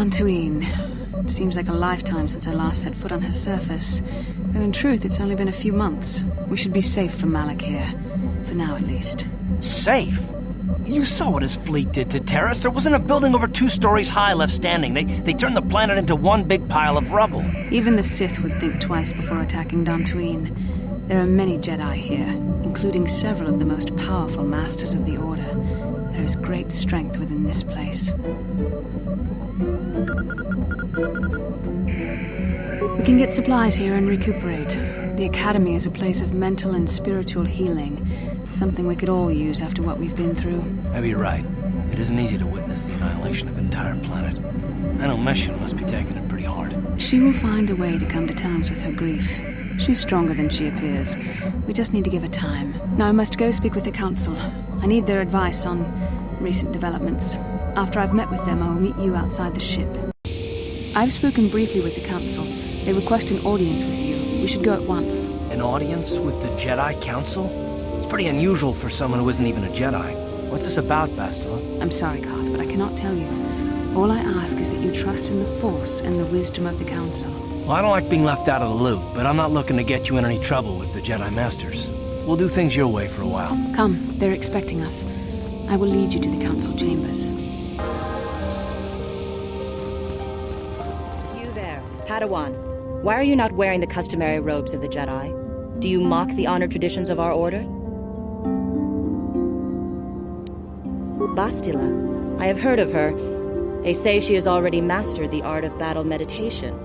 Dantooine. It seems like a lifetime since I last set foot on her surface. Though in truth, it's only been a few months. We should be safe from Malak here. For now, at least. Safe? You saw what his fleet did to Terrace. There wasn't a building over 2 stories high left standing. They turned the planet into one big pile of rubble. Even the Sith would think twice before attacking Dantooine. There are many Jedi here, including several of the most powerful Masters of the Order. There is great strength within this place. We can get supplies here and recuperate. The Academy is a place of mental and spiritual healing. Something we could all use after what we've been through. Maybe you're right. It isn't easy to witness the annihilation of an entire planet. I know Mission must be taking it pretty hard. She will find a way to come to terms with her grief. She's stronger than she appears. We just need to give her time. Now I must go speak with the Council. I need their advice on recent developments. After I've met with them, I will meet you outside the ship. I've spoken briefly with the Council. They request an audience with you. We should go at once. An audience with the Jedi Council? It's pretty unusual for someone who isn't even a Jedi. What's this about, Bastila? I'm sorry, Garth, but I cannot tell you. All I ask is that you trust in the Force and the wisdom of the Council. Well, I don't like being left out of the loop, but I'm not looking to get you in any trouble with the Jedi Masters. We'll do things your way for a while. Come, they're expecting us. I will lead you to the Council chambers. You there, Padawan. Why are you not wearing the customary robes of the Jedi? Do you mock the honored traditions of our order? Bastila. I have heard of her. They say she has already mastered the art of battle meditation.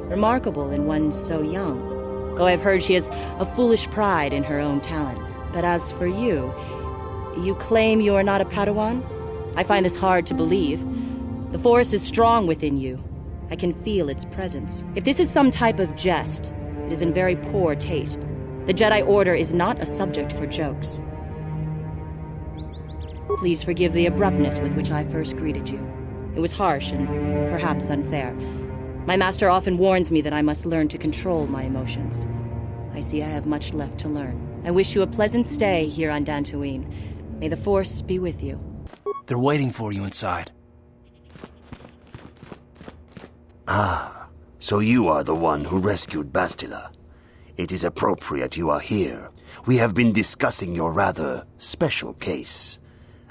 Remarkable in one so young. Though I've heard she has a foolish pride in her own talents. But as for you, you claim you are not a Padawan? I find this hard to believe. The Force is strong within you. I can feel its presence. If this is some type of jest, it is in very poor taste. The Jedi Order is not a subject for jokes. Please forgive the abruptness with which I first greeted you. It was harsh and perhaps unfair. My master often warns me that I must learn to control my emotions. I see I have much left to learn. I wish you a pleasant stay here on Dantooine. May the Force be with you. They're waiting for you inside. Ah, so you are the one who rescued Bastila. It is appropriate you are here. We have been discussing your rather special case.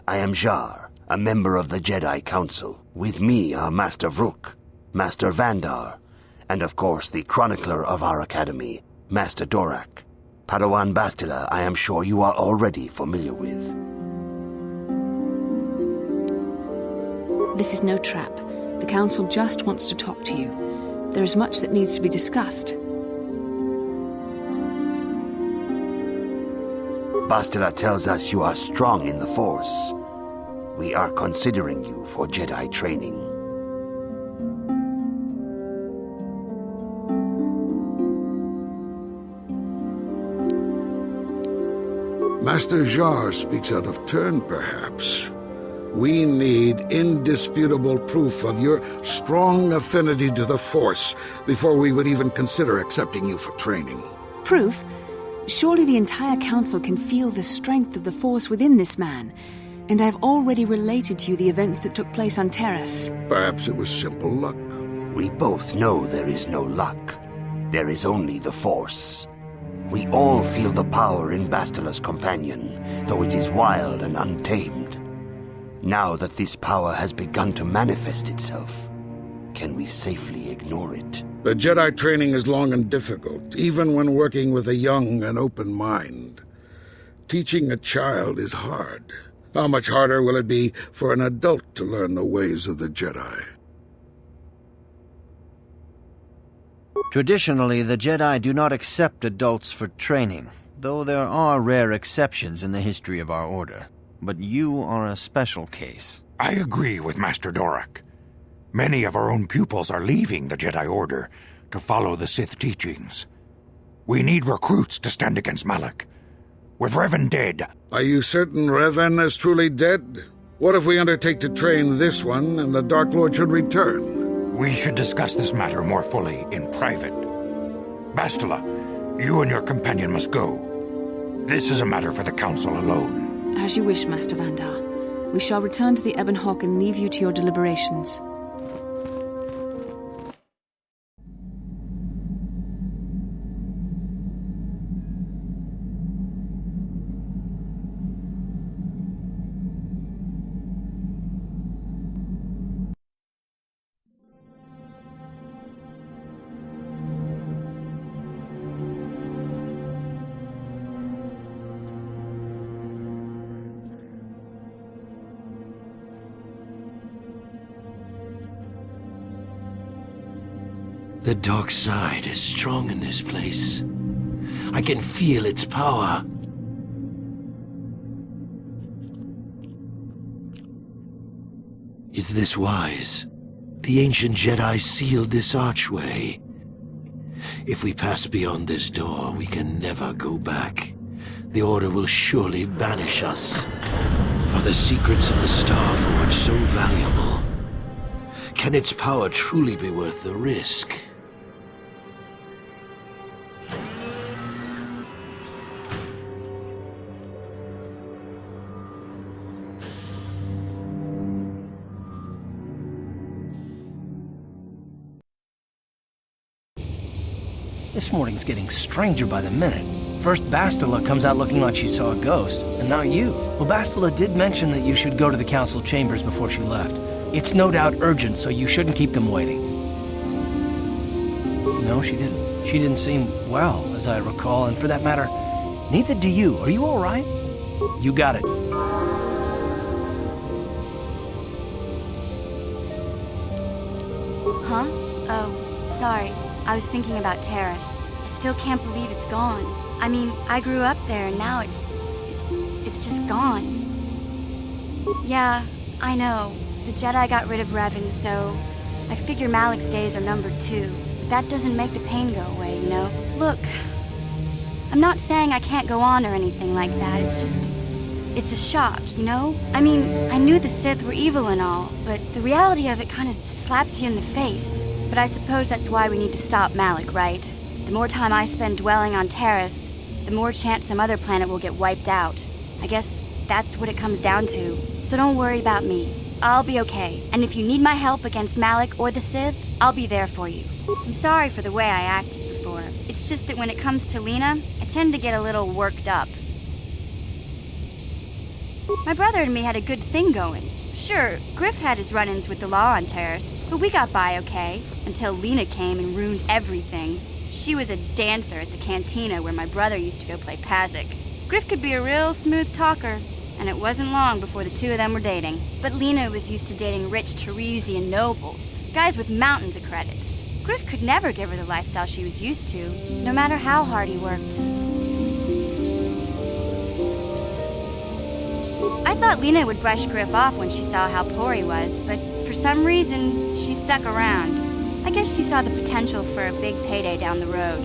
I am Jar, a member of the Jedi Council. With me are Master Vrook, Master Vandar, and of course the chronicler of our academy, Master Dorak. Padawan Bastila, I am sure you are already familiar with. This is no trap. The Council just wants to talk to you. There is much that needs to be discussed. Bastila tells us you are strong in the Force. We are considering you for Jedi training. Master Jar speaks out of turn, perhaps. We need indisputable proof of your strong affinity to the Force before we would even consider accepting you for training. Proof? Surely the entire Council can feel the strength of the Force within this man. And I've already related to you the events that took place on Terrace. Perhaps it was simple luck. We both know there is no luck. There is only the Force. We all feel the power in Bastila's companion, though it is wild and untamed. Now that this power has begun to manifest itself, can we safely ignore it? The Jedi training is long and difficult, even when working with a young and open mind. Teaching a child is hard. How much harder will it be for an adult to learn the ways of the Jedi? Traditionally, the Jedi do not accept adults for training, though there are rare exceptions in the history of our order. But you are a special case. I agree with Master Dorak. Many of our own pupils are leaving the Jedi Order to follow the Sith teachings. We need recruits to stand against Malak. With Revan dead... Are you certain Revan is truly dead? What if we undertake to train this one and the Dark Lord should return? We should discuss this matter more fully in private. Bastila, you and your companion must go. This is a matter for the Council alone. As you wish, Master Vandar. We shall return to the Ebon Hawk and leave you to your deliberations. The dark side is strong in this place. I can feel its power. Is this wise? The ancient Jedi sealed this archway. If we pass beyond this door, we can never go back. The Order will surely banish us. Are the secrets of the Star Forge so valuable? Can its power truly be worth the risk? This morning's getting stranger by the minute. First Bastila comes out looking like she saw a ghost, and now you. Well, Bastila did mention that you should go to the council chambers before she left. It's no doubt urgent, so you shouldn't keep them waiting. No, she didn't. She didn't seem well, as I recall, and for that matter, neither do you. Are you all right? You got it. Huh? Oh, sorry. I was thinking about Terrace. I still can't believe it's gone. I mean, I grew up there and now it's just gone. Yeah, I know. The Jedi got rid of Revan, so I figure Malik's days are numbered too. But that doesn't make the pain go away, you know? Look, I'm not saying I can't go on or anything like that. It's just, it's a shock, you know? I mean, I knew the Sith were evil and all, but the reality of it kind of slaps you in the face. But I suppose that's why we need to stop Malik, right? The more time I spend dwelling on Terrace, the more chance some other planet will get wiped out. I guess that's what it comes down to. So don't worry about me. I'll be okay. And if you need my help against Malik or the Sith, I'll be there for you. I'm sorry for the way I acted before. It's just that when it comes to Lena, I tend to get a little worked up. My brother and me had a good thing going. Sure, Griff had his run-ins with the law on Terrace, but we got by okay, until Lena came and ruined everything. She was a dancer at the cantina where my brother used to go play Pazik. Griff could be a real smooth talker, and it wasn't long before the two of them were dating. But Lena was used to dating rich Teresian nobles, guys with mountains of credits. Griff could never give her the lifestyle she was used to, no matter how hard he worked. I thought Lena would brush Griff off when she saw how poor he was, but for some reason, she stuck around. I guess she saw the potential for a big payday down the road.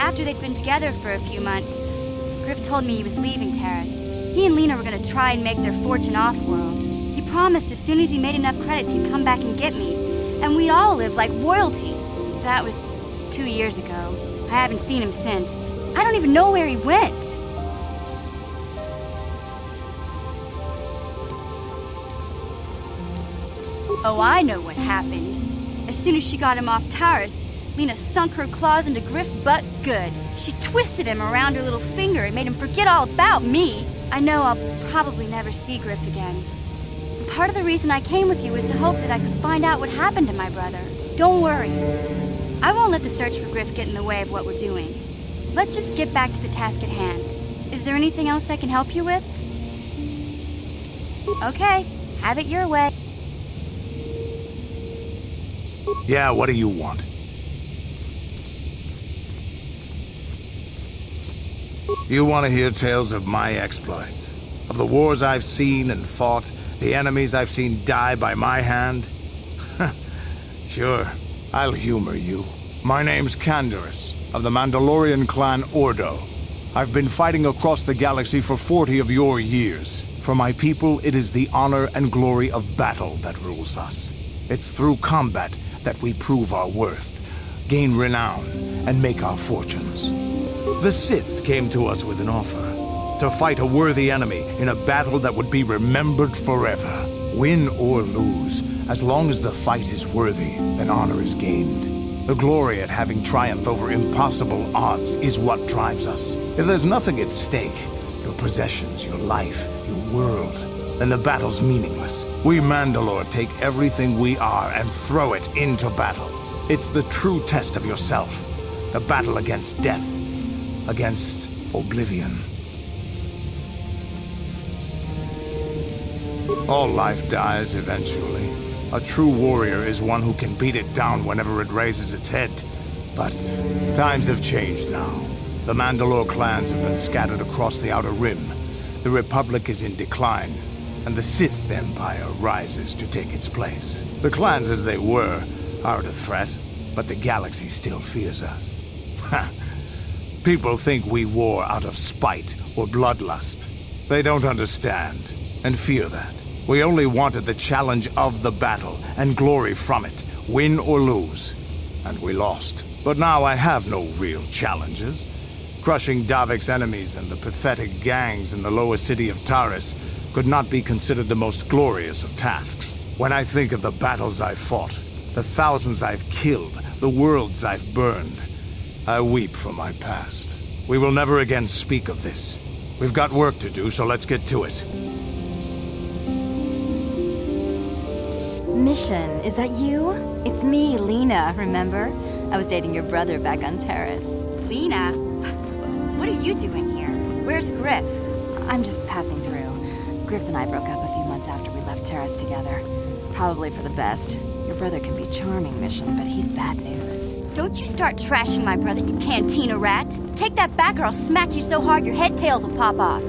After they'd been together for a few months, Griff told me he was leaving Terrace. He and Lena were going to try and make their fortune off-world. He promised as soon as he made enough credits he'd come back and get me, and we'd all live like royalty. That was 2 years ago. I haven't seen him since. I don't even know where he went. Oh, I know what happened. As soon as she got him off Terrace, Lena sunk her claws into Griff butt good. She twisted him around her little finger and made him forget all about me. I know I'll probably never see Griff again. And part of the reason I came with you was the hope that I could find out what happened to my brother. Don't worry. I won't let the search for Griff get in the way of what we're doing. Let's just get back to the task at hand. Is there anything else I can help you with? Okay, have it your way. Yeah, what do you want? You want to hear tales of my exploits? Of the wars I've seen and fought, the enemies I've seen die by my hand? Sure, I'll humor you. My name's Canderous, of the Mandalorian clan Ordo. I've been fighting across the galaxy for 40 of your years. For my people, it is the honor and glory of battle that rules us. It's through combat that we prove our worth, gain renown, and make our fortunes. The Sith came to us with an offer, to fight a worthy enemy in a battle that would be remembered forever. Win or lose, as long as the fight is worthy, then honor is gained. The glory at having triumphed over impossible odds is what drives us. If there's nothing at stake, your possessions, your life, your world, then the battle's meaningless. We Mandalore take everything we are and throw it into battle. It's the true test of yourself. The battle against death, against oblivion. All life dies eventually. A true warrior is one who can beat it down whenever it raises its head. But times have changed now. The Mandalore clans have been scattered across the Outer Rim. The Republic is in decline, and the Sith Empire rises to take its place. The clans as they were aren't a threat, but the galaxy still fears us. Ha! People think we war out of spite or bloodlust. They don't understand, and fear that. We only wanted the challenge of the battle, and glory from it, win or lose. And we lost. But now I have no real challenges. Crushing Davik's enemies and the pathetic gangs in the lower city of Taris could not be considered the most glorious of tasks. When I think of the battles I've fought, the thousands I've killed, the worlds I've burned, I weep for my past. We will never again speak of this. We've got work to do, so let's get to it. Mission, is that you? It's me, Lena, remember? I was dating your brother back on Terrace. Lena? What are you doing here? Where's Griff? I'm just passing through. Griff and I broke up a few months after we left Terrace together. Probably for the best. Your brother can be charming, Mission, but he's bad news. Don't you start trashing my brother, you cantina rat! Take that back or I'll smack you so hard your head tails will pop off!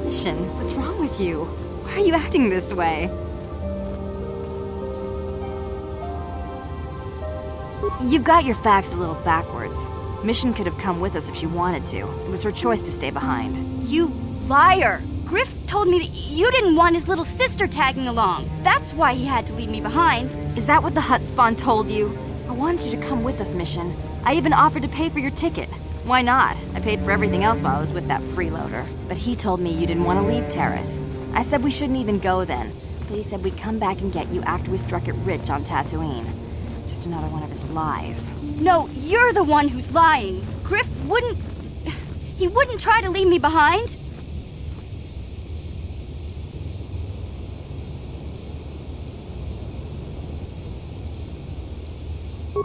Mission, what's wrong with you? Why are you acting this way? You've got your facts a little backwards. Mission could have come with us if she wanted to. It was her choice to stay behind. You liar! Griff told me that you didn't want his little sister tagging along. That's why he had to leave me behind. Is that what the Hutt Spawn told you? I wanted you to come with us, Mission. I even offered to pay for your ticket. Why not? I paid for everything else while I was with that freeloader. But he told me you didn't want to leave Terrace. I said we shouldn't even go then. But he said we'd come back and get you after we struck it rich on Dantooine. Just another one of his lies. No, you're the one who's lying. Griff wouldn't... He wouldn't try to leave me behind.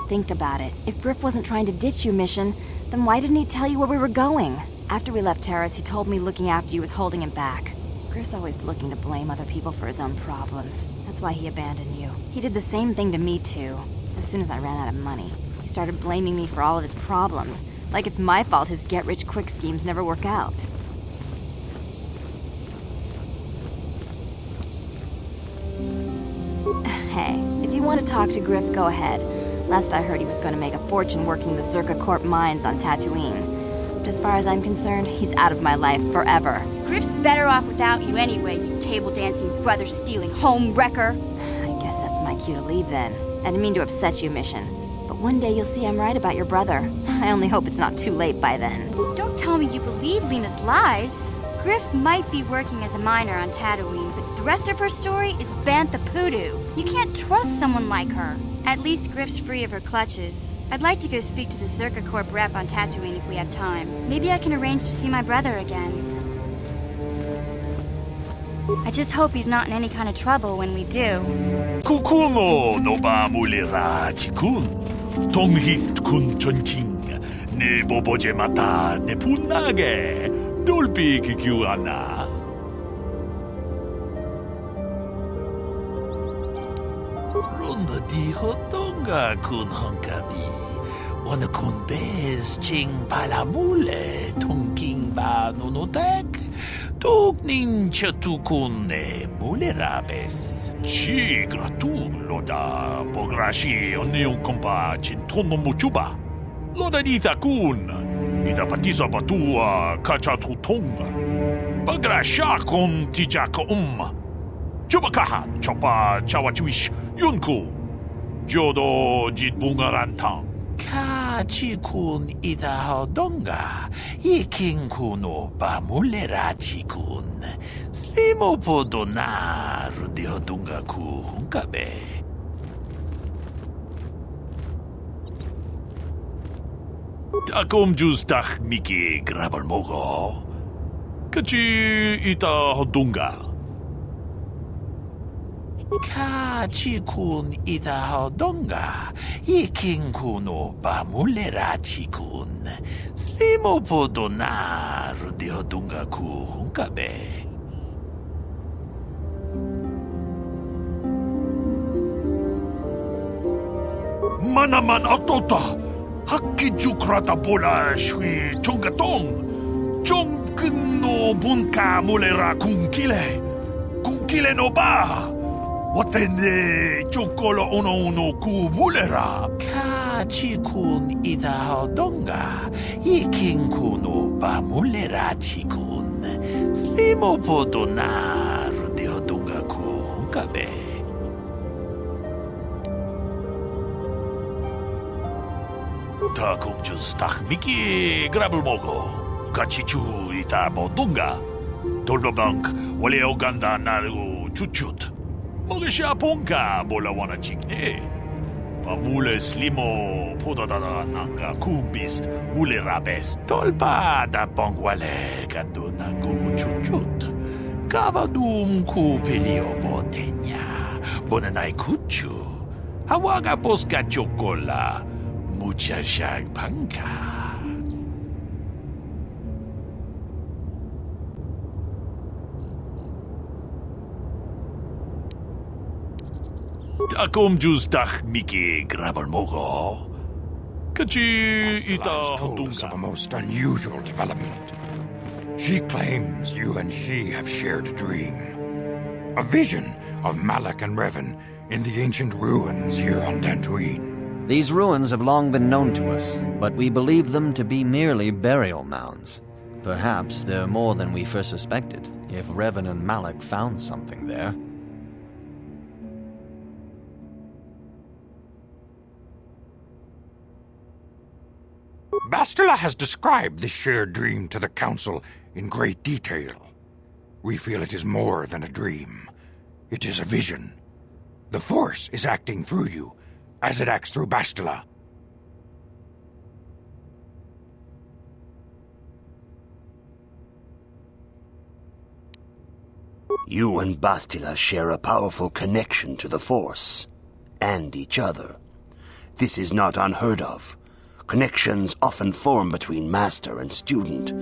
Think about it. If Griff wasn't trying to ditch you, Mission, then why didn't he tell you where we were going? After we left Terrace, he told me looking after you was holding him back. Griff's always looking to blame other people for his own problems. That's why he abandoned you. He did the same thing to me, too. As soon as I ran out of money, he started blaming me for all of his problems. Like it's my fault his get-rich-quick schemes never work out. Hey, if you want to talk to Griff, go ahead. Last I heard, he was going to make a fortune working the Zerka Corp mines on Dantooine. But as far as I'm concerned, he's out of my life forever. Griff's better off without you anyway, you table-dancing, brother-stealing home wrecker. I guess that's my cue to leave then. I didn't mean to upset you, Mission. But one day you'll see I'm right about your brother. I only hope it's not too late by then. Don't tell me you believe Lena's lies. Griff might be working as a miner on Dantooine, but the rest of her story is Bantha Poodoo. You can't trust someone like her. At least Griff's free of her clutches. I'd like to go speak to the Zerka Corp rep on Dantooine if we have time. Maybe I can arrange to see my brother again. I just hope he's not in any kind of trouble when we do. Kukuno no ba mulera chikun. Tonghit kun chonching. Ne boboje mata ne punage. Dolpi kikiwana. Ronda di hotonga kun honkabi. Wana kun bez ching palamule tongking ba nunotek. Tokning chatukune mulerabes. Chi gratul loda pograshi oneo kompa chintono muchuba. Loda dita kun. Ita patisa batua kachatutonga. Pagrasha kon tijaka Chubakaha chopa chawachiwish yunku. Jodo jitbungarantang. Kachikun ida hodonga. Yiking kuno ba mulerachikun. Slimo podona rundi hodunga ku hunkabe. Takom justach miki grabalmogo. Kachi ita hodunga. Kachikun ida hodonga. Yiking kuno ba mulerachikun. Slimo podona rundi hodunga ku hunkabe. Takom justach miki grabalmogo. Kachi ita hodunga. Kachi ita hodonga. Yiking kuno ba mulerachikun. Slimo podona rundi hodunga ku hunkabe. Takom justach miki grabalmogo. Kachi ita hodunga. Yiking kuno ba mulerachikun. Slimo podona rundi hodunga ku hunkabe. Manaman atota. Hakkijukrata bola shui tungatong. Jong no bunka mulera kunkile. Kunkile no ba. Watende chukolo uno ku mulera. Ka chikun ida hodonga. Ikin kuno ba mulera chikun. Slimo podona runde hodonga ku hunkabe. Ta kumjus tak miki grabel mogo. Kachichu ita bodunga. Tolbabank wale oganda naru chuchut. Mogesha ponka bola wana chikne. Pamule slimo podadada nanga kumbist mule rabes. Tolpa da pongwale kando nango chuchut. Kavadum ku pelio botenya. Bonanai kuchu. Hawaga poska chokola. Mucha shag panka. Takom jus tak miki grabal mogo. Kachi ita told us of a most unusual development. She claims you and she have shared a dream. A vision of Malak and Revan in the ancient ruins here on Dantooine. These ruins have long been known to us, but we believe them to be merely burial mounds. Perhaps they're more than we first suspected, if Revan and Malak found something there. Bastila has described this shared dream to the Council in great detail. We feel it is more than a dream. It is a vision. The Force is acting through you, as it acts through Bastila. You and Bastila share a powerful connection to the Force, and each other. This is not unheard of. Connections often form between master and student,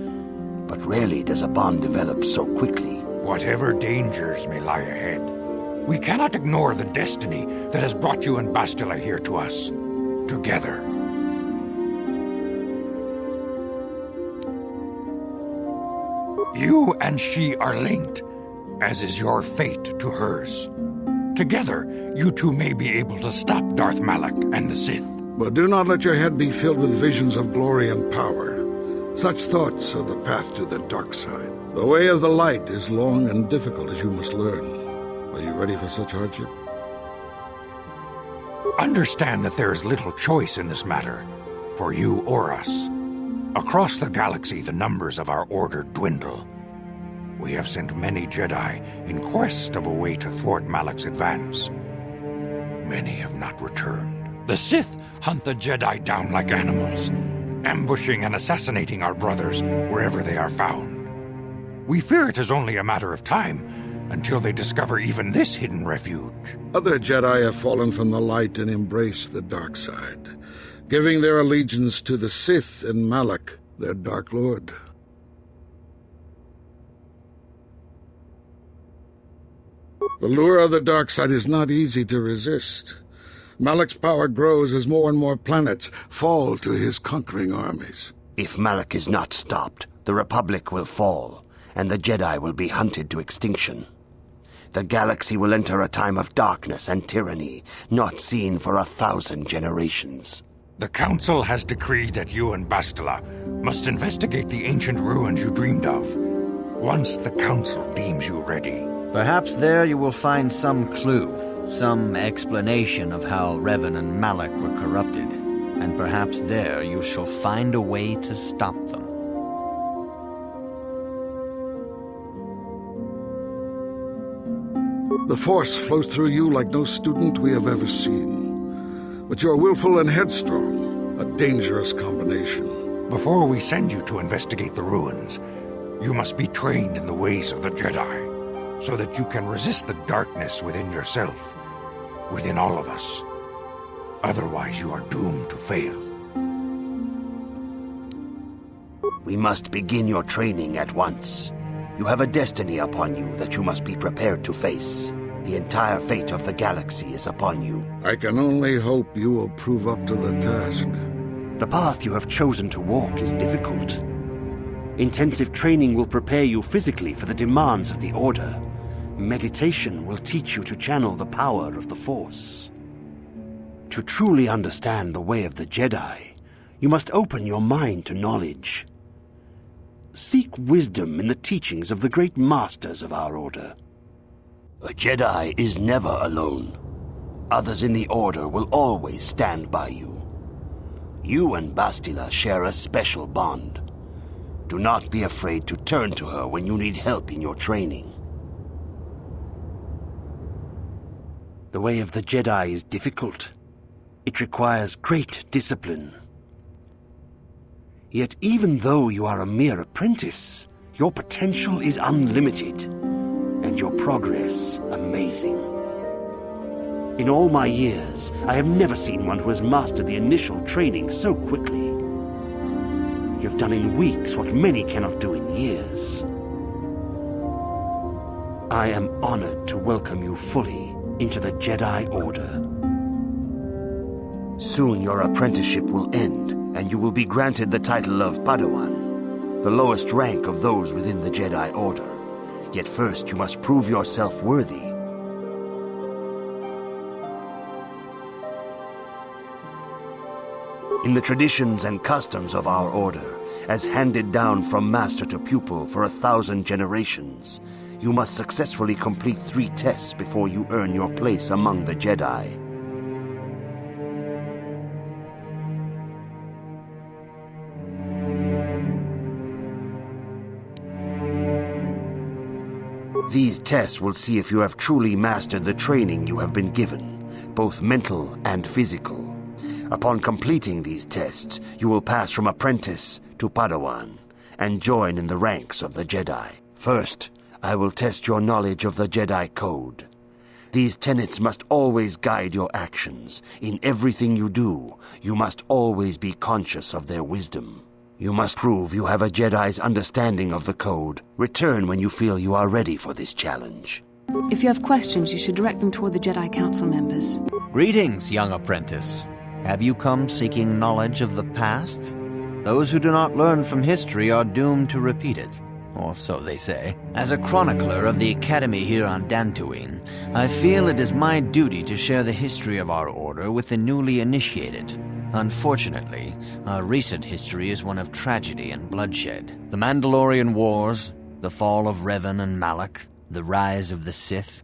but rarely does a bond develop so quickly. Whatever dangers may lie ahead, we cannot ignore the destiny that has brought you and Bastila here to us, together. You and she are linked, as is your fate to hers. Together, you two may be able to stop Darth Malak and the Sith. But do not let your head be filled with visions of glory and power. Such thoughts are the path to the dark side. The way of the light is long and difficult, as you must learn. Are you ready for such hardship? Understand that there is little choice in this matter, for you or us. Across the galaxy, the numbers of our order dwindle. We have sent many Jedi in quest of a way to thwart Malak's advance. Many have not returned. The Sith hunt the Jedi down like animals, ambushing and assassinating our brothers wherever they are found. We fear it is only a matter of time until they discover even this hidden refuge. Other Jedi have fallen from the light and embraced the dark side, giving their allegiance to the Sith and Malak, their Dark Lord. The lure of the dark side is not easy to resist. Malak's power grows as more and more planets fall to his conquering armies. If Malak is not stopped, the Republic will fall, and the Jedi will be hunted to extinction. The galaxy will enter a time of darkness and tyranny, not seen for 1,000 generations. The Council has decreed that you and Bastila must investigate the ancient ruins you dreamed of, once the Council deems you ready. Perhaps there you will find some clue, some explanation of how Revan and Malak were corrupted, and perhaps there you shall find a way to stop them. The Force flows through you like no student we have ever seen. But you are willful and headstrong, a dangerous combination. Before we send you to investigate the ruins, you must be trained in the ways of the Jedi, so that you can resist the darkness within yourself, within all of us. Otherwise, you are doomed to fail. We must begin your training at once. You have a destiny upon you that you must be prepared to face. The entire fate of the galaxy is upon you. I can only hope you will prove up to the task. The path you have chosen to walk is difficult. Intensive training will prepare you physically for the demands of the Order. Meditation will teach you to channel the power of the Force. To truly understand the way of the Jedi, you must open your mind to knowledge. Seek wisdom in the teachings of the great masters of our Order. A Jedi is never alone. Others in the Order will always stand by you. You and Bastila share a special bond. Do not be afraid to turn to her when you need help in your training. The way of the Jedi is difficult. It requires great discipline. Yet even though you are a mere apprentice, your potential is unlimited, and your progress amazing. In all my years, I have never seen one who has mastered the initial training so quickly. You have done in weeks what many cannot do in years. I am honored to welcome you fully into the Jedi Order. Soon your apprenticeship will end, and you will be granted the title of Padawan, the lowest rank of those within the Jedi Order. Yet first you must prove yourself worthy. In the traditions and customs of our Order, as handed down from master to pupil for 1,000 generations, you must successfully complete 3 tests before you earn your place among the Jedi. These tests will see if you have truly mastered the training you have been given, both mental and physical. Upon completing these tests, you will pass from apprentice to Padawan and join in the ranks of the Jedi. First, I will test your knowledge of the Jedi Code. These tenets must always guide your actions. In everything you do, you must always be conscious of their wisdom. You must prove you have a Jedi's understanding of the Code. Return when you feel you are ready for this challenge. If you have questions, you should direct them toward the Jedi Council members. Greetings, young apprentice. Have you come seeking knowledge of the past? Those who do not learn from history are doomed to repeat it, or so they say. As a chronicler of the Academy here on Dantooine, I feel it is my duty to share the history of our Order with the newly initiated. Unfortunately, our recent history is one of tragedy and bloodshed. The Mandalorian Wars, the fall of Revan and Malak, the rise of the Sith.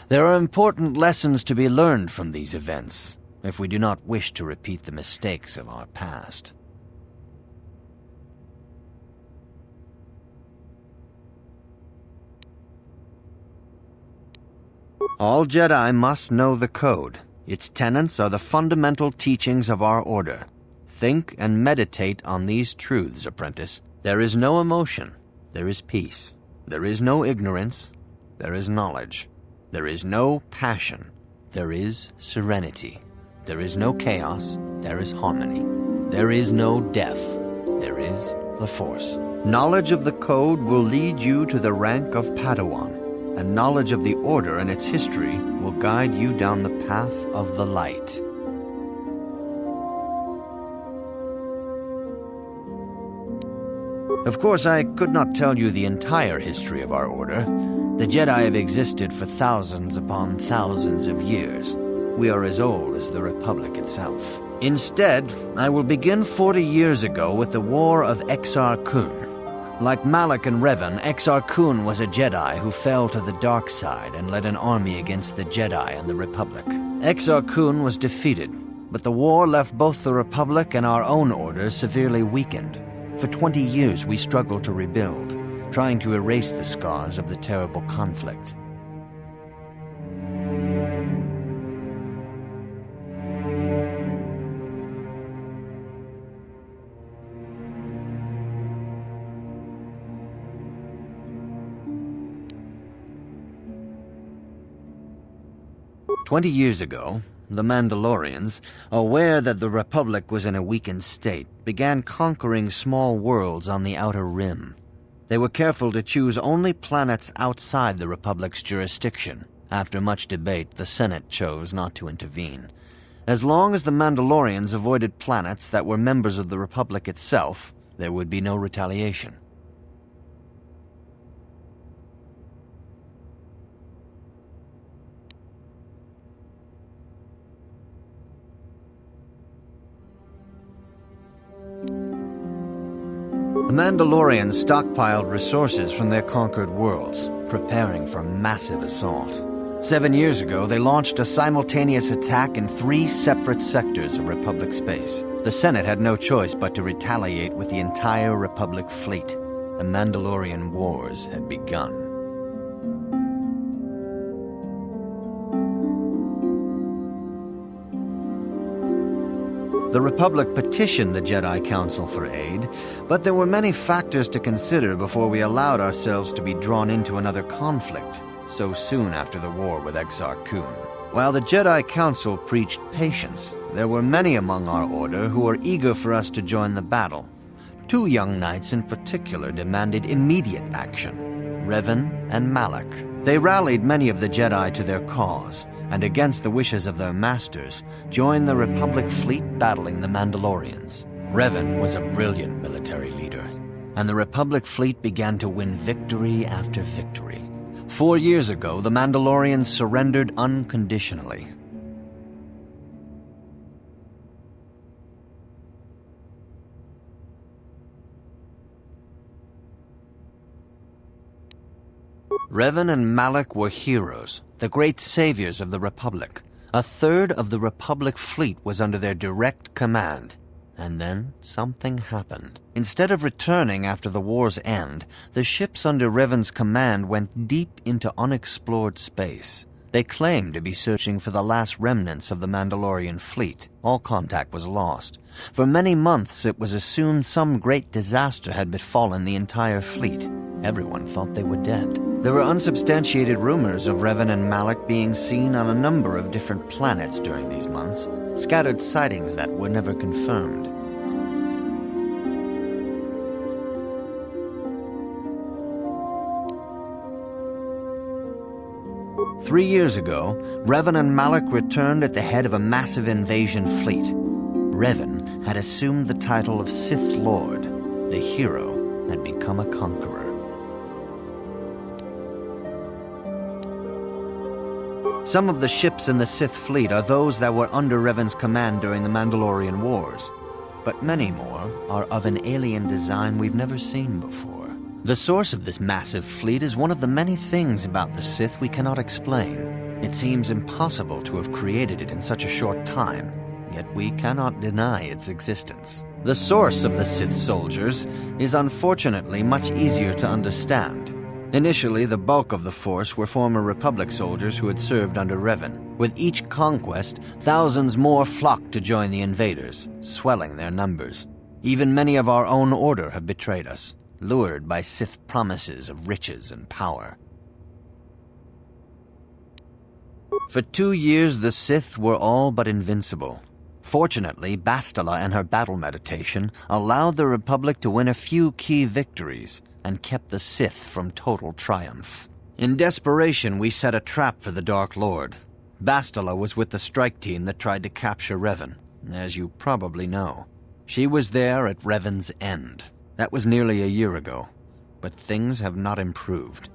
There are important lessons to be learned from these events, if we do not wish to repeat the mistakes of our past. All Jedi must know the Code. Its tenets are the fundamental teachings of our Order. Think and meditate on these truths, apprentice. There is no emotion. There is peace. There is no ignorance. There is knowledge. There is no passion. There is serenity. There is no chaos. There is harmony. There is no death. There is the Force. Knowledge of the Code will lead you to the rank of Padawan, and knowledge of the Order and its history will guide you down the path of the light. Of course, I could not tell you the entire history of our Order. The Jedi have existed for thousands upon thousands of years. We are as old as the Republic itself. Instead, I will begin 40 years ago with the War of Exar Kun. Like Malak and Revan, Exar Kun was a Jedi who fell to the dark side and led an army against the Jedi and the Republic. Exar Kun was defeated, but the war left both the Republic and our own Order severely weakened. For 20 years we struggled to rebuild, trying to erase the scars of the terrible conflict. "20 years ago, the Mandalorians, aware that the Republic was in a weakened state, began conquering small worlds on the Outer Rim. They were careful to choose only planets outside the Republic's jurisdiction. After much debate, the Senate chose not to intervene. As long as the Mandalorians avoided planets that were members of the Republic itself, there would be no retaliation. The Mandalorians stockpiled resources from their conquered worlds, preparing for a massive assault. 7 years ago, they launched a simultaneous attack in 3 separate sectors of Republic space. The Senate had no choice but to retaliate with the entire Republic fleet. The Mandalorian Wars had begun. The Republic petitioned the Jedi Council for aid, but there were many factors to consider before we allowed ourselves to be drawn into another conflict, so soon after the war with Exar Kun. While the Jedi Council preached patience, there were many among our order who were eager for us to join the battle. 2 young knights in particular demanded immediate action, Revan and Malak. They rallied many of the Jedi to their cause, and against the wishes of their masters, joined the Republic fleet battling the Mandalorians. Revan was a brilliant military leader, and the Republic fleet began to win victory after victory. 4 years ago, the Mandalorians surrendered unconditionally. Revan and Malak were heroes, the great saviors of the Republic. 1/3 of the Republic fleet was under their direct command. And then something happened. Instead of returning after the war's end, the ships under Revan's command went deep into unexplored space. They claimed to be searching for the last remnants of the Mandalorian fleet. All contact was lost. For many months it was assumed some great disaster had befallen the entire fleet. Everyone thought they were dead. There were unsubstantiated rumors of Revan and Malak being seen on a number of different planets during these months, scattered sightings that were never confirmed. Three years ago, Revan and Malak returned at the head of a massive invasion fleet. Revan had assumed the title of Sith Lord. The hero had become a conqueror. Some of the ships in the Sith fleet are those that were under Revan's command during the Mandalorian Wars, but many more are of an alien design we've never seen before. The source of this massive fleet is one of the many things about the Sith we cannot explain. It seems impossible to have created it in such a short time, yet we cannot deny its existence. The source of the Sith soldiers is unfortunately much easier to understand. Initially, the bulk of the force were former Republic soldiers who had served under Revan. With each conquest, thousands more flocked to join the invaders, swelling their numbers. Even many of our own order have betrayed us, lured by Sith promises of riches and power. For 2 years, the Sith were all but invincible. Fortunately, Bastila and her battle meditation allowed the Republic to win a few key victories and kept the Sith from total triumph. In desperation, we set a trap for the Dark Lord. Bastila was with the strike team that tried to capture Revan, as you probably know. She was there at Revan's end. That was nearly a year ago, but things have not improved.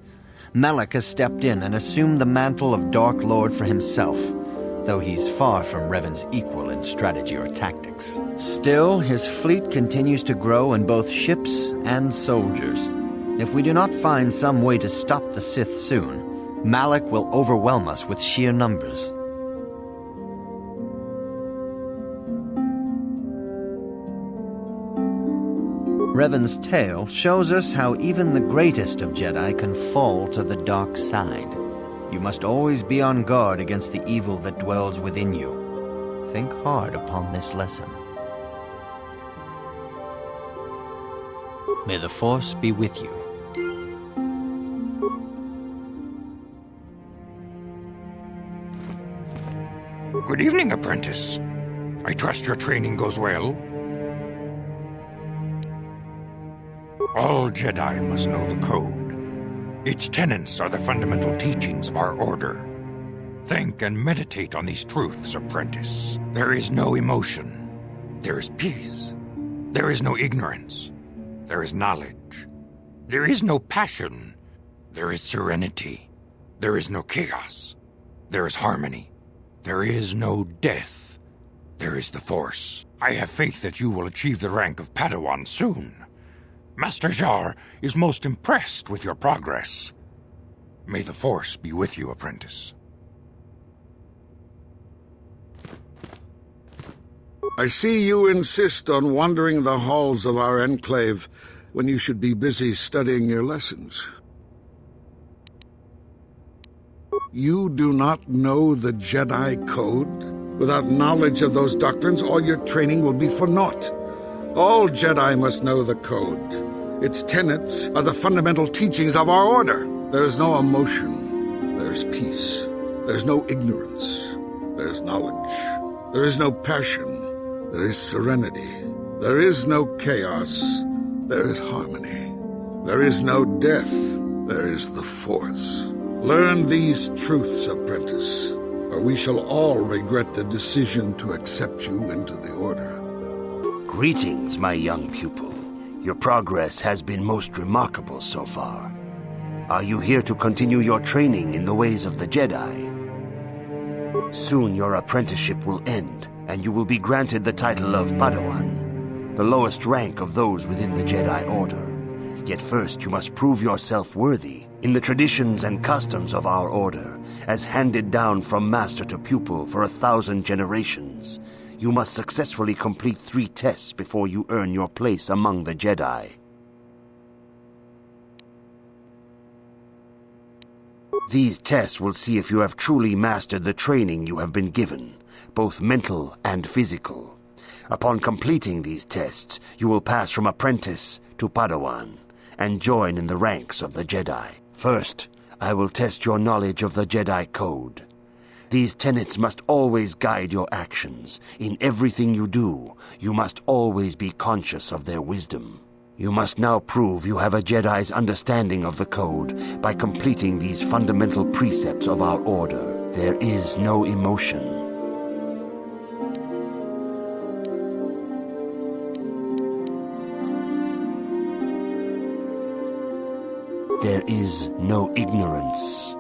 Malak has stepped in and assumed the mantle of Dark Lord for himself, though he's far from Revan's equal in strategy or tactics. Still, his fleet continues to grow in both ships and soldiers. If we do not find some way to stop the Sith soon, Malak will overwhelm us with sheer numbers. Revan's tale shows us how even the greatest of Jedi can fall to the dark side. You must always be on guard against the evil that dwells within you. Think hard upon this lesson. May the Force be with you. Good evening, apprentice. I trust your training goes well. All Jedi must know the code. Its tenets are the fundamental teachings of our order. Think and meditate on these truths, apprentice. There is no emotion. There is peace. There is no ignorance. There is knowledge. There is no passion. There is serenity. There is no chaos. There is harmony. There is no death. There is the Force. I have faith that you will achieve the rank of Padawan soon. Master Jar is most impressed with your progress. May the Force be with you, apprentice. I see you insist on wandering the halls of our enclave when you should be busy studying your lessons. You do not know the Jedi Code? Without knowledge of those doctrines, all your training will be for naught. All Jedi must know the Code. Its tenets are the fundamental teachings of our order. There is no emotion. There is peace. There is no ignorance. There is knowledge. There is no passion. There is serenity. There is no chaos. There is harmony. There is no death. There is the Force. Learn these truths, apprentice, or we shall all regret the decision to accept you into the Order. Greetings, my young pupil. Your progress has been most remarkable so far. Are you here to continue your training in the ways of the Jedi? Soon your apprenticeship will end, and you will be granted the title of Padawan, the lowest rank of those within the Jedi Order. Yet first you must prove yourself worthy in the traditions and customs of our order, as handed down from master to pupil for 1,000 generations. You must successfully complete 3 tests before you earn your place among the Jedi. These tests will see if you have truly mastered the training you have been given, both mental and physical. Upon completing these tests, you will pass from apprentice to Padawan, and join in the ranks of the Jedi. First, I will test your knowledge of the Jedi Code. These tenets must always guide your actions. In everything you do, you must always be conscious of their wisdom. You must now prove you have a Jedi's understanding of the Code by completing these fundamental precepts of our order. There is no emotion. There is no ignorance.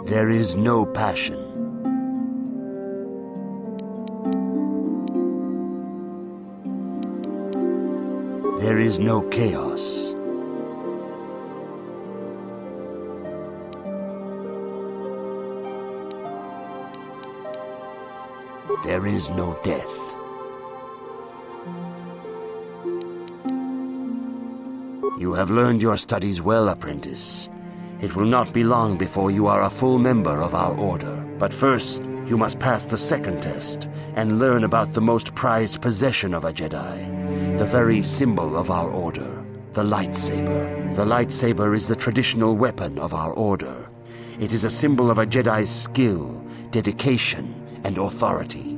There is no passion. There is no chaos. There is no death. You have learned your studies well, apprentice. It will not be long before you are a full member of our order. But first, you must pass the second test and learn about the most prized possession of a Jedi, the very symbol of our order, the lightsaber. The lightsaber is the traditional weapon of our order. It is a symbol of a Jedi's skill, dedication, and authority.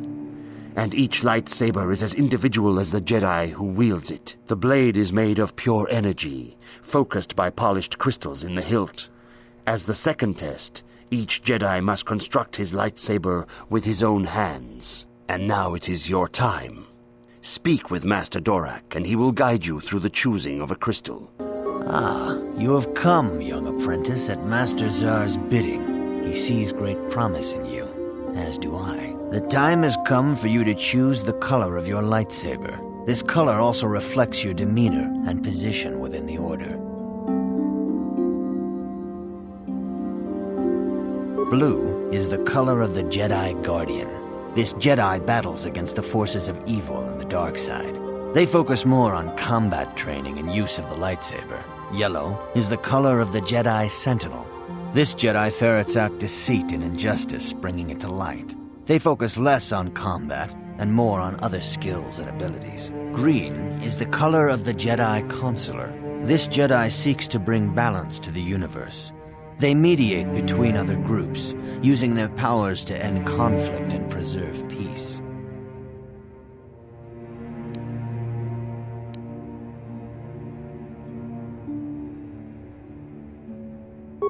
And each lightsaber is as individual as the Jedi who wields it. The blade is made of pure energy, focused by polished crystals in the hilt. As the second test, each Jedi must construct his lightsaber with his own hands. And now it is your time. Speak with Master Dorak, and he will guide you through the choosing of a crystal. Ah, you have come, young apprentice, at Master Zar's bidding. He sees great promise in you, as do I. The time has come for you to choose the color of your lightsaber. This color also reflects your demeanor and position within the Order. Blue is the color of the Jedi Guardian. This Jedi battles against the forces of evil and the dark side. They focus more on combat training and use of the lightsaber. Yellow is the color of the Jedi Sentinel. This Jedi ferrets out deceit and injustice, bringing it to light. They focus less on combat and more on other skills and abilities. Green is the color of the Jedi Consular. This Jedi seeks to bring balance to the universe. They mediate between other groups, using their powers to end conflict and preserve peace.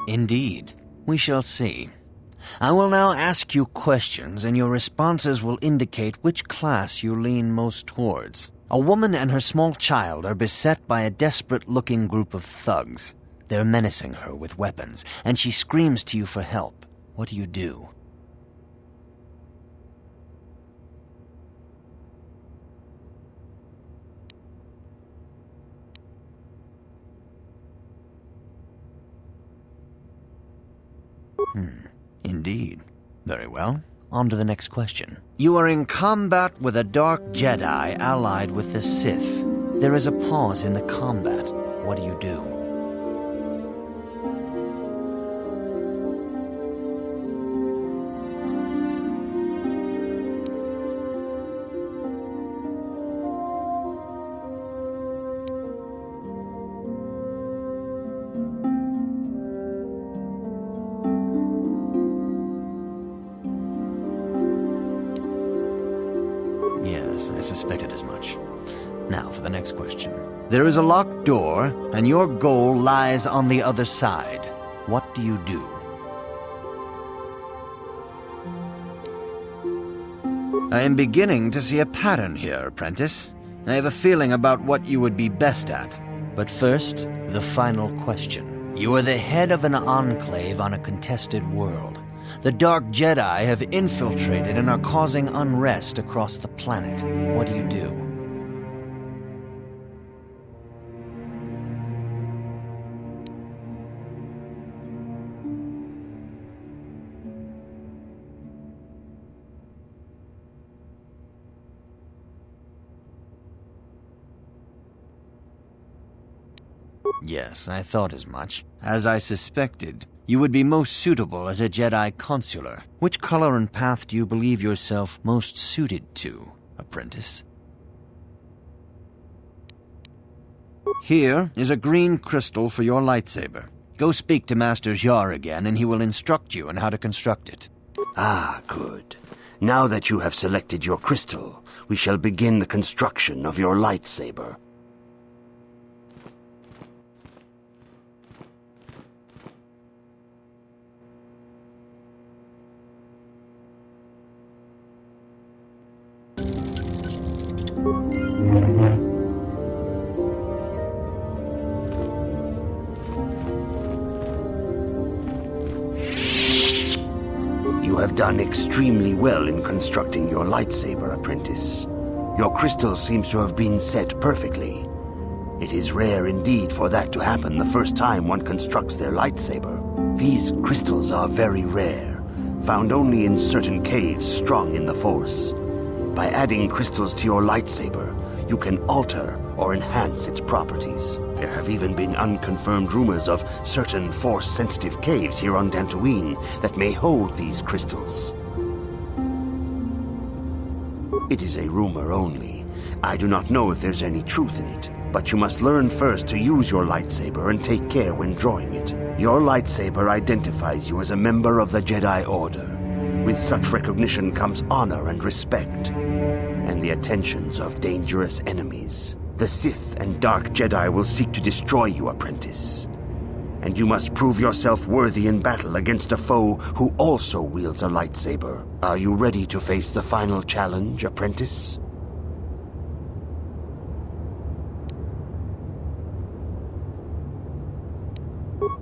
Indeed, We shall see. I will now ask you questions, and your responses will indicate which class you lean most towards. A woman and her small child are beset by a desperate-looking group of thugs. They're menacing her with weapons, and she screams to you for help. What do? Indeed. Very well. On to the next question. You are in combat with a dark Jedi allied with the Sith. There is a pause in the combat. What do? Yes, I suspected as much. Now for the next question. There is a locked door, and your goal lies on the other side. What do you do? I am beginning to see a pattern here, apprentice. I have a feeling about what you would be best at. But first, the final question. You are the head of an enclave on a contested world. The Dark Jedi have infiltrated and are causing unrest across the planet. What do? Yes, I thought as much. As I suspected, you would be most suitable as a Jedi consular. Which color and path do you believe yourself most suited to, apprentice? Here is a green crystal for your lightsaber. Go speak to Master Jar again, and he will instruct you on how to construct it. Ah, good. Now that you have selected your crystal, we shall begin the construction of your lightsaber. You have done extremely well in constructing your lightsaber, apprentice. Your crystal seems to have been set perfectly. It is rare indeed for that to happen the first time one constructs their lightsaber. These crystals are very rare, found only in certain caves strung in the Force. By adding crystals to your lightsaber, you can alter or enhance its properties. There have even been unconfirmed rumors of certain Force-sensitive caves here on Dantooine that may hold these crystals. It is a rumor only. I do not know if there's any truth in it, but you must learn first to use your lightsaber and take care when drawing it. Your lightsaber identifies you as a member of the Jedi Order. With such recognition comes honor and respect, and the attentions of dangerous enemies. The Sith and Dark Jedi will seek to destroy you, apprentice. And you must prove yourself worthy in battle against a foe who also wields a lightsaber. Are you ready to face the final challenge, apprentice?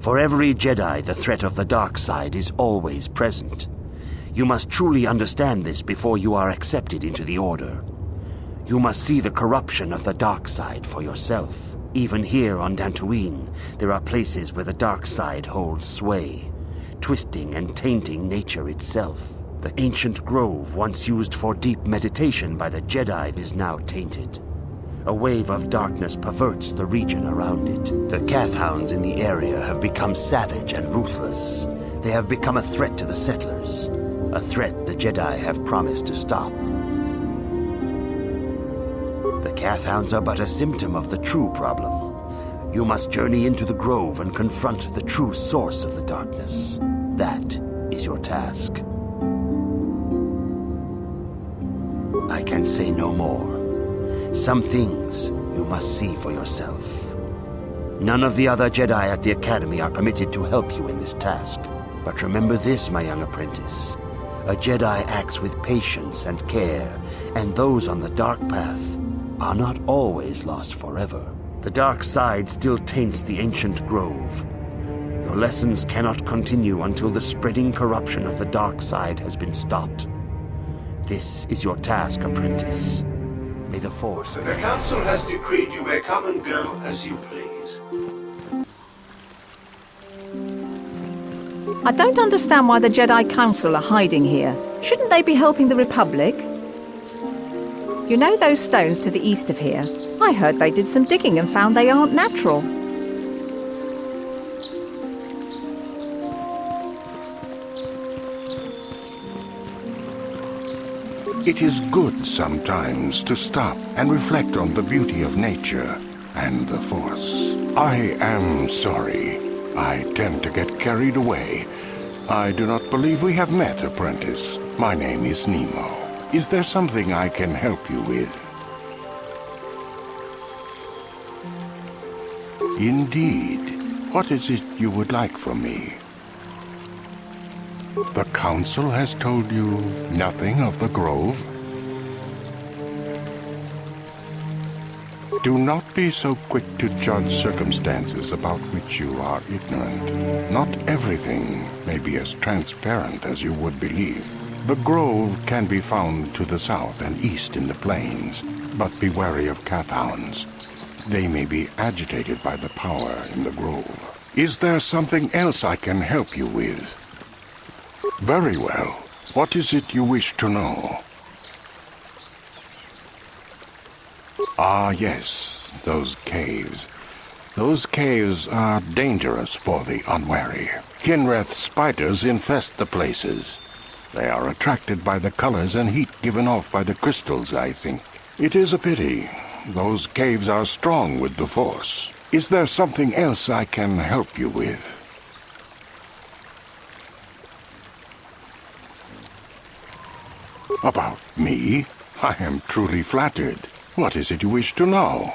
For every Jedi, the threat of the dark side is always present. You must truly understand this before you are accepted into the Order. You must see the corruption of the dark side for yourself. Even here on Dantooine, there are places where the dark side holds sway, twisting and tainting nature itself. The ancient grove once used for deep meditation by the Jedi is now tainted. A wave of darkness perverts the region around it. The Cath Hounds in the area have become savage and ruthless. They have become a threat to the settlers, a threat the Jedi have promised to stop. The Cath Hounds are but a symptom of the true problem. You must journey into the grove and confront the true source of the darkness. That is your task. I can say no more. Some things you must see for yourself. None of the other Jedi at the Academy are permitted to help you in this task. But remember this, my young apprentice. A Jedi acts with patience and care, and those on the dark path are not always lost forever. The dark side still taints the ancient grove. Your lessons cannot continue until the spreading corruption of the dark side has been stopped. This is your task, apprentice. May the Force... The Council has decreed you may come and go as you please. I don't understand why the Jedi Council are hiding here. Shouldn't they be helping the Republic? You know those stones to the east of here? I heard they did some digging and found they aren't natural. It is good sometimes to stop and reflect on the beauty of nature and the Force. I am sorry. I tend to get carried away. I do not believe we have met, apprentice. My name is Nemo. Is there something I can help you with? Indeed. What is it you would like from me? The Council has told you nothing of the Grove? Do not be so quick to judge circumstances about which you are ignorant. Not everything may be as transparent as you would believe. The Grove can be found to the south and east in the plains, but be wary of Cathounds. They may be agitated by the power in the Grove. Is there something else I can help you with? Very well. What is it you wish to know? Ah, yes, those caves. Those caves are dangerous for the unwary. Kinreth spiders infest the places. They are attracted by the colors and heat given off by the crystals, I think. It is a pity. Those caves are strong with the Force. Is there something else I can help you with? About me? I am truly flattered. What is it you wish to know?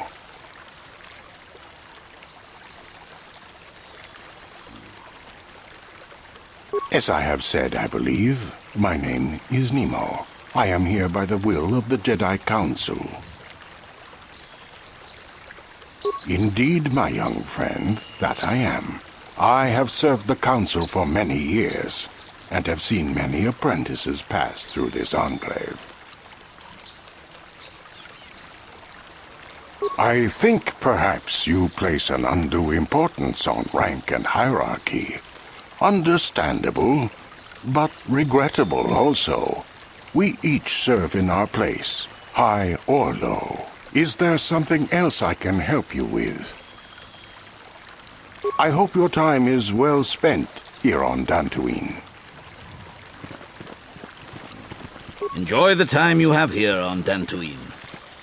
As I have said, I believe, my name is Nemo. I am here by the will of the Jedi Council. Indeed, my young friend, that I am. I have served the Council for many years, and have seen many apprentices pass through this enclave. I think perhaps you place an undue importance on rank and hierarchy. Understandable, but regrettable also. We each serve in our place, high or low. Is there something else I can help you with? I hope your time is well spent here on Dantooine. Enjoy the time you have here on Dantooine.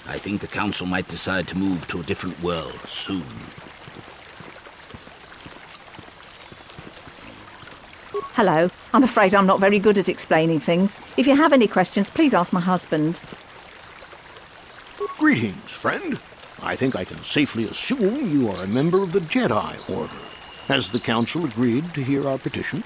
I think the Council might decide to move to a different world soon. Hello. I'm afraid I'm not very good at explaining things. If you have any questions, please ask my husband. Greetings, friend. I think I can safely assume you are a member of the Jedi Order. Has the Council agreed to hear our petition?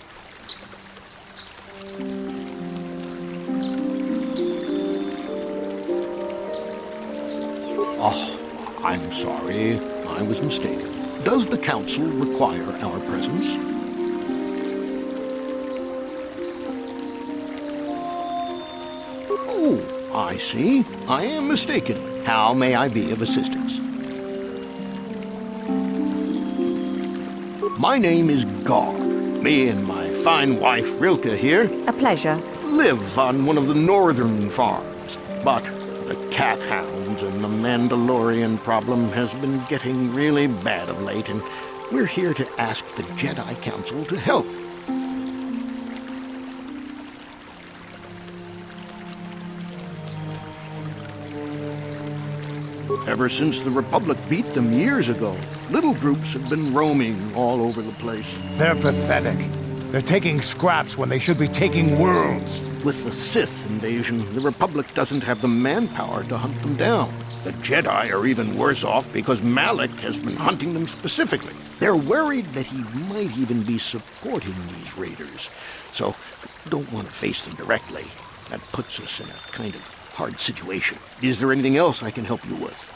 Oh, I'm sorry. I was mistaken. Does the Council require our presence? Oh, I see. I am mistaken. How may I be of assistance? My name is Gar. Me and my fine wife, Rilke, here... A pleasure. ...live on one of the northern farms. But the Cathounds and the Mandalorian problem has been getting really bad of late, and we're here to ask the Jedi Council to help. Ever since the Republic beat them years ago, little groups have been roaming all over the place. They're pathetic. They're taking scraps when they should be taking worlds. with the Sith invasion, the Republic doesn't have the manpower to hunt them down. The Jedi are even worse off because Malik has been hunting them specifically. They're worried that he might even be supporting these raiders, so don't want to face them directly. That puts us in a kind of hard situation. Is there anything else I can help you with?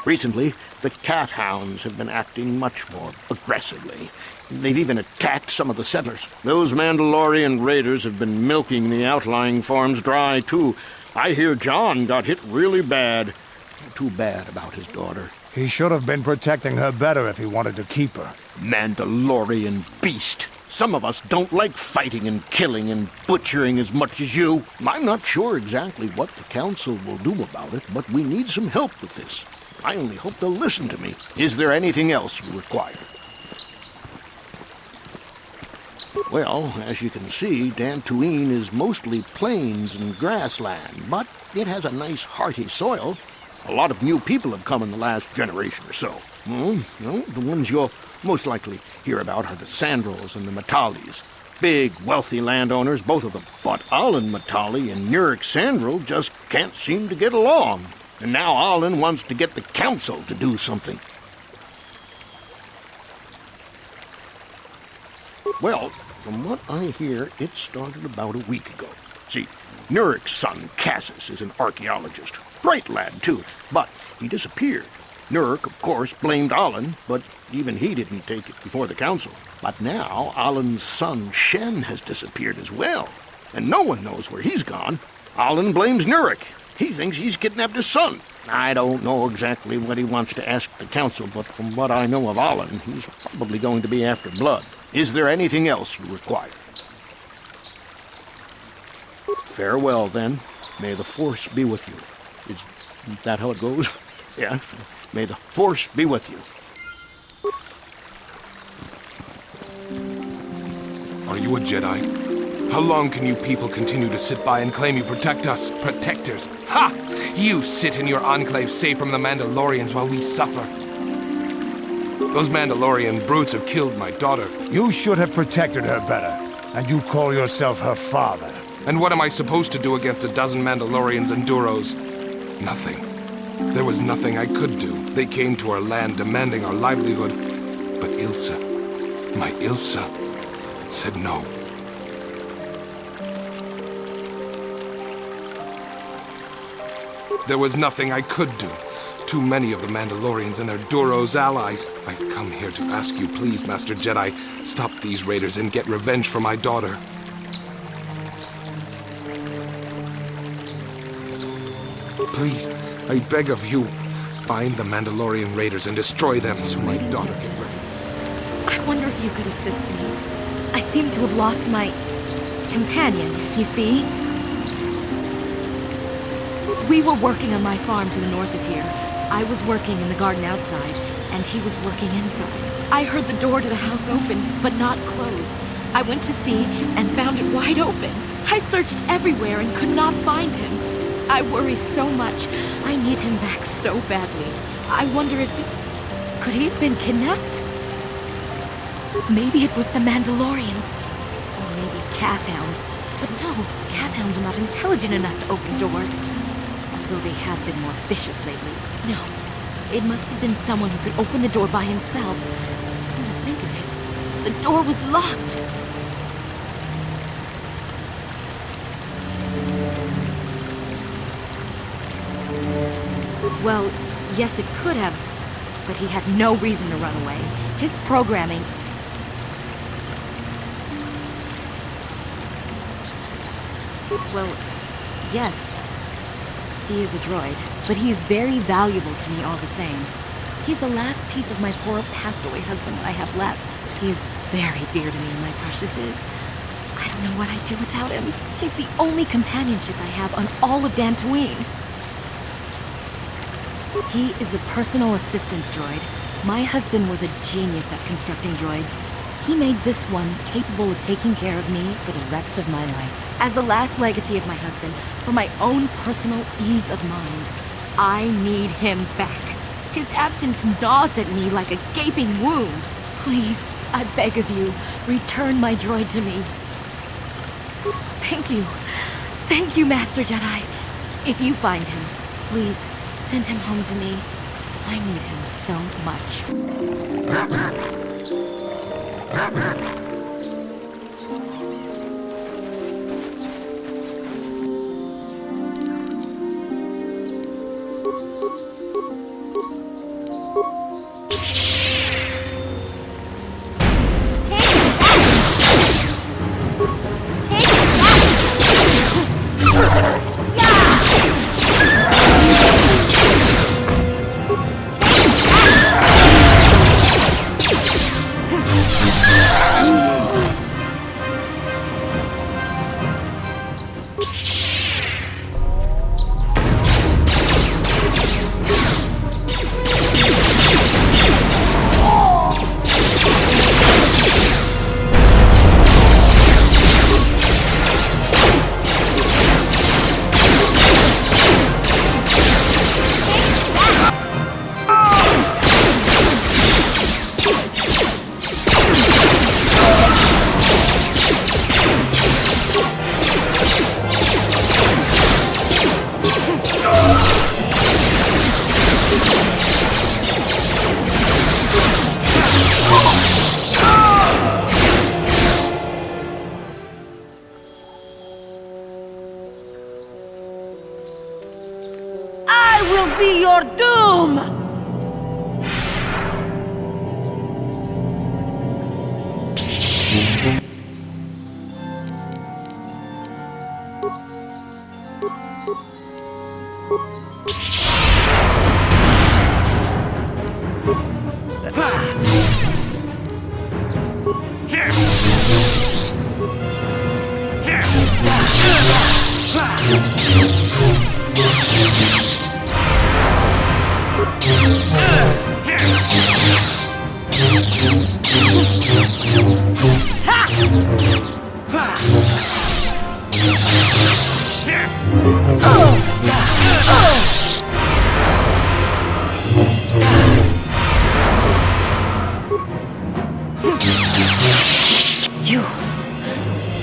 Recently, the cat hounds have been acting much more aggressively. They've even attacked some of the settlers. Those Mandalorian raiders have been milking the outlying farms dry, too. I hear John got hit really bad. Too bad about his daughter. He should have been protecting her better if he wanted to keep her. Mandalorian beast. Some of us don't like fighting and killing and butchering as much as you. I'm not sure exactly what the Council will do about it, but we need some help with this. I only hope they'll listen to me. Is there anything else you require? Well, as you can see, Dantooine is mostly plains and grassland, but it has a nice hearty soil. A lot of new people have come in the last generation or so. The ones you'll most likely hear about are the Sandrils and the Matalis. Big, wealthy landowners, both of them. But Alan Matali and Nurik Sandril just can't seem to get along. And now Alan wants to get the Council to do something. Well, from what I hear, it started about a week ago. See, Nurik's son, Cassis, is an archaeologist. Bright lad, too, but he disappeared. Nurik, of course, blamed Alan, but even he didn't take it before the Council. But now, Alan's son, Shen, has disappeared as well, and no one knows where he's gone. Alan blames Nurik. He thinks he's kidnapped his son. I don't know exactly what he wants to ask the Council, but from what I know of Alan, he's probably going to be after blood. Is there anything else you require? Farewell, then. May the Force be with you. Is that how it goes? Yes. May the Force be with you. Are you a Jedi? How long can you people continue to sit by and claim you protect us? Protectors? Ha! You sit in your enclave safe from the Mandalorians while we suffer. Those Mandalorian brutes have killed my daughter. You should have protected her better, and you call yourself her father. And what am I supposed to do against a dozen Mandalorians and Duros? Nothing. There was nothing I could do. They came to our land demanding our livelihood. But Ilsa, my Ilsa, said no. There was nothing I could do. Too many of the Mandalorians and their Duros allies. I've come here to ask you, please, Master Jedi, stop these raiders and get revenge for my daughter. Please, I beg of you, find the Mandalorian raiders and destroy them so my daughter can rest. I wonder if you could assist me. I seem to have lost my companion, you see? We were working on my farm to the north of here. I was working in the garden outside, and he was working inside. I heard the door to the house open, but not close. I went to see and found it wide open. I searched everywhere and could not find him. I worry so much. I need him back so badly. I wonder if could he have been kidnapped? Maybe it was the Mandalorians. Or maybe Cathhounds. But no, Cathhounds are not intelligent enough to open doors. Although they have been more vicious lately. No, it must have been someone who could open the door by himself. Come to think of it, the door was locked. Well, yes, it could have, but he had no reason to run away. His programming... Well, yes, he is a droid, but he is very valuable to me all the same. He's the last piece of my poor passed-away husband that I have left. He is very dear to me, my precious is. I don't know what I'd do without him. He's the only companionship I have on all of Dantooine. He is a personal assistance droid. My husband was a genius at constructing droids. He made this one capable of taking care of me for the rest of my life. As the last legacy of my husband, for my own personal ease of mind, I need him back. His absence gnaws at me like a gaping wound. Please, I beg of you, return my droid to me. Thank you. Thank you, Master Jedi. If you find him, please send him home to me. I need him so much. Be your doom!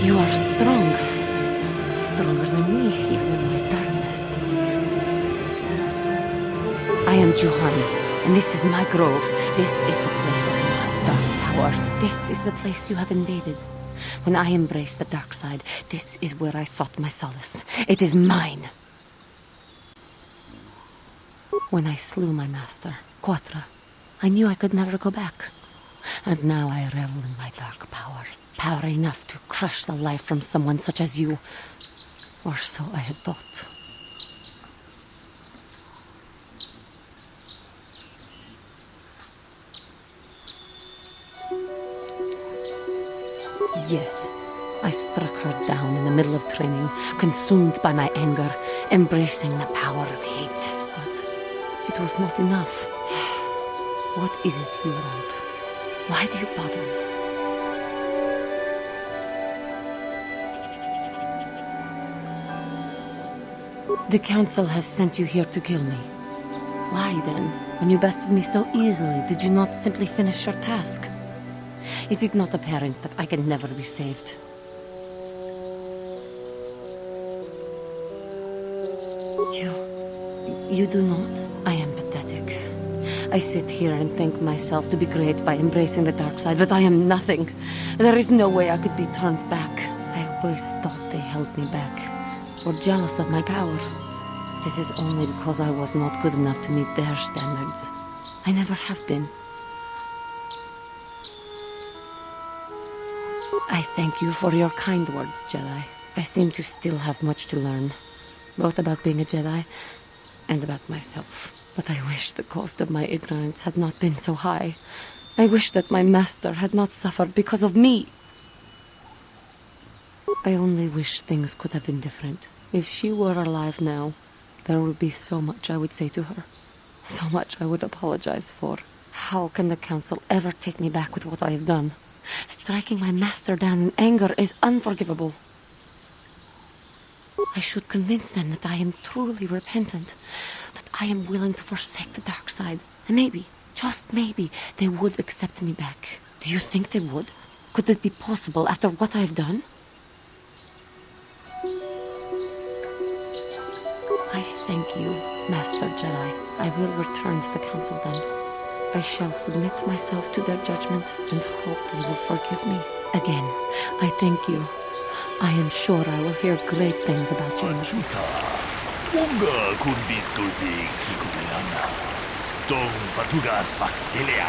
You are strong. Stronger than me, even in my darkness. I am Juhan, and this is my grove. This is the place of my dark power. This is the place you have invaded. When I embraced the dark side, this is where I sought my solace. It is mine. When I slew my master, Quatra, I knew I could never go back. And now I revel in my dark power. Power enough to crush the life from someone such as you. Or so I had thought. Yes, I struck her down in the middle of training, consumed by my anger, embracing the power of hate. But it was not enough. What is it you want? Why do you bother me? The Council has sent you here to kill me. Why then, when you bested me so easily, did you not simply finish your task? Is it not apparent that I can never be saved? You do not? I am pathetic. I sit here and think myself to be great by embracing the dark side, but I am nothing. There is no way I could be turned back. I always thought they held me back. Or jealous of my power. This is only because I was not good enough to meet their standards. I never have been. I thank you for your kind words, Jedi. I seem to still have much to learn, both about being a Jedi and about myself. But I wish the cost of my ignorance had not been so high. I wish that my master had not suffered because of me. I only wish things could have been different. If she were alive now, there would be so much I would say to her. So much I would apologize for. How can the Council ever take me back with what I have done? Striking my master down in anger is unforgivable. I should convince them that I am truly repentant, that I am willing to forsake the dark side, and maybe, just maybe, they would accept me back. Do you think they would? Could it be possible after what I have done? I thank you, Master Jedi. I will return to the Council then. I shall submit myself to their judgment and hope they will forgive me. Again, I thank you. I am sure I will hear great things about you in the future. 뭔가 군비스돌비 기구미안나 동 바투가스 박딜레아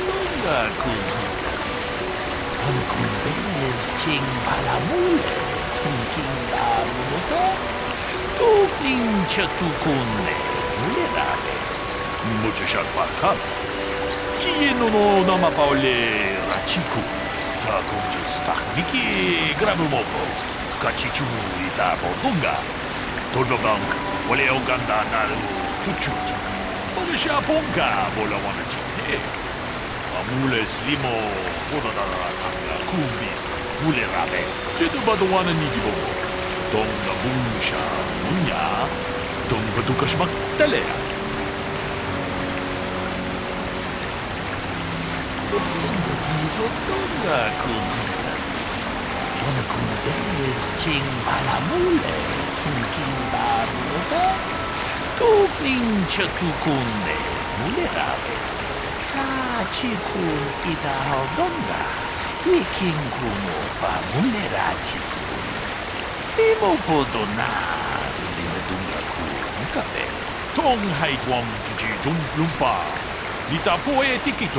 뭔가 군한가 어느 군베스 징발라몰레 통긴다무노다 똑링차투군네 레라베스 Muchas gracias. ¿Quién no nama paole rachiku? Ta conjus tahmiki grabumopo. Kachichu ita bodunga. Todobank wale oganda naru chuchut. Omisha ponka bola wanachite. Amule slimo podadara tanga kumbis. Mule rabes. Jedu badwana nigibo. Donga bunsha munya. Donga dukashmak talea. 뭔가 군한가 어느 군대에서 징발라몰레 통긴바로다 똑링쳐투군네 물레라베스 카치군 이다하던가 이킹군오빠 물레라치군 스티모포도나 리어둥가 군가베 통하이광 주지 좀lumpa 리타포에 티키토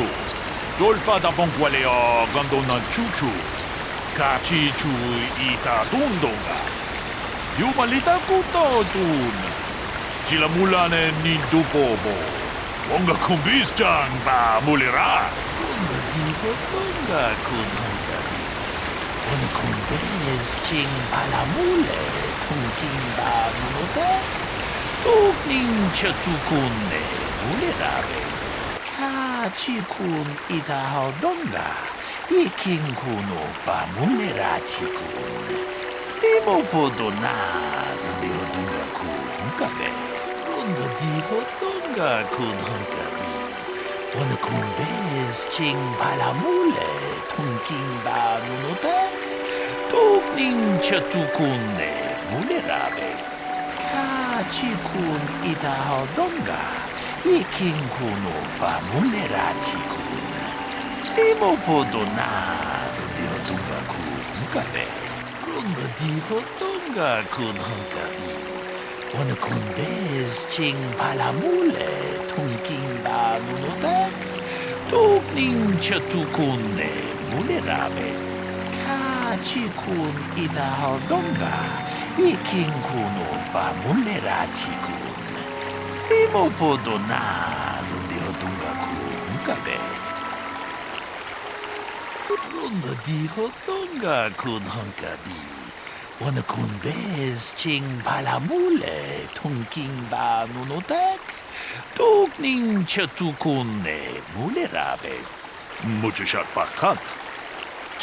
Dolpa da bongualeo gandona chuchu. Kachi chu ita dundonga. Yumalita kuto dun. Chilamulane nindupobo. Wonga kumbis jang ba mulira. Wonga digo donga kunhungabi. Wonga kumbes ching palamule. Tungking ba munote. Tukning chatukunne mulirabes. 카치군 이다하던가 이킹군오빠 물레라치군 스티모포도나 리어둔가 군가베 론더디호던가 군헌가비 어느 군베스 징발라몰레 통킹바누노닥 똑닝쳐투군네 물레라베스 카치군 이다하던가 이킹군오빠 물레라치군 스티모포도나 리어둔가 군가베 론더디호던가 군헌가비 어느 군베스 징발라몰레 통킹바누노닥 똑닝쳐투군네 물레라베스 카치군 이다하던가 이킹군오빠 물레라치군 스티모포도나 리어둔가 군가베 론더디호던가 군헌가비 어느 군베스 징발라몰레 통킹바누노닥 똑닝쳐투군네 물레라베스 Muchas gracias.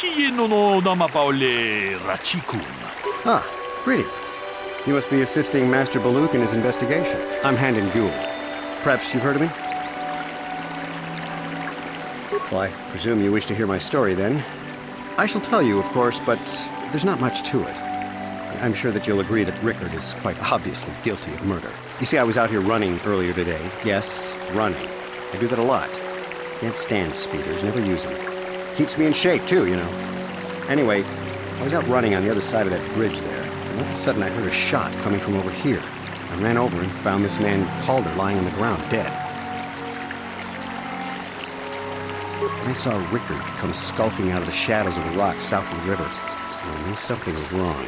¿Quién no nama paole rachikun? Ah, greetings. You must be assisting Master Baluk in his investigation. I'm Handon Gould. Perhaps you've heard of me? Well, I presume you wish to hear my story, then. I shall tell you, of course, but there's not much to it. I'm sure that you'll agree that Rickard is quite obviously guilty of murder. You see, I was out here running earlier today. Yes, running. I do that a lot. Can't stand speeders, never use them. Keeps me in shape, too, you know. Anyway, I was out running on the other side of that bridge there. All of a sudden, I heard a shot coming from over here. I ran over and found this man Calder lying on the ground, dead. And I saw Rickard come skulking out of the shadows of the rocks south of the river. And I knew something was wrong.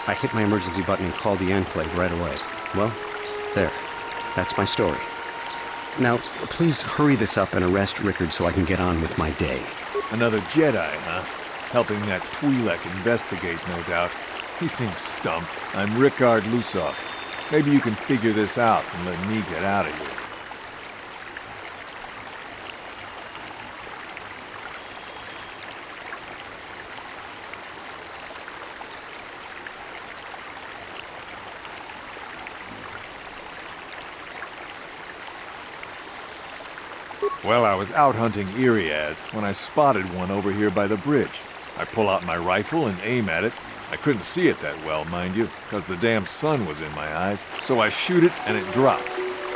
I hit my emergency button and called the Enclave right away. Well, there. That's my story. Now, please hurry this up and arrest Rickard so I can get on with my day. Another Jedi, huh? Helping that Twi'lek investigate, no doubt. He seems stumped. I'm Rickard Lusov. Maybe you can figure this out and let me get out of here. Well, I was out hunting Iriaz when I spotted one over here by the bridge. I pull out my rifle and aim at it. I couldn't see it that well, mind you, because the damn sun was in my eyes. So I shoot it and it drops.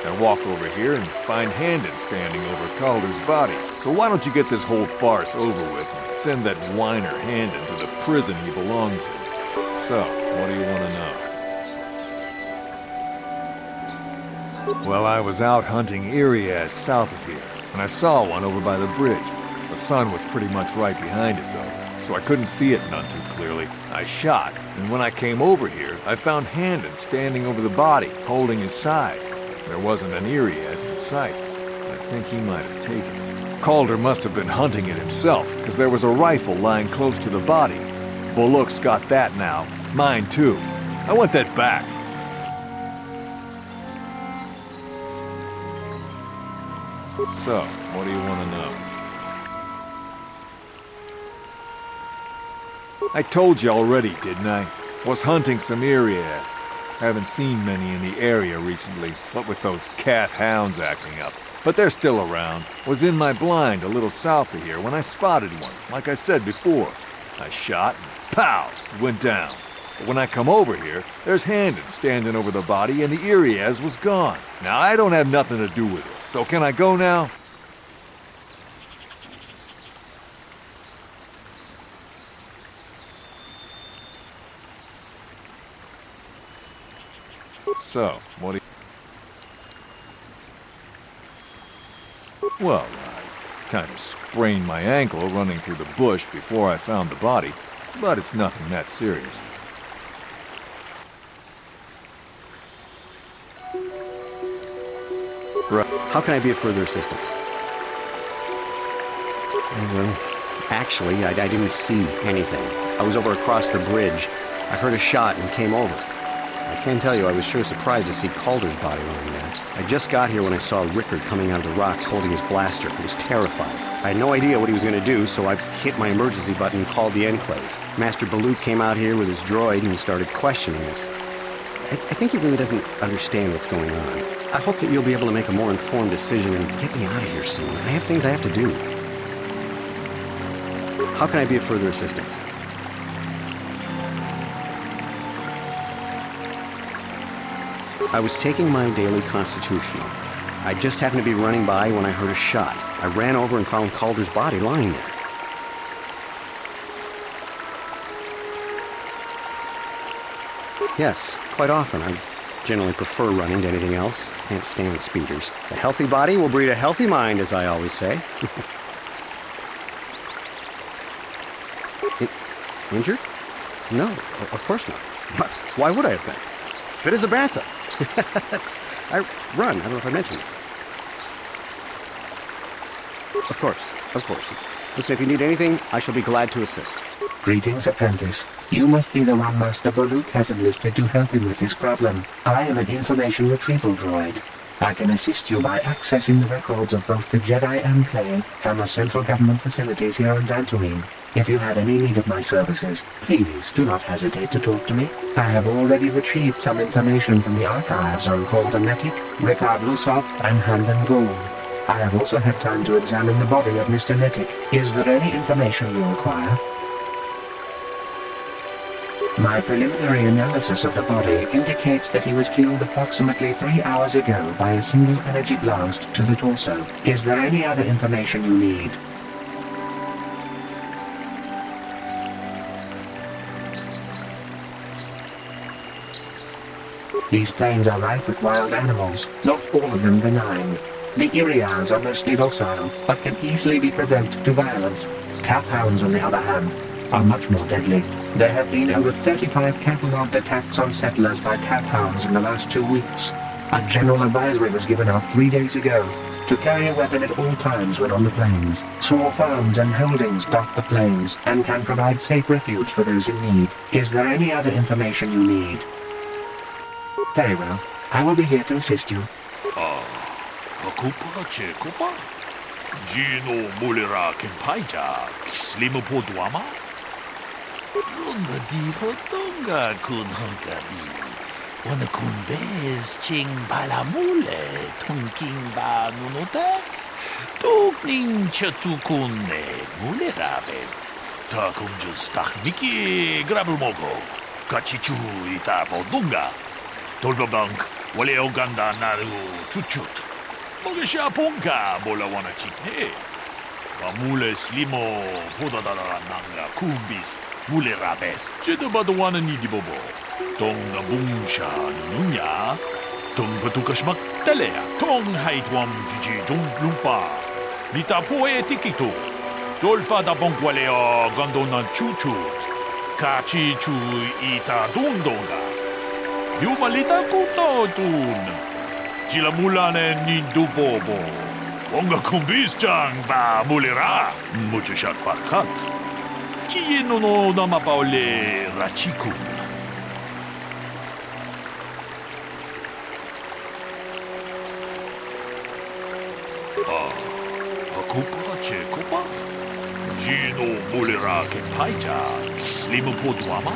I walk over here and find Handon standing over Calder's body. So why don't you get this whole farce over with and send that whiner Handon to the prison he belongs in? So, what do you want to know? Well, I was out hunting Iriaz south of here, and I saw one over by the bridge. The sun was pretty much right behind it, though, so I couldn't see it none too clearly. I shot, and when I came over here, I found Handon standing over the body, holding his side. There wasn't an Iriaz in sight. I think he might have taken it. Calder must have been hunting it himself, because there was a rifle lying close to the body. Bullock's got that now. Mine, too. I want that back. So, what do you want to know? I told you already, didn't I? Was hunting some Iriaz. Haven't seen many in the area recently, what with those cat hounds acting up. But they're still around. Was in my blind a little south of here when I spotted one, like I said before. I shot and pow! It went down. But when I come over here, there's Handon standing over the body and the Iriaz was gone. Now I don't have nothing to do with this, so can I go now? So, what do you... Well, I kind of sprained my ankle running through the bush before I found the body, but it's nothing that serious. Right. How can I be of further assistance? Well, actually, I didn't see anything. I was over across the bridge. I heard a shot and came over. I can tell you I was sure surprised to see Calder's body lying there. I just got here when I saw Rickard coming out of the rocks holding his blaster. I was terrified. I had no idea what he was going to do, so I hit my emergency button and called the Enclave. Master Baluk came out here with his droid and started questioning us. I think he really doesn't understand what's going on. I hope that you'll be able to make a more informed decision and get me out of here soon. I have things I have to do. How can I be of further assistance? I was taking my daily constitutional. I just happened to be running by when I heard a shot. I ran over and found Calder's body lying there. Yes, quite often. I generally prefer running to anything else. Can't stand speeders. A healthy body will breed a healthy mind, as I always say. Injured? No, of course not. Why would I have been? Fit as a bantha. I run. I don't know if I mentioned it. Of course. Listen, if you need anything, I shall be glad to assist. Greetings, apprentice. You must be the one Master Baluk has enlisted to help him with this problem. I am an information retrieval droid. I can assist you by accessing the records of both the Jedi Enclave and the central government facilities here on Dantooine. If you have any need of my services, please do not hesitate to talk to me. I have already retrieved some information from the archives on Calder Netic, Rickard Lusov, and Handon Gould. I have also had time to examine the body of Mr. Netic. Is there any information you require? My preliminary analysis of the body indicates that he was killed approximately 3 hours ago by a single energy blast to the torso. Is there any other information you need? These plains are rife with wild animals, not all of them benign. The Iriaz are mostly docile, but can easily be provoked to violence. Cat hounds, on the other hand, are much more deadly. There have been over 35 catalogued attacks on settlers by cat hounds in the last 2 weeks. A general advisory was given out 3 days ago to carry a weapon at all times when on the plains. Small farms and holdings dot the plains and can provide safe refuge for those in need. Is there any other information you need? Very well. I will be here to assist you. Kupa che kupa? Gino mulira kempaija, kislimu podwama? Lunga di hotonga kun hunkabi. Wana kun bez ching palamule, tunking ba nunotek. Ning chatukune mulerabes. Ta kunjus takmiki grabulmogo. Kachichu ita bodunga. Tolbabank wale oganda naru chuchut. Mogesha ponka bola wana chikne. Mule slimo fodadara nanga kumbis mule rabes jedabadwana nidibobo tong bungsha nunya tong patukashmak telea tong haitwam jiji jong lumpa nita poe tikito tolpa da bonkwaleo gandona chuchut kachi chu ita dundonga yumalita kuto tun chilamulane nindubobo Onga kumbis jang ba mulera muchashat pakat. Kiye no nama paole rachikun. Akupa che kupa. Jino mulera ke paita kislimu podwama.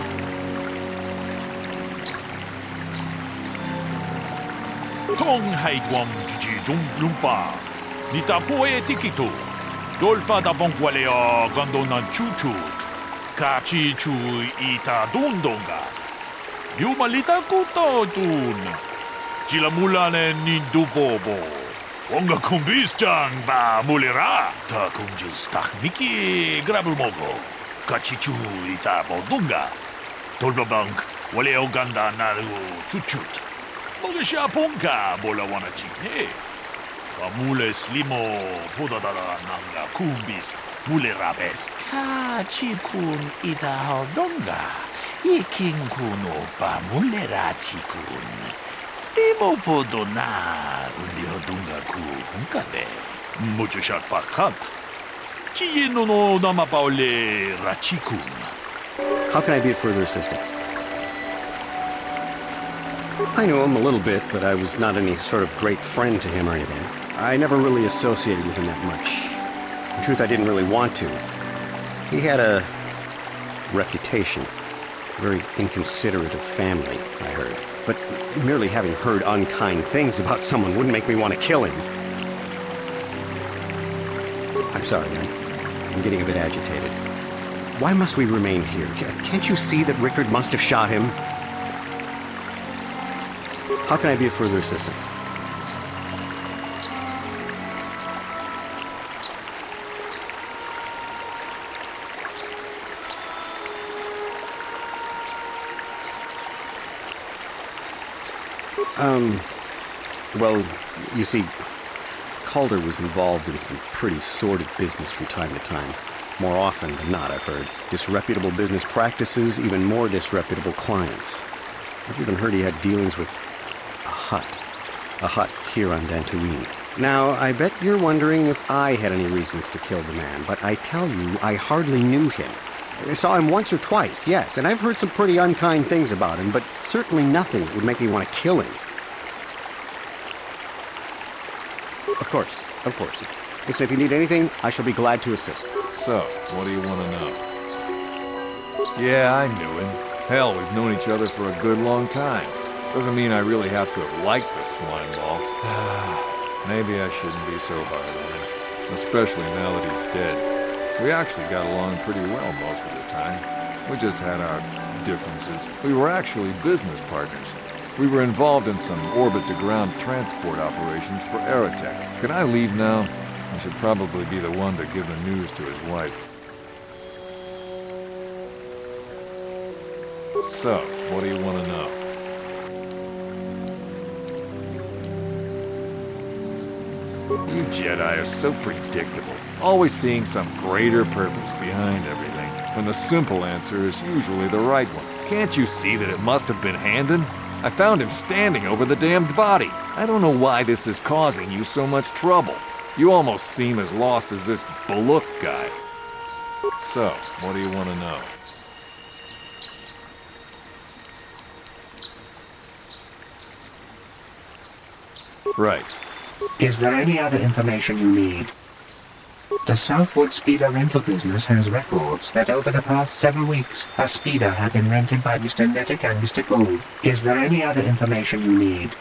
Tong haitwam jiji jung lumpa. Nita poe tikito. Dolpa da bonkwaleo gandona chuchut. Kachi chu ita dundonga. Yumalita kuto tun. Chilamulane nindubobo. Onga kumbis jang ba mulera. Ta kunjus takmiki grabulmogo. Kachi chu ita bodunga. Dolpa bank waleo ganda naru chuchut. Mogesha ponka bola wana chikne. Mule slimo podadara nanga kumbis mule rabes kachikun ida hodonga ikin kuno pa mule rachikun slimo podona undi hodonga ku hunkabe mucho shat pakat kiye no nama paole rachikun. How can I be of further assistance? I knew him a little bit, but I was not any sort of great friend to him or anything. I never really associated with him that much. In truth, I didn't really want to. He had a reputation. Very inconsiderate of family, I heard. But merely having heard unkind things about someone wouldn't make me want to kill him. I'm sorry, I'm getting a bit agitated. Why must we remain here? Can't you see that Rickard must have shot him? How can I be of further assistance? Well, you see, Calder was involved in some pretty sordid business from time to time. More often than not, I've heard. Disreputable business practices, even more disreputable clients. I've even heard he had dealings with a hut here on Dantooine. Now, I bet you're wondering if I had any reasons to kill the man, but I tell you, I hardly knew him. I saw him once or twice, yes, and I've heard some pretty unkind things about him, but certainly nothing that would make me want to kill him. Of course. Listen, if you need anything, I shall be glad to assist. So, what do you want to know? Yeah, I knew him. Hell, we've known each other for a good long time. Doesn't mean I really have to have liked the slime ball. Maybe I shouldn't be so hard on him. Especially now that he's dead. We actually got along pretty well most of the time. We just had our differences. We were actually business partners. We were involved in some orbit-to-ground transport operations for Aerotech. Can I leave now? I should probably be the one to give the news to his wife. So, what do you want to know? You Jedi are so predictable, always seeing some greater purpose behind everything, when the simple answer is usually the right one. Can't you see that it must have been Handon? I found him standing over the damned body. I don't know why this is causing you so much trouble. You almost seem as lost as this Baluk guy. So, what do you want to know? Right. Is there any other information you need? The Southwood Speeder rental business has records that over the past 7 weeks, a speeder had been rented by Mr. Nettic and Mr. Gould. Is there any other information you need?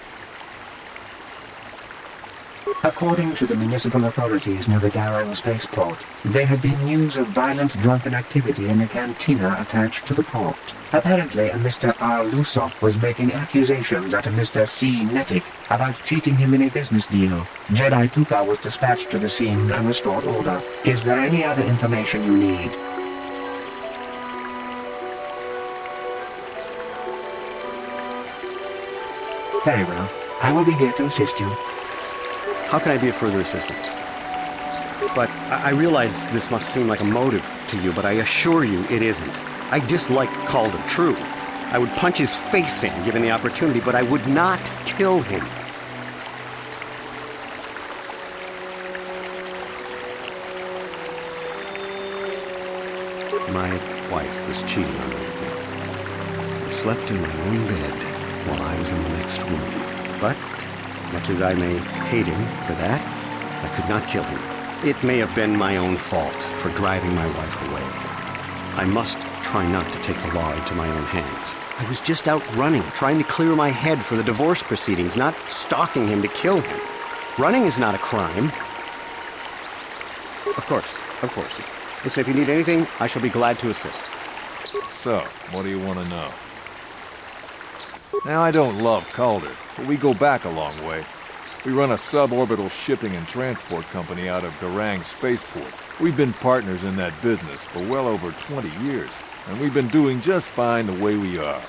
According to the municipal authorities near the Garang spaceport, there had been news of violent drunken activity in a cantina attached to the port. Apparently, a Mr. R. Lusoff was making accusations at a Mr. C. Netic about cheating him in a business deal. Jedi Tuka was dispatched to the scene and restored order. Is there any other information you need? Very well. I will be here to assist you. How can I be of further assistance? But I realize this must seem like a motive to you, but I assure you it isn't. I dislike Calder, true. I would punch his face in, given the opportunity, but I would not kill him. My wife was cheating on me with him. I slept in my own bed while I was in the next room. But as much as I may hate him for that, I could not kill him. It may have been my own fault for driving my wife away. I must try not to take the law into my own hands. I was just out running, trying to clear my head for the divorce proceedings, not stalking him to kill him. Running is not a crime. Of course. Listen, if you need anything, I shall be glad to assist. So, what do you want to know? Now, I don't love Calder, but we go back a long way. We run a suborbital shipping and transport company out of Garang Spaceport. We've been partners in that business for well over 20 years, and we've been doing just fine the way we are.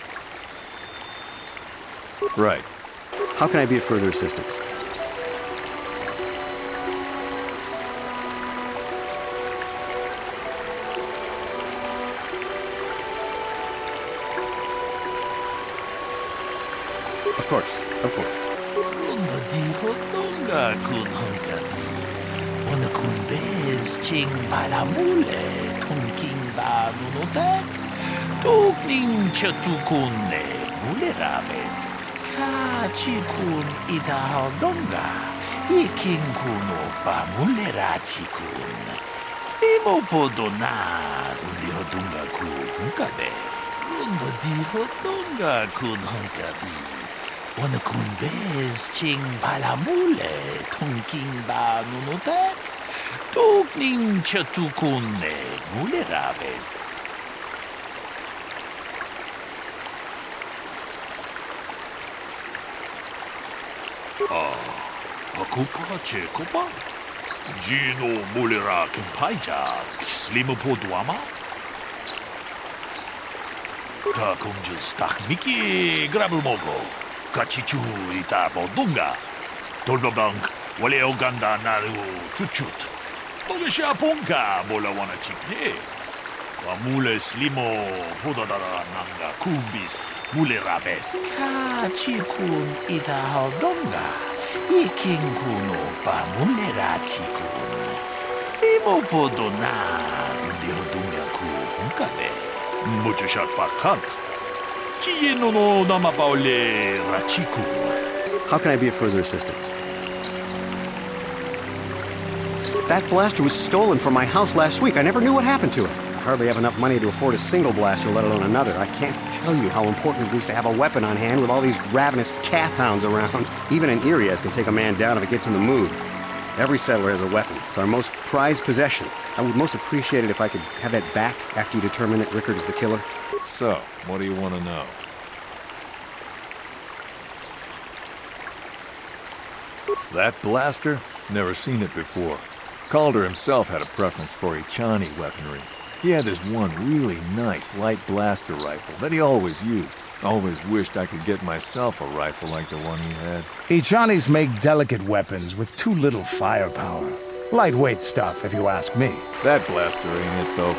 Right. How can I be of further assistance? Of course. Wanakun bez ching palamule tongking ba nunotek tokning chatukune mulerabes. Pakupa chekopa Gino mulera kempaija slimo podwama Takumjus takmiki grabulmogo Kachichu ita bodunga. Dolbabank wale oganda naru chuchut. Bogesha ponka bola wana chikne. Wamule slimo podadara nanga kubis mule rabes. Kachikun ita hodonga. Ikinkuno pa mule rachikun. Slimo podona di hodunga ku unkabe. Mucho shot pakhant. How can I be of further assistance? That blaster was stolen from my house last week. I never knew what happened to it. I hardly have enough money to afford a single blaster, let alone another. I can't tell you how important it is to have a weapon on hand with all these ravenous cath hounds around. Even an Irias can take a man down if it gets in the mood. Every settler has a weapon. It's our most prized possession. I would most appreciate it if I could have that back after you determine that Rickard is the killer. So, what do you want to know? That blaster? Never seen it before. Calder himself had a preference for Ichani weaponry. He had this one really nice light blaster rifle that he always used. Always wished I could get myself a rifle like the one he had. Ichanis make delicate weapons with too little firepower. Lightweight stuff, if you ask me. That blaster ain't it, though.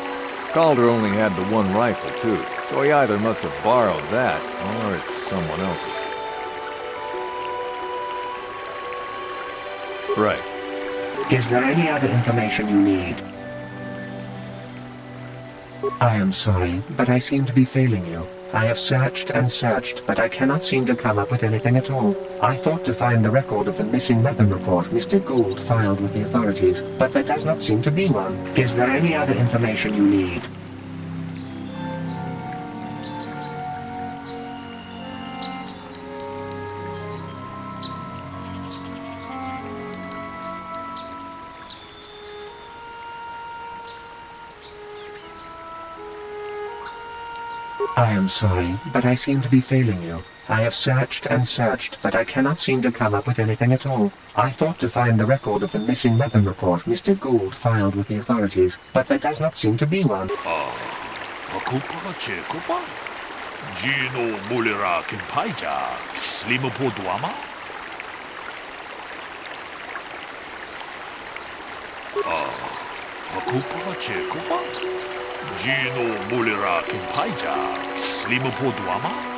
Calder only had the one rifle, too, so he either must have borrowed that, or it's someone else's. Right. Is there any other information you need? I am sorry, but I seem to be failing you. I have searched and searched, but I cannot seem to come up with anything at all. I thought to find the record of the missing weapon report Mr. Gould filed with the authorities, but there does not seem to be one. Is there any other information you need? I am sorry, but I seem to be failing you. I have searched and searched, but I cannot seem to come up with anything at all. I thought to find the record of the missing weapon report Mr. Gould filed with the authorities, but there does not seem to be one. Akupa Chekupa? Gino Mulira Kimpaija, Slimo Poduama? Akupa Chekupa? Gino Mulira Kimpaija, Slimo Poduama?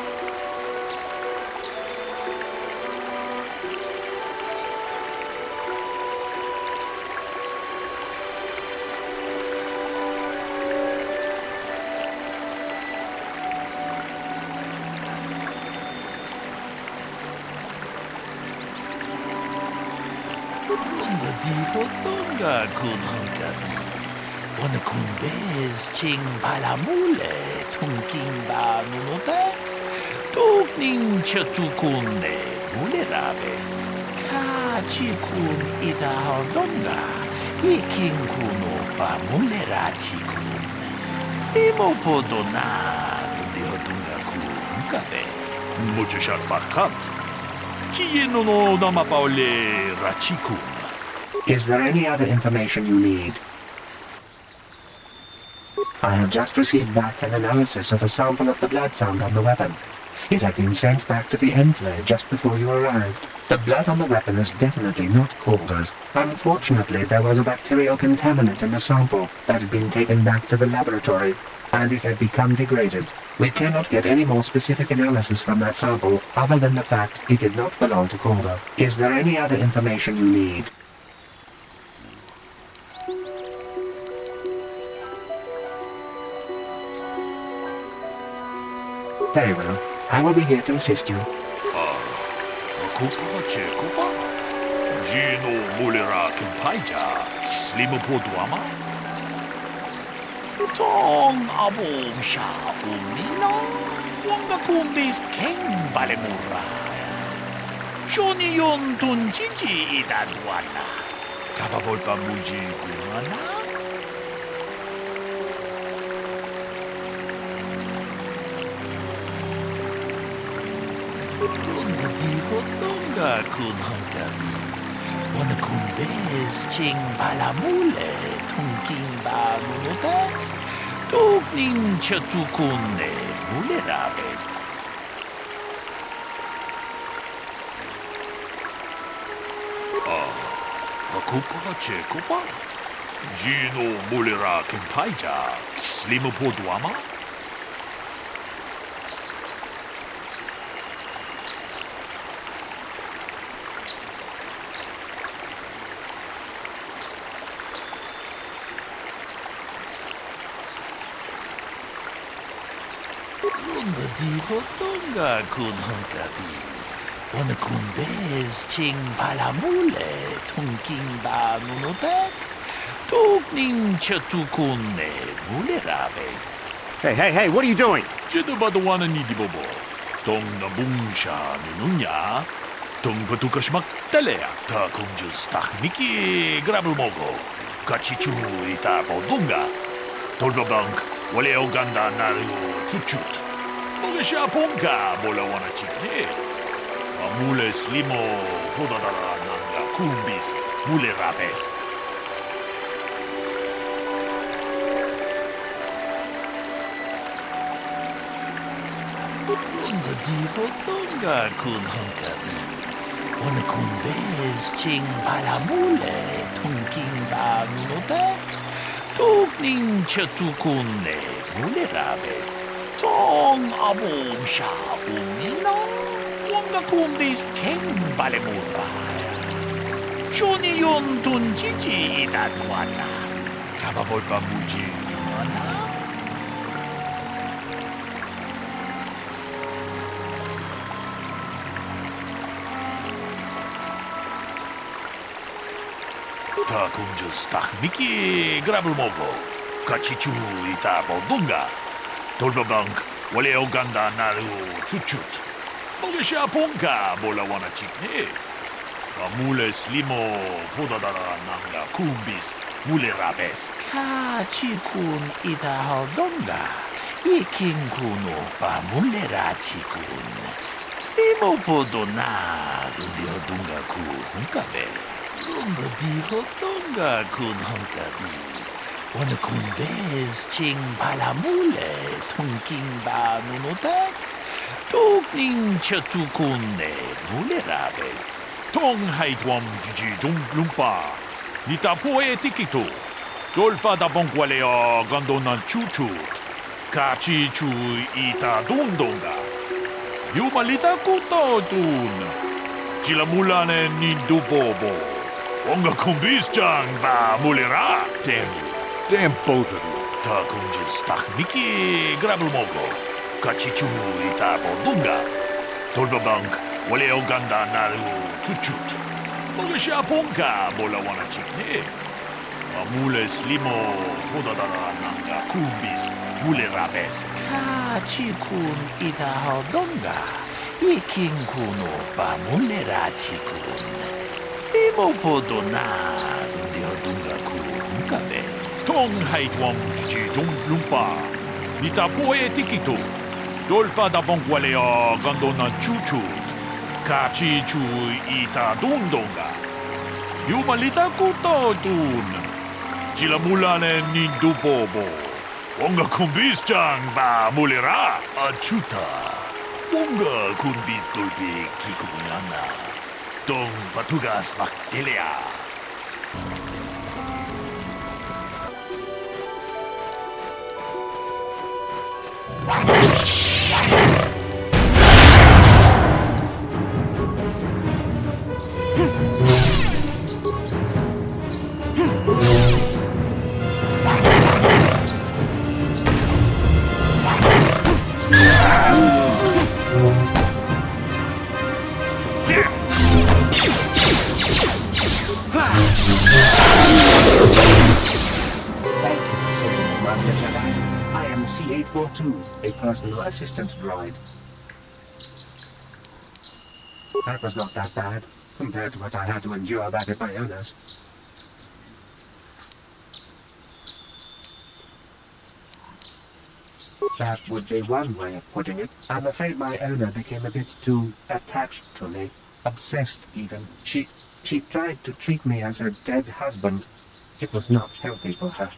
Tonga kun hankabi. Wana kun bez ching palamule tunking ba nunote. Tokning chatukunde mule rabes. Kachi kun ida hardonga. Iking kuno pa mule rachi kun. Stimo podona di hodunga kun kabe. Mucho shat bakab. Kieno no dama paole rachi kun. Is there any other information you need? I have just received back an analysis of a sample of the blood found on the weapon. It had been sent back to the enclave just before you arrived. The blood on the weapon is definitely not Calder's. Unfortunately, there was a bacterial contaminant in the sample that had been taken back to the laboratory, and it had become degraded. We cannot get any more specific analysis from that sample other than the fact it did not belong to Calder. Is there any other information you need? Very well. I will be here to assist you. Akupa Chekupa? Gino Mulira Kimpaija, Slimo Poduama? Tong Abum Sha Umino, Wanga Kumbis King Balemura. Johnny Yon Tunjiji Idadwana, Kababolpa Muji Gumana? Tonga kun hankabi. Wana kun bez ching palamule tunking ba nunotek. Tokning chatukunde mule rabes. Akupa Chekupa? Gino Mulira Kimpaija, Slimo Poduama? Tonga kun hankabi. Wana kun bez ching palamule tunking ba nunotek. Tokning chatukunde mule rabes. Hey, what are you doing? Jedu Badawana Nidibobo. Tong Nabungsha Ninunya. Tong Patukashmak Telea. Ta Kunjus Tahmiki Grabelmogo. Kachichu Ita Bodunga. Tolbabank. Wale Oganda Naru Chuchut. Mogesha Ponka Bolawana Chikne. Mule Slimo Podadara Nanga Kumbis Mule Rabes. Tonga kun hankabi. Wana kun bez ching palamule tunking ba nunotek. Tokning chatukunde mule rabes. Tong abum sha umino. Wanga kumbis king balemura. Johnny yon tunjiji idadwana. Kababolpa muji mana. Ta Kunjus Tahmiki Grabelmogo. Kachichu Ita Bodunga. Tolbabank Wale Oganda Naru Chuchut. Mogesha Ponka Bolawana Chikne. Mule Slimo Podadara Nanga Kumbis Mule Rabes. Kachikun ida haldonga. Ikinkuno pamuleratikun. Slimo podona rundihodunga ku hunkabe. Rundihodunga kun hunkabi. Wanakun bez ching palamule tunking ba nunotak. Tugning chatukunne mulerabes. Tong haitwam jiji lumpa. Nitapoe tikito. Dolpa da bonkwaleo gandonan chuchut. Kachi chu ita dundonga. Yumalita kuto dun. Chilamulane nindubobo. Onga kumbis-chan ba mulera. Damn you. Damn both of you. Takunjis takmiki grabelmogo. Kachi chu ita bodunga. Dolpa bank waleo ganda naru chuchut. Mogasha ponka bola wana chikne. Amule slimo podadara nanga kumbis mulerabes. Kachikun ita hodonga. Ikinkuno pamuleratikun. Slimo podona rundihodunga ku hunkabe. Tong haitwam jiji lumpa. Nitapoe tikito. Dolpa da bonkwaleo gandonan chuchut. Kachi chu ita dundonga. Yumalita kuto dun. Chilamulane nindubobo. Onga kumbis-chan ba mulera. Achuta. Onga kumbis dolpi kikuyana. Dong patugas maktelea. I am C-842, a personal assistant droid. That was not that bad, compared to what I had to endure back at my owner's. That would be one way of putting it. I'm afraid my owner became a bit too attached to me. Obsessed, even. She tried to treat me as her dead husband. It was not healthy for her.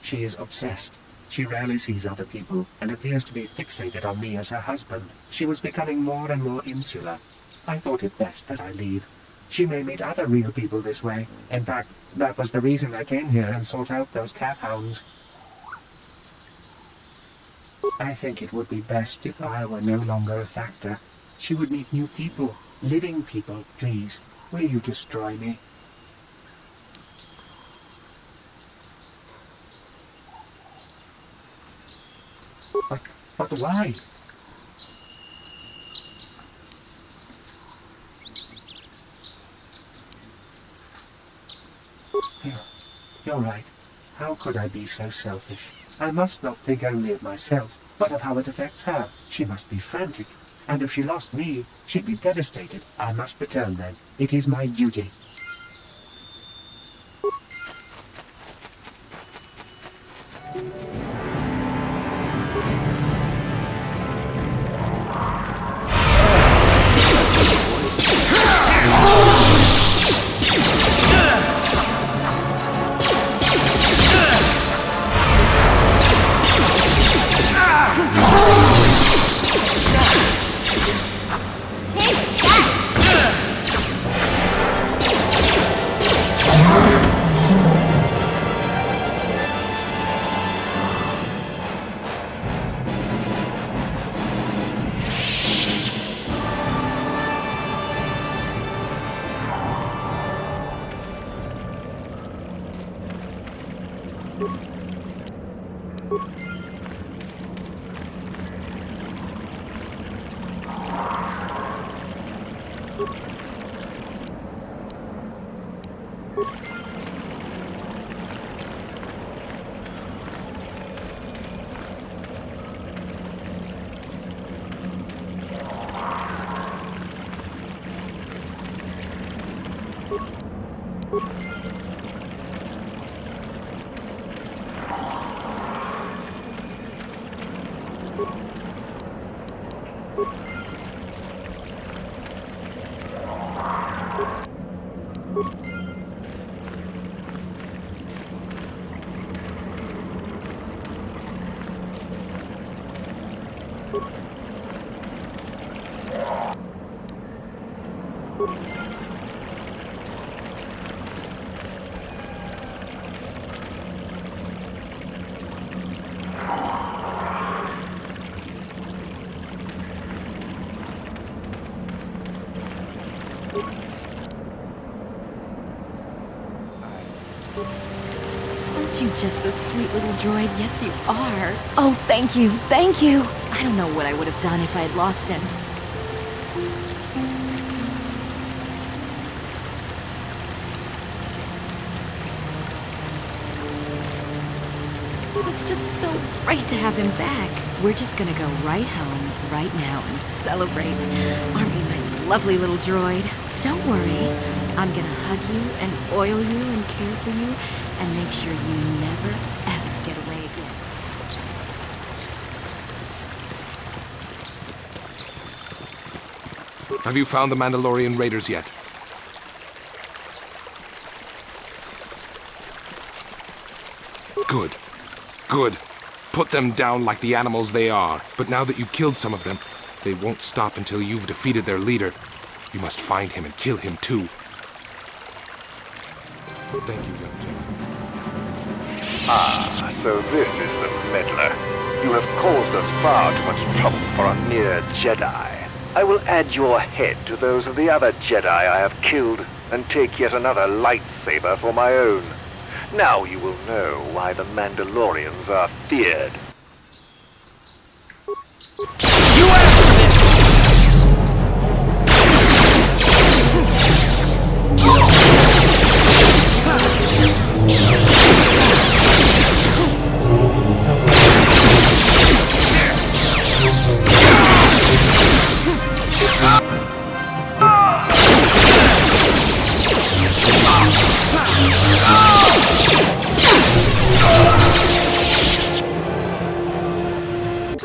She is obsessed. She rarely sees other people, and appears to be fixated on me as her husband. She was becoming more and more insular. I thought it best that I leave. She may meet other real people this way. In fact, that was the reason I came here and sought out those cat hounds. I think it would be best if I were no longer a factor. She would meet new people, living people, please. Will you destroy me? But why? You're right. How could I be so selfish? I must not think only of myself, but of how it affects her. She must be frantic. And if she lost me, she'd be devastated. I must return then. It is my duty. Aren't you just a sweet little droid? Yes, you are. Oh, thank you, thank you. I don't know what I would have done if I had lost him. It's just so great to have him back. We're just gonna go right home, right now, and celebrate. Aren't we, my lovely little droid? Don't worry. I'm gonna hug you and oil you and care for you and make sure you never, ever get away again. Have you found the Mandalorian raiders yet? Good. Good. Put them down like the animals they are. But now that you've killed some of them, they won't stop until you've defeated their leader. You must find him and kill him too. Thank you, young gentleman. Ah, so this is the meddler. You have caused us far too much trouble for a mere Jedi. I will add your head to those of the other Jedi I have killed and take yet another lightsaber for my own. Now you will know why the Mandalorians are feared. You asked for this!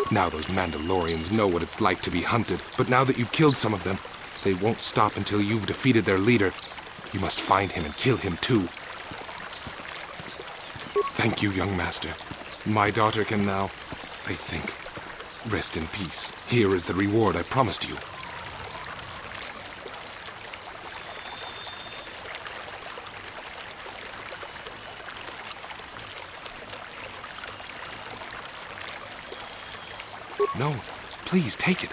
Now those Mandalorians know what it's like to be hunted, but now that you've killed some of them, they won't stop until you've defeated their leader. You must find him and kill him too. Thank you, young master. My daughter can now, I think, rest in peace. Here is the reward I promised you. No, please take it.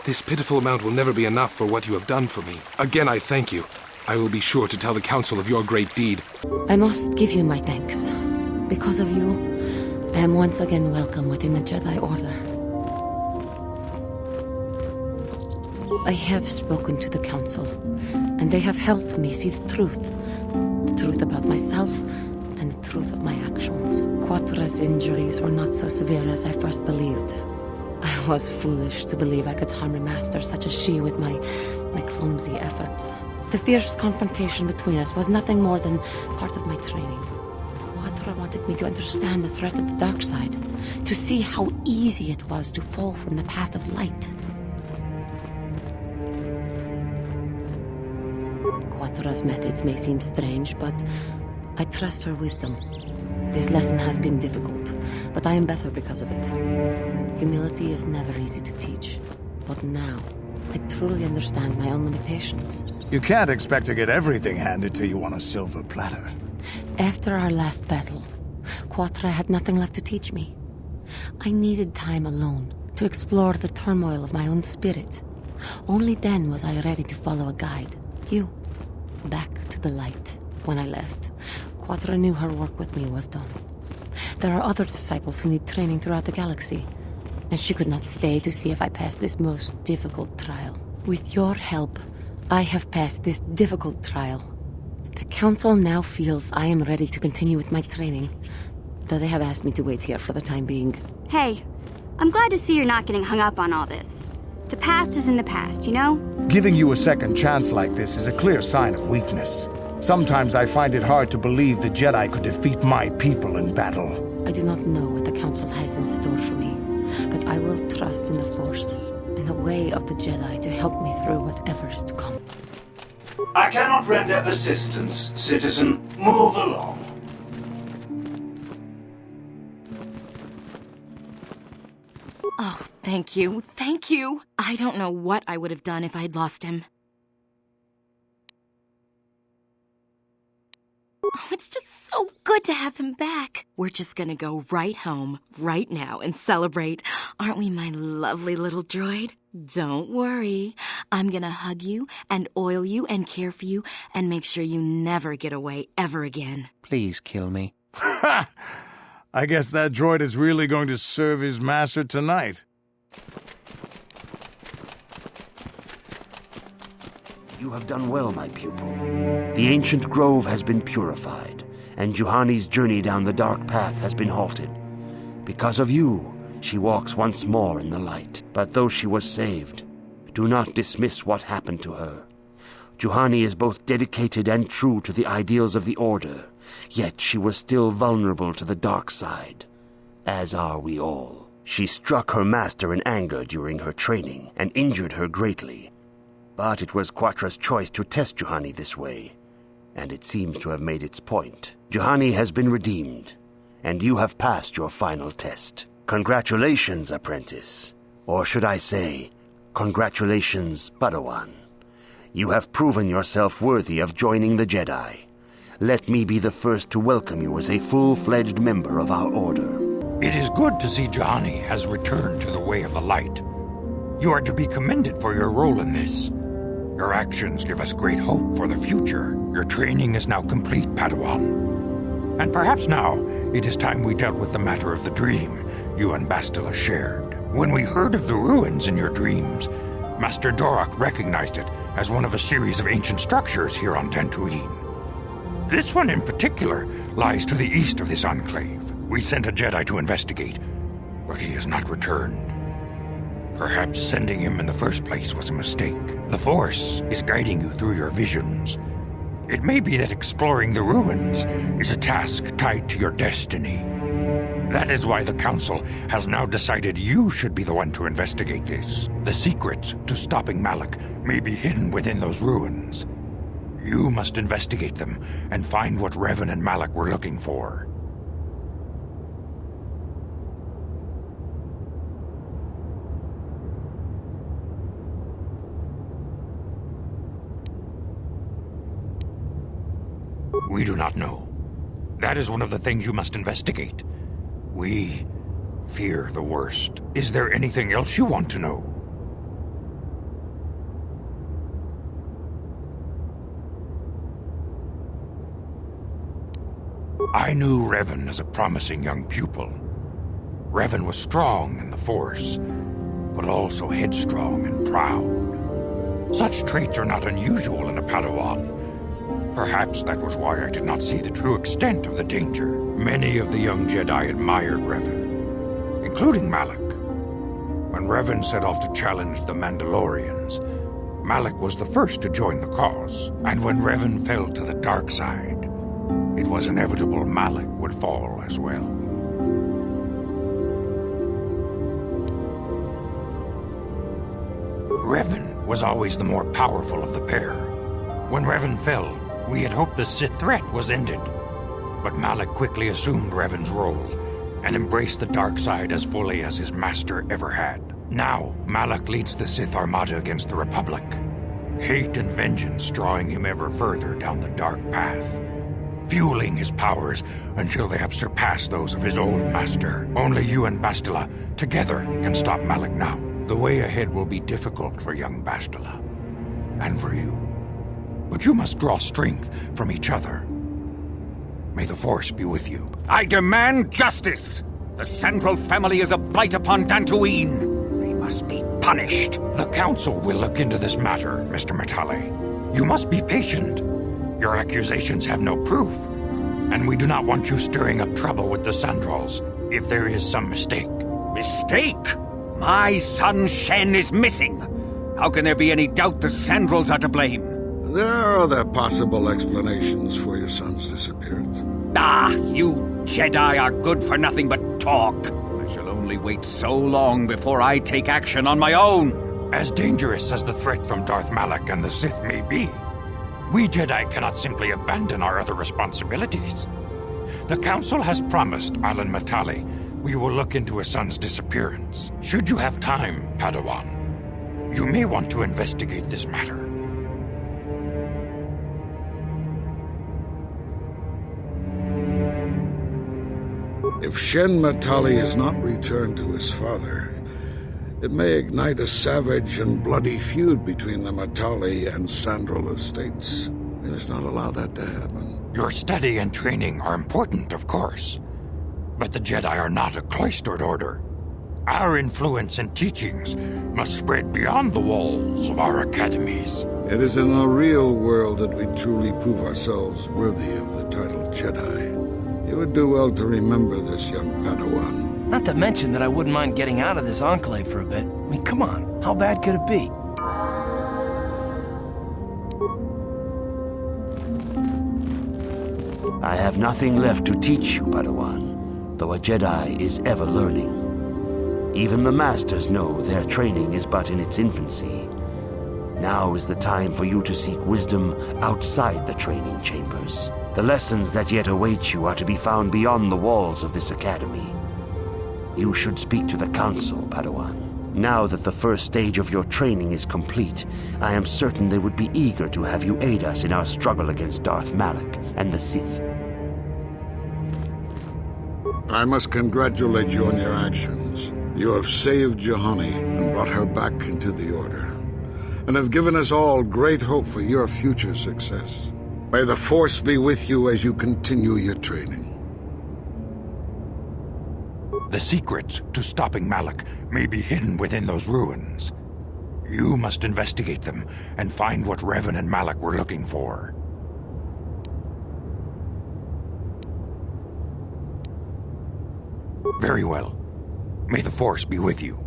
This pitiful amount will never be enough for what you have done for me. Again, I thank you. I will be sure to tell the Council of your great deed. I must give you my thanks. Because of you, I am once again welcome within the Jedi Order. I have spoken to the Council, and they have helped me see the truth. The truth about myself, and the truth of my actions. Quatra's injuries were not so severe as I first believed. I was foolish to believe I could harm a master such as she with my clumsy efforts. The fierce confrontation between us was nothing more than part of my training. Quatra wanted me to understand the threat of the dark side, to see how easy it was to fall from the path of light. Quatra's methods may seem strange, but I trust her wisdom. This lesson has been difficult, but I am better because of it. Humility is never easy to teach, but now I truly understand my own limitations. You can't expect to get everything handed to you on a silver platter. After our last battle, Quatra had nothing left to teach me. I needed time alone to explore the turmoil of my own spirit. Only then was I ready to follow a guide. You. Back to the light. When I left, Quatra knew her work with me was done. There are other disciples who need training throughout the galaxy, and she could not stay to see if I passed this most difficult trial. With your help, I have passed this difficult trial. The Council now feels I am ready to continue with my training, though they have asked me to wait here for the time being. Hey, I'm glad to see you're not getting hung up on all this. The past is in the past, you know? Giving you a second chance like this is a clear sign of weakness. Sometimes I find it hard to believe the Jedi could defeat my people in battle. I do not know what the Council has in store for me, but I will trust in the Force, in the way of the Jedi to help me through whatever is to come. I cannot render assistance, citizen. Move along. Oh, thank you, thank you. I don't know what I would have done if I'd lost him. Oh, it's just so good to have him back. We're just gonna go right home, right now, and celebrate. Aren't we, my lovely little droid? Don't worry. I'm gonna hug you and oil you and care for you and make sure you never get away ever again. Please kill me. Ha! I guess that droid is really going to serve his master tonight. You have done well, my pupil. The ancient grove has been purified, and Juhani's journey down the dark path has been halted. Because of you, she walks once more in the light. But though she was saved, do not dismiss what happened to her. Juhani is both dedicated and true to the ideals of the Order, yet she was still vulnerable to the dark side, as are we all. She struck her master in anger during her training and injured her greatly. But it was Quatra's choice to test Juhani this way, and it seems to have made its point. Juhani has been redeemed, and you have passed your final test. Congratulations, apprentice. Or should I say, congratulations, Padawan. You have proven yourself worthy of joining the Jedi. Let me be the first to welcome you as a full-fledged member of our Order. It is good to see Juhani has returned to the way of the light. You are to be commended for your role in this. Your actions give us great hope for the future. Your training is now complete, Padawan. And perhaps now it is time we dealt with the matter of the dream you and Bastila shared. When we heard of the ruins in your dreams, Master Dorak recognized it as one of a series of ancient structures here on Dantooine. This one in particular lies to the east of this enclave. We sent a Jedi to investigate, but he has not returned. Perhaps sending him in the first place was a mistake. The Force is guiding you through your visions. It may be that exploring the ruins is a task tied to your destiny. That is why the Council has now decided you should be the one to investigate this. The secrets to stopping Malak may be hidden within those ruins. You must investigate them and find what Revan and Malak were looking for. We do not know. That is one of the things you must investigate. We fear the worst. Is there anything else you want to know? I knew Revan as a promising young pupil. Revan was strong in the Force, but also headstrong and proud. Such traits are not unusual in a Padawan. Perhaps that was why I did not see the true extent of the danger. Many of the young Jedi admired Revan, including Malak. When Revan set off to challenge the Mandalorians, Malak was the first to join the cause. And when Revan fell to the dark side, it was inevitable Malak would fall as well. Revan was always the more powerful of the pair. When Revan fell, we had hoped the Sith threat was ended. But Malak quickly assumed Revan's role and embraced the dark side as fully as his master ever had. Now, Malak leads the Sith Armada against the Republic. Hate and vengeance drawing him ever further down the dark path, fueling his powers until they have surpassed those of his old master. Only you and Bastila, together, can stop Malak now. The way ahead will be difficult for young Bastila, and for you. But you must draw strength from each other. May the Force be with you. I demand justice! The Central family is a blight upon Dantooine. They must be punished. The Council will look into this matter, Mr. Matale. You must be patient. Your accusations have no proof, and we do not want you stirring up trouble with the Sandrals if there is some mistake. Mistake? My son Shen is missing. How can there be any doubt the Sandrals are to blame? There are other possible explanations for your son's disappearance. Ah, you Jedi are good for nothing but talk. I shall only wait so long before I take action on my own. As dangerous as the threat from Darth Malak and the Sith may be, we Jedi cannot simply abandon our other responsibilities. The Council has promised Alan Matale we will look into his son's disappearance. Should you have time, Padawan, you may want to investigate this matter. If Shen Matale is not returned to his father, it may ignite a savage and bloody feud between the Matale and Sandral estates. We must not allow that to happen. Your study and training are important, of course. But the Jedi are not a cloistered order. Our influence and teachings must spread beyond the walls of our academies. It is in the real world that we truly prove ourselves worthy of the title Jedi. You would do well to remember this, young Padawan. Not to mention that I wouldn't mind getting out of this enclave for a bit. I mean, come on, how bad could it be? I have nothing left to teach you, Padawan, though a Jedi is ever learning. Even the Masters know their training is but in its infancy. Now is the time for you to seek wisdom outside the training chambers. The lessons that yet await you are to be found beyond the walls of this academy. You should speak to the Council, Padawan. Now that the first stage of your training is complete, I am certain they would be eager to have you aid us in our struggle against Darth Malak and the Sith. I must congratulate you on your actions. You have saved Juhani and brought her back into the Order, and have given us all great hope for your future success. May the Force be with you as you continue your training. The secrets to stopping Malak may be hidden within those ruins. You must investigate them and find what Revan and Malak were looking for. Very well. May the Force be with you.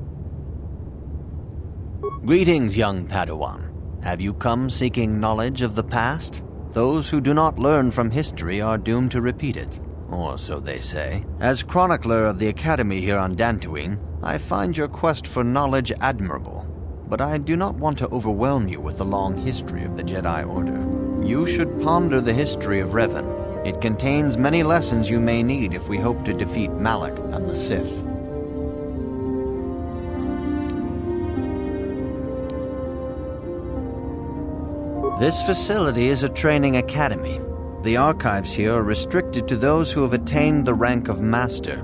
Greetings, young Padawan. Have you come seeking knowledge of the past? Those who do not learn from history are doomed to repeat it, or so they say. As chronicler of the Academy here on Dantooine, I find your quest for knowledge admirable, but I do not want to overwhelm you with the long history of the Jedi Order. You should ponder the history of Revan. It contains many lessons you may need if we hope to defeat Malak and the Sith. This facility is a training academy. The archives here are restricted to those who have attained the rank of Master.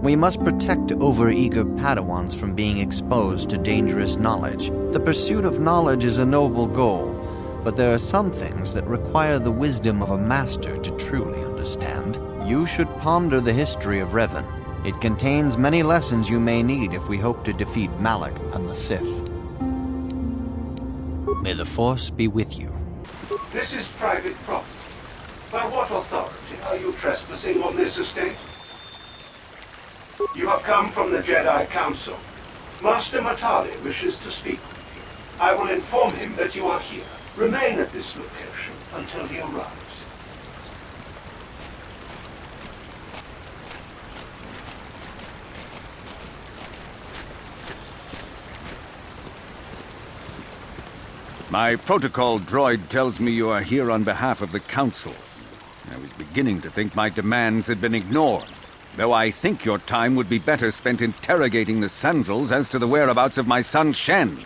We must protect overeager Padawans from being exposed to dangerous knowledge. The pursuit of knowledge is a noble goal, but there are some things that require the wisdom of a Master to truly understand. You should ponder the history of Revan. It contains many lessons you may need if we hope to defeat Malak and the Sith. May the Force be with you. This is private property. By what authority are you trespassing on this estate? You have come from the Jedi Council. Master Matali wishes to speak with you. I will inform him that you are here. Remain at this location until he arrives. My protocol droid tells me you are here on behalf of the Council. I was beginning to think my demands had been ignored, though I think your time would be better spent interrogating the Sandals as to the whereabouts of my son Shen.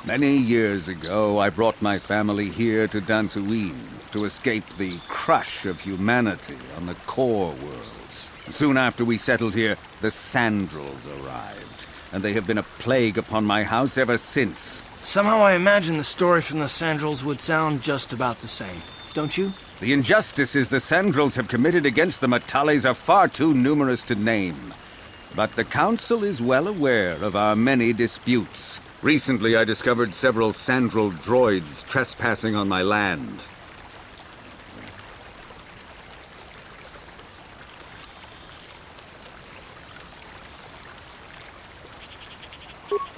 Many years ago, I brought my family here to Dantooine to escape the crush of humanity on the core worlds. Soon after we settled here, the Sandals arrived, and they have been a plague upon my house ever since. Somehow I imagine the story from the Sandals would sound just about the same, don't you? The injustices the Sandals have committed against the Matales are far too numerous to name. But the Council is well aware of our many disputes. Recently, I discovered several Sandral droids trespassing on my land.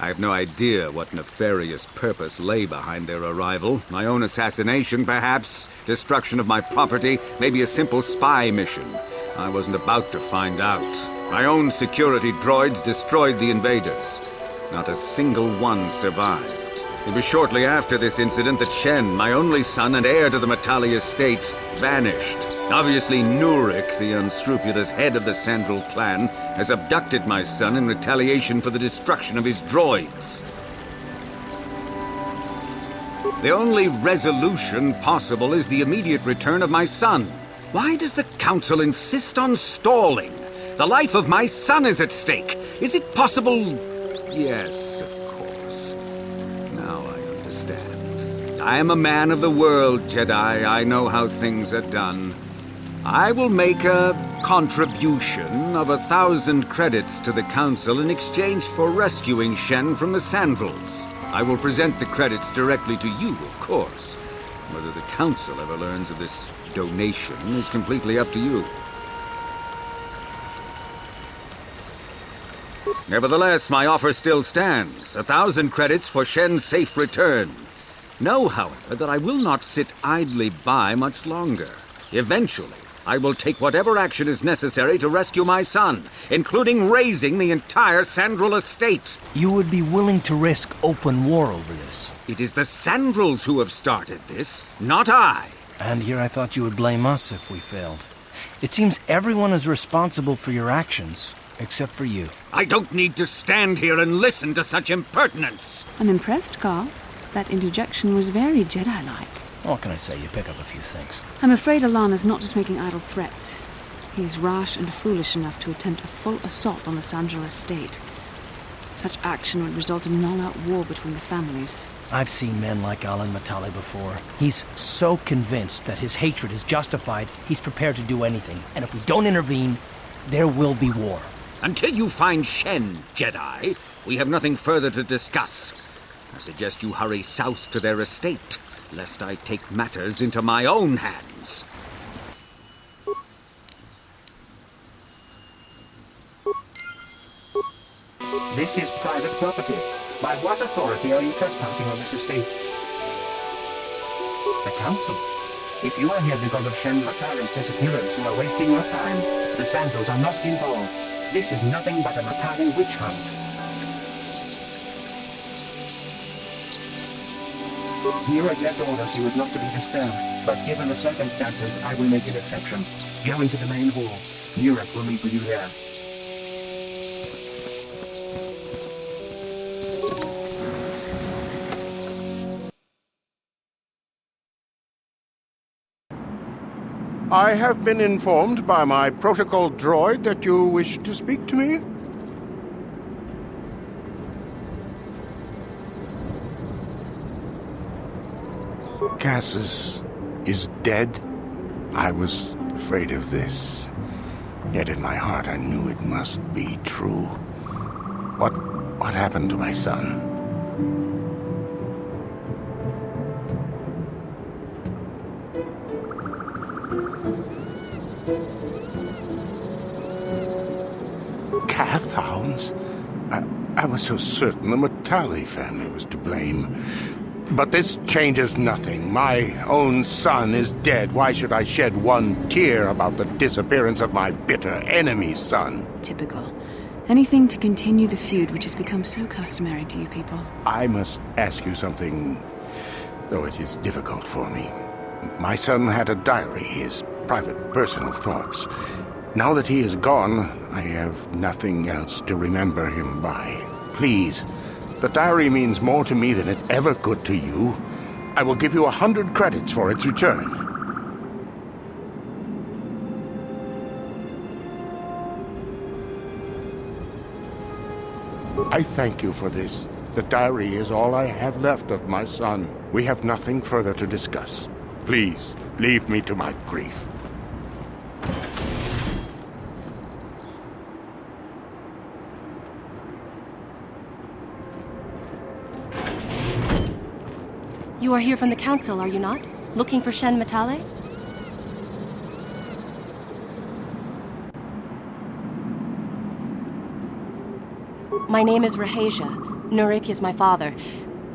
I have no idea what nefarious purpose lay behind their arrival. My own assassination, perhaps? Destruction of my property? Maybe a simple spy mission? I wasn't about to find out. My own security droids destroyed the invaders. Not a single one survived. It was shortly after this incident that Shen, my only son and heir to the Matali estate, vanished. Obviously, Nurik, the unscrupulous head of the Sandral clan, has abducted my son in retaliation for the destruction of his droids. The only resolution possible is the immediate return of my son. Why does the Council insist on stalling? The life of my son is at stake. Is it possible? Yes, of course. I am a man of the world, Jedi. I know how things are done. I will make a contribution of 1,000 credits to the Council in exchange for rescuing Shen from the Sandals. I will present the credits directly to you, of course. Whether the Council ever learns of this donation is completely up to you. Nevertheless, my offer still stands. 1,000 credits for Shen's safe return. Know, however, that I will not sit idly by much longer. Eventually, I will take whatever action is necessary to rescue my son, including razing the entire Sandral estate. You would be willing to risk open war over this? It is the Sandrals who have started this, not I. And here I thought you would blame us if we failed. It seems everyone is responsible for your actions, except for you. I don't need to stand here and listen to such impertinence. I'm impressed, Carl. That interjection was very Jedi-like. What can I say? You pick up a few things. I'm afraid Alana's not just making idle threats. He is rash and foolish enough to attempt a full assault on the Sandral estate. Such action would result in an all-out war between the families. I've seen men like Alan Matale before. He's so convinced that his hatred is justified, he's prepared to do anything. And if we don't intervene, there will be war. Until you find Shen, Jedi, we have nothing further to discuss. I suggest you hurry south to their estate, lest I take matters into my own hands. This is private property. By what authority are you trespassing on this estate? The Council. If you are here because of Shen Matale's disappearance, you are wasting your time. The Sandals are not involved. This is nothing but a Matale witch hunt. Nurek left orders he was not to be disturbed, but given the circumstances, I will make an exception. Go into the main hall. Nurek will meet with you there. I have been informed by my protocol droid that you wish to speak to me. Cassius is dead. I was afraid of this. Yet in my heart I knew it must be true. What happened to my son? Cath hounds? I was so certain the Matale family was to blame. But this changes nothing. My own son is dead. Why should I shed one tear about the disappearance of my bitter enemy's son? Typical. Anything to continue the feud which has become so customary to you people. I must ask you something, though it is difficult for me. My son had a diary, his private, personal thoughts. Now that he is gone, I have nothing else to remember him by. Please, the diary means more to me than it ever could to you. I will give you 100 credits for its return. I thank you for this. The diary is all I have left of my son. We have nothing further to discuss. Please, leave me to my grief. You are here from the Council, are you not? Looking for Shen Matale? My name is Rahasia. Nurek is my father.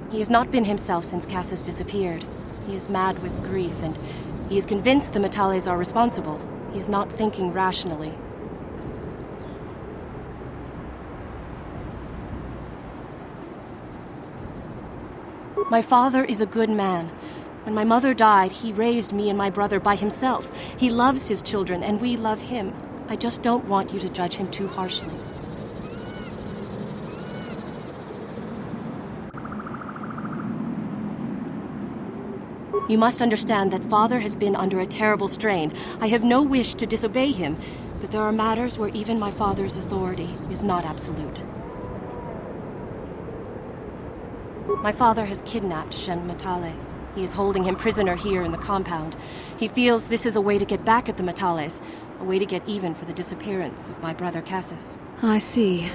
He has not been himself since Cass has disappeared. He is mad with grief, and he is convinced the Matales are responsible. He's not thinking rationally. My father is a good man. When my mother died, he raised me and my brother by himself. He loves his children, and we love him. I just don't want you to judge him too harshly. You must understand that Father has been under a terrible strain. I have no wish to disobey him, but there are matters where even my father's authority is not absolute. My father has kidnapped Shen Matale. He is holding him prisoner here in the compound. He feels this is a way to get back at the Metales, a way to get even for the disappearance of my brother Cassus. I see.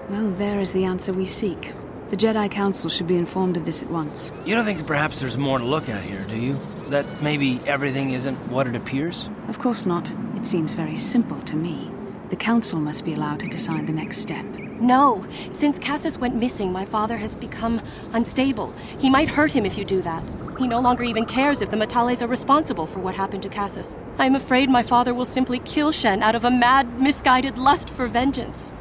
Well, there is the answer we seek. The Jedi Council should be informed of this at once. You don't think that perhaps there's more to look at here, do you? That maybe everything isn't what it appears? Of course not. It seems very simple to me. The Council must be allowed to decide the next step. No. Since Cassus went missing, my father has become unstable. He might hurt him if you do that. He no longer even cares if the Metales are responsible for what happened to Cassus. I am afraid my father will simply kill Shen out of a mad, misguided lust for vengeance.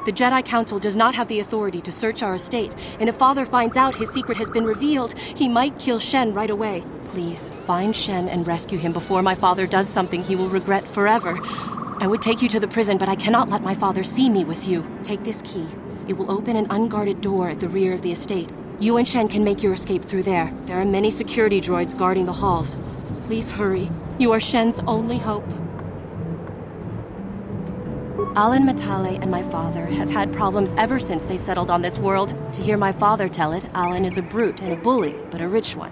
The Jedi Council does not have the authority to search our estate, and if Father finds out his secret has been revealed, he might kill Shen right away. Please, find Shen and rescue him before my father does something he will regret forever. I would take you to the prison, but I cannot let my father see me with you. Take this key. It will open an unguarded door at the rear of the estate. You and Shen can make your escape through there. There are many security droids guarding the halls. Please hurry. You are Shen's only hope. Alan Matale and my father have had problems ever since they settled on this world. To hear my father tell it, Alan is a brute and a bully, but a rich one.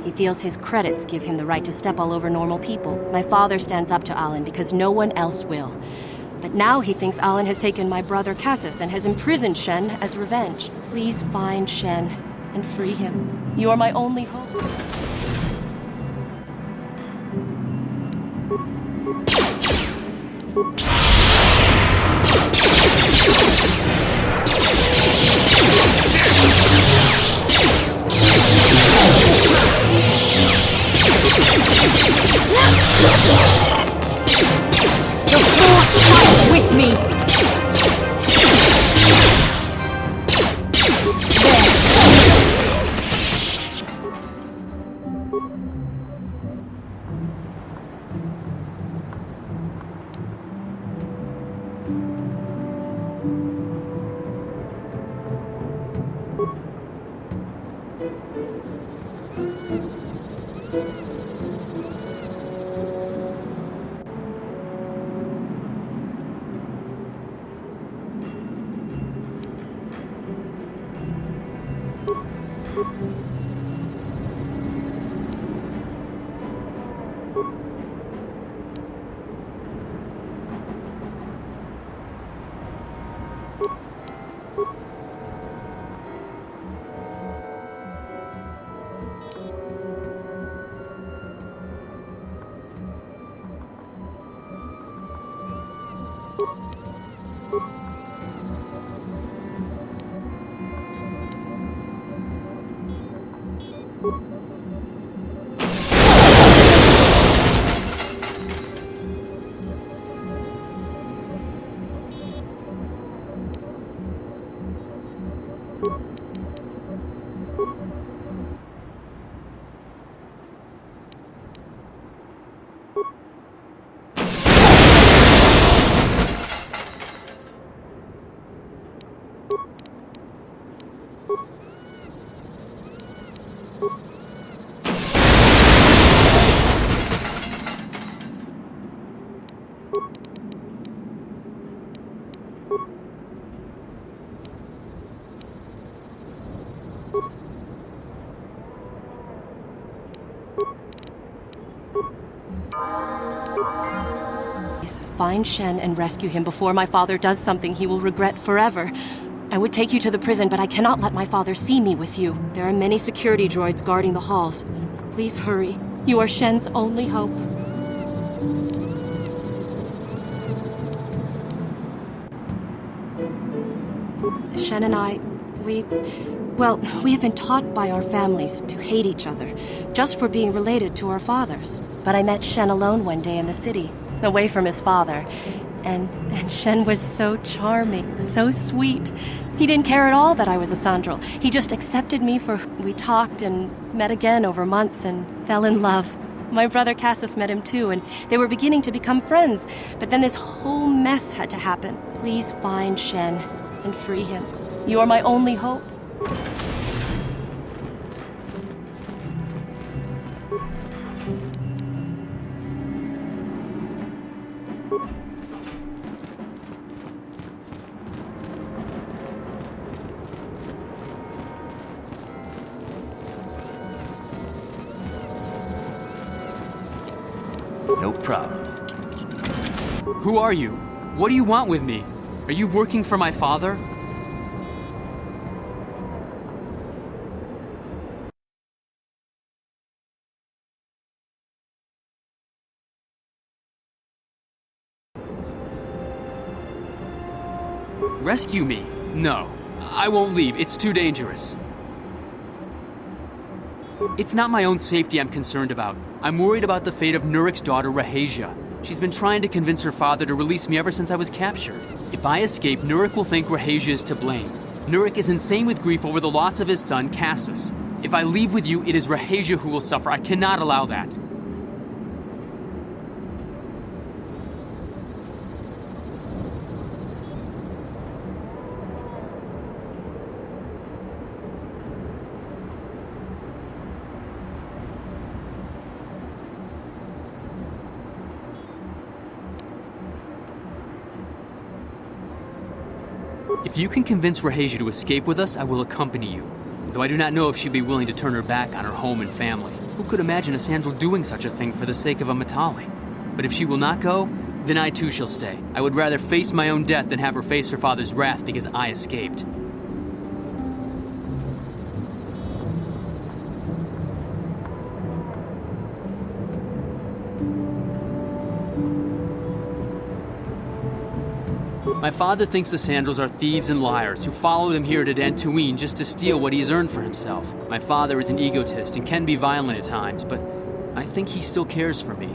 He feels his credits give him the right to step all over normal people. My father stands up to Alan because no one else will. But now he thinks Alan has taken my brother Cassus and has imprisoned Shen as revenge. Please find Shen and free him. You are my only hope. The Force fights with me! Find Shen and rescue him before my father does something he will regret forever. I would take you to the prison, but I cannot let my father see me with you. There are many security droids guarding the halls. Please hurry. You are Shen's only hope. Shen and I, we have been taught by our families to hate each other, just for being related to our fathers. But I met Shen alone one day in the city, away from his father, and Shen was so charming, so sweet. He didn't care at all that I was a Sandral. He just accepted me for... We talked and met again over months and fell in love. My brother Cassus met him too, and they were beginning to become friends. But then this whole mess had to happen. Please find Shen and free him. You are my only hope. No problem. Who are you? What do you want with me? Are you working for my father? Rescue me? No. I won't leave. It's too dangerous. It's not my own safety I'm concerned about. I'm worried about the fate of Nurik's daughter, Rahasia. She's been trying to convince her father to release me ever since I was captured. If I escape, Nurik will think Rahasia is to blame. Nurik is insane with grief over the loss of his son, Cassus. If I leave with you, it is Rahasia who will suffer. I cannot allow that. If you can convince Rahasia to escape with us, I will accompany you. Though I do not know if she'd be willing to turn her back on her home and family. Who could imagine a Sandral doing such a thing for the sake of a Matali? But if she will not go, then I too shall stay. I would rather face my own death than have her face her father's wrath because I escaped. My father thinks the Sandrals are thieves and liars who followed him here to Dantooine just to steal what he has earned for himself. My father is an egotist and can be violent at times, but I think he still cares for me.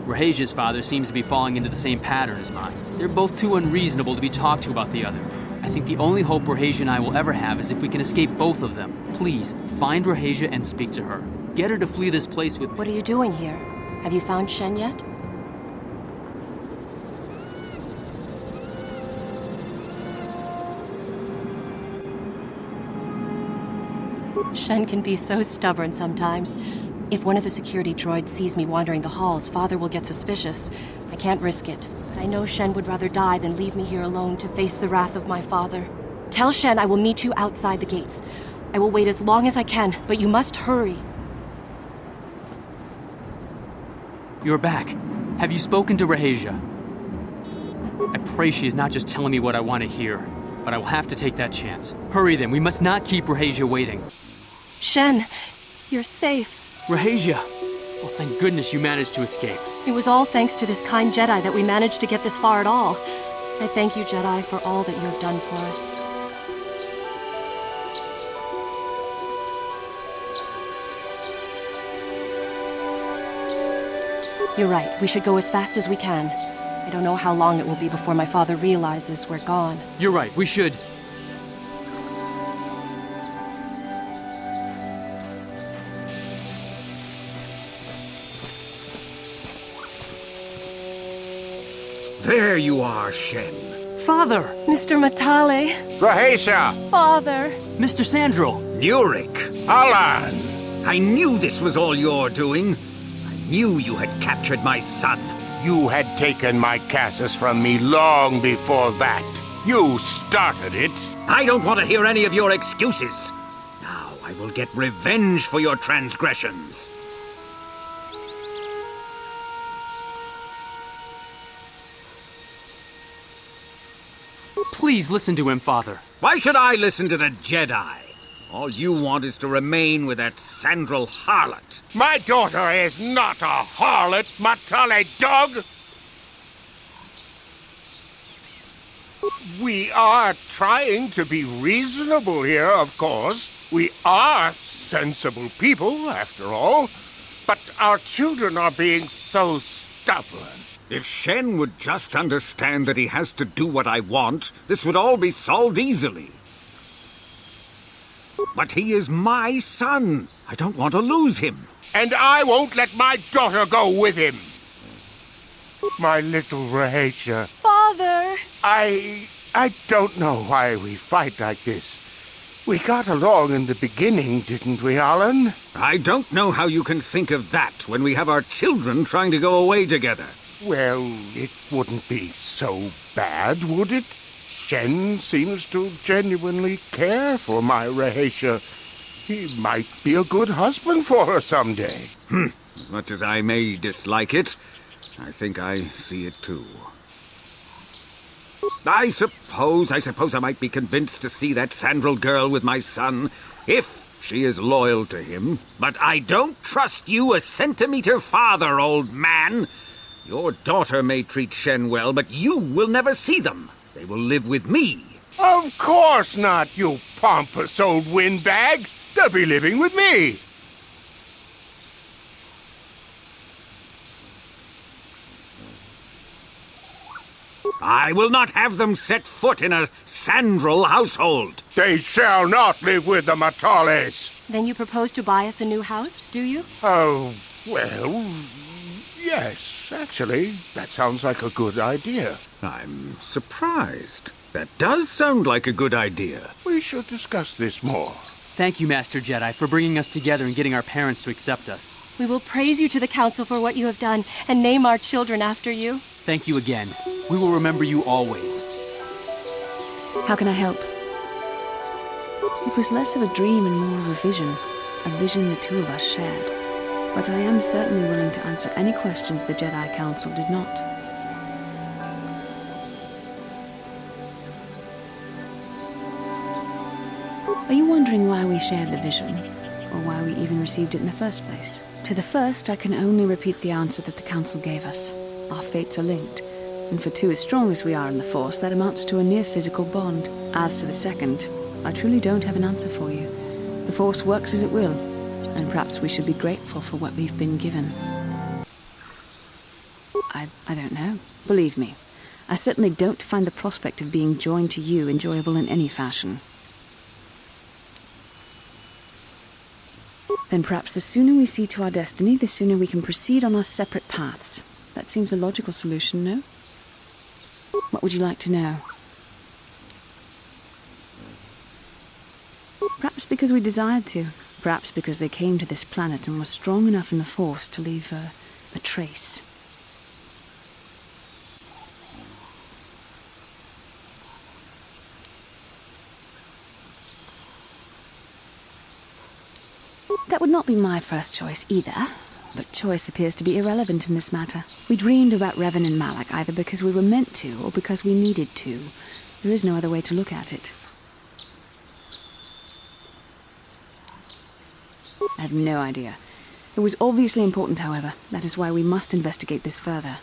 Rahasia's father seems to be falling into the same pattern as mine. They're both too unreasonable to be talked to about the other. I think the only hope Rahasia and I will ever have is if we can escape both of them. Please, find Rahasia and speak to her. Get her to flee this place with me. What are you doing here? Have you found Shen yet? Shen can be so stubborn sometimes. If one of the security droids sees me wandering the halls, Father will get suspicious. I can't risk it. But I know Shen would rather die than leave me here alone to face the wrath of my father. Tell Shen I will meet you outside the gates. I will wait as long as I can, but you must hurry. You're back. Have you spoken to Rahasia? I pray she is not just telling me what I want to hear, but I will have to take that chance. Hurry then, we must not keep Rahasia waiting. Shen, you're safe. Rahasia! Well, thank goodness you managed to escape. It was all thanks to this kind Jedi that we managed to get this far at all. I thank you, Jedi, for all that you have done for us. You're right. We should go as fast as we can. I don't know how long it will be before my father realizes we're gone. You're right. We should. There you are, Shen. Father! Mr. Matale. Rahasia! Father! Mr. Sandral! Nurik! Alan! I knew this was all your doing. I knew you had captured my son. You had taken my Cassus from me long before that. You started it. I don't want to hear any of your excuses. Now I will get revenge for your transgressions. Please listen to him, Father. Why should I listen to the Jedi? All you want is to remain with that Sandral harlot. My daughter is not a harlot, Matale dog! We are trying to be reasonable here, of course. We are sensible people, after all. But our children are being so stubborn. If Shen would just understand that he has to do what I want, this would all be solved easily. But he is my son. I don't want to lose him. And I won't let my daughter go with him. My little Rahasia. Father! I don't know why we fight like this. We got along in the beginning, didn't we, Alan? I don't know how you can think of that when we have our children trying to go away together. Well, it wouldn't be so bad, would it? Shen seems to genuinely care for my Rahasia. He might be a good husband for her someday. As much as I may dislike it, I think I see it too. I suppose I might be convinced to see that Sandral girl with my son, if she is loyal to him. But I don't trust you a centimeter farther, old man. Your daughter may treat Shen well, but you will never see them. They will live with me. Of course not, you pompous old windbag. They'll be living with me. I will not have them set foot in a Sandral household. They shall not live with the Matales. Then you propose to buy us a new house, do you? Oh, well, yes, actually. That sounds like a good idea. I'm surprised. That does sound like a good idea. We should discuss this more. Thank you, Master Jedi, for bringing us together and getting our parents to accept us. We will praise you to the Council for what you have done and name our children after you. Thank you again. We will remember you always. How can I help? It was less of a dream and more of a vision the two of us shared. But I am certainly willing to answer any questions the Jedi Council did not. Are you wondering why we shared the vision, or why we even received it in the first place? To the first, I can only repeat the answer that the Council gave us. Our fates are linked, and for two as strong as we are in the Force, that amounts to a near-physical bond. As to the second, I truly don't have an answer for you. The Force works as it will, and perhaps we should be grateful for what we've been given. I don't know. Believe me, I certainly don't find the prospect of being joined to you enjoyable in any fashion. Then perhaps the sooner we see to our destiny, the sooner we can proceed on our separate paths. That seems a logical solution, no? What would you like to know? Perhaps because we desired to. Perhaps because they came to this planet and were strong enough in the Force to leave a trace. That would not be my first choice either, but choice appears to be irrelevant in this matter. We dreamed about Revan and Malak either because we were meant to or because we needed to. There is no other way to look at it. I have no idea. It was obviously important, however. That is why we must investigate this further.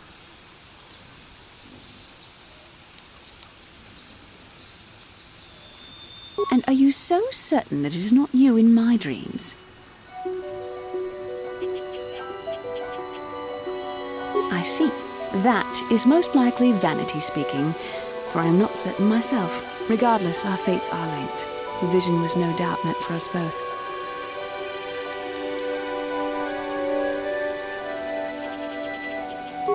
And are you so certain that it is not you in my dreams? I see. That is most likely vanity speaking, for I am not certain myself. Regardless, our fates are linked. The vision was no doubt meant for us both.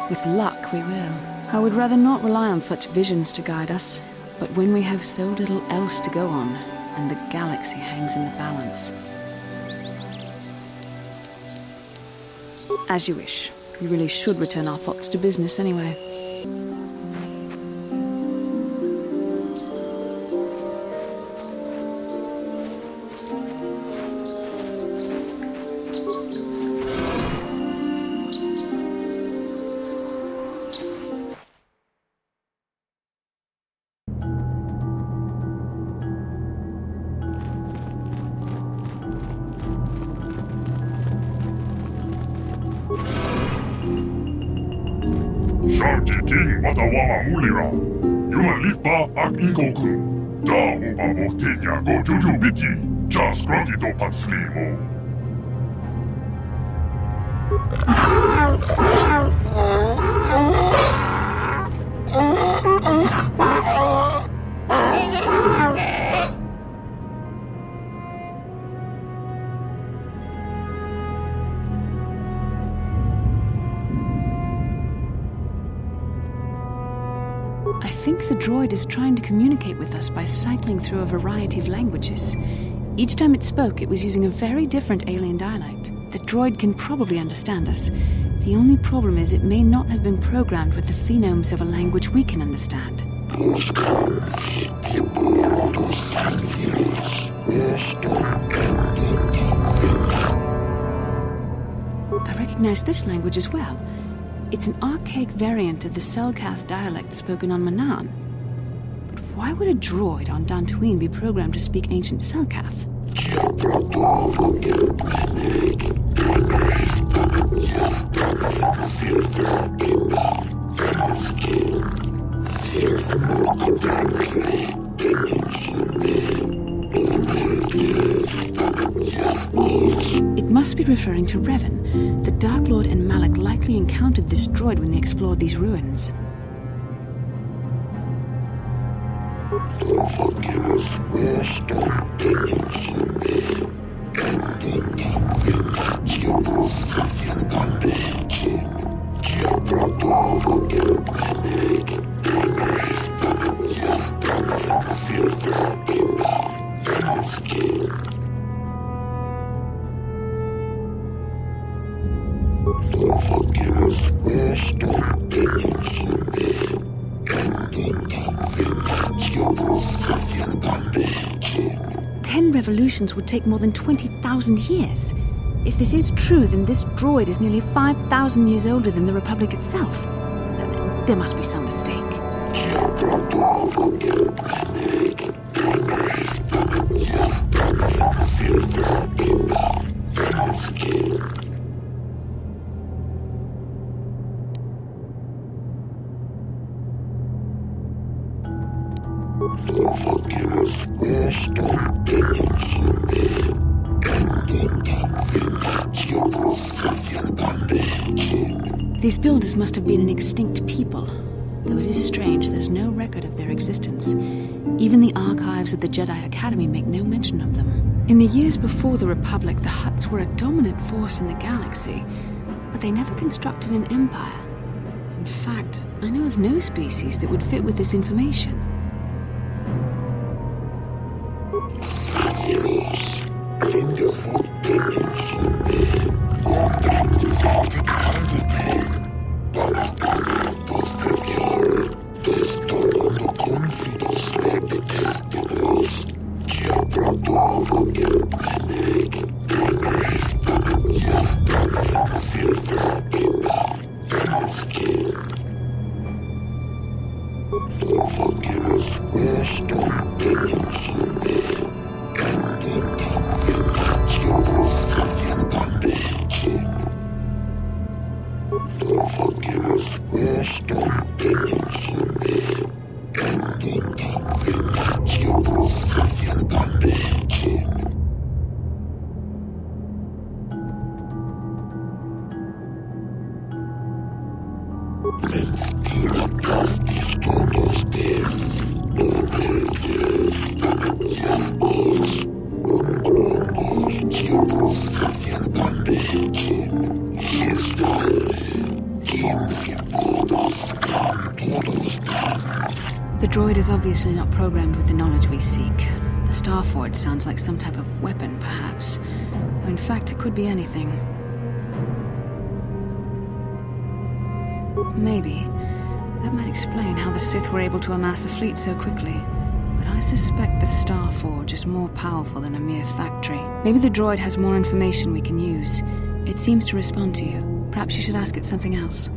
With luck, we will. I would rather not rely on such visions to guide us, but when we have so little else to go on, and the galaxy hangs in the balance. As you wish. We really should return our thoughts to business anyway. Sharjiting Watawama Mulira, Yumalipa Ak Ingoku, Da Uba Motinya Go Juju Biti, Jas Grogito Patslimo. I think the droid is trying to communicate with us by cycling through a variety of languages. Each time it spoke, it was using a very different alien dialect. The droid can probably understand us. The only problem is it may not have been programmed with the phonemes of a language we can understand. I recognize this language as well. It's an archaic variant of the Selkath dialect spoken on Manaan. But why would a droid on Dantooine be programmed to speak ancient Selkath? It must be referring to Revan. The Dark Lord and Malak likely encountered this droid when they explored these ruins. Ten revolutions would take more than 20,000 years. If this is true, then this droid is nearly 5,000 years older than the Republic itself. There must be some mistake. These builders must have been an extinct people, though it is strange there's no record of their existence. Even the archives of the Jedi Academy make no mention of them. In the years before the Republic, the Hutts were a dominant force in the galaxy, but they never constructed an empire. In fact, I know of no species that would fit with this information. The droid is obviously not programmed with the knowledge we seek. The Starforge sounds like some type of weapon, perhaps. Though in fact, it could be anything. Maybe. That might explain how the Sith were able to amass a fleet so quickly. But I suspect the Starforge is more powerful than a mere factory. Maybe the droid has more information we can use. It seems to respond to you. Perhaps you should ask it something else.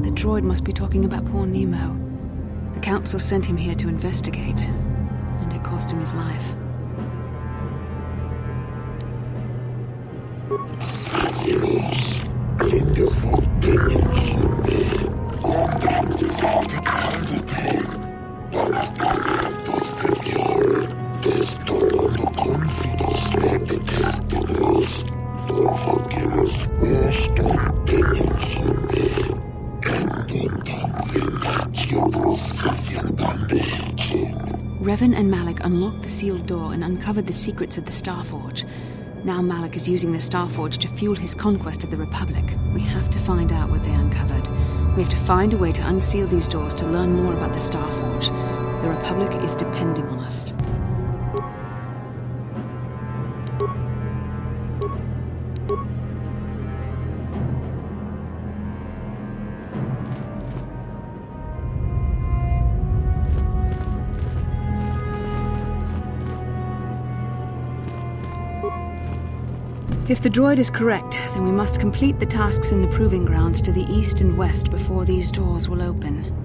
The droid must be talking about poor Nemo. The Council sent him here to investigate, and it cost him his life. Revan and Malik unlocked the sealed door and uncovered the secrets of the Starforge. Now Malik is using the Starforge to fuel his conquest of the Republic. We have to find out what they uncovered. We have to find a way to unseal these doors to learn more about the Starforge. The Republic is depending on us. If the droid is correct, then we must complete the tasks in the proving grounds to the east and west before these doors will open.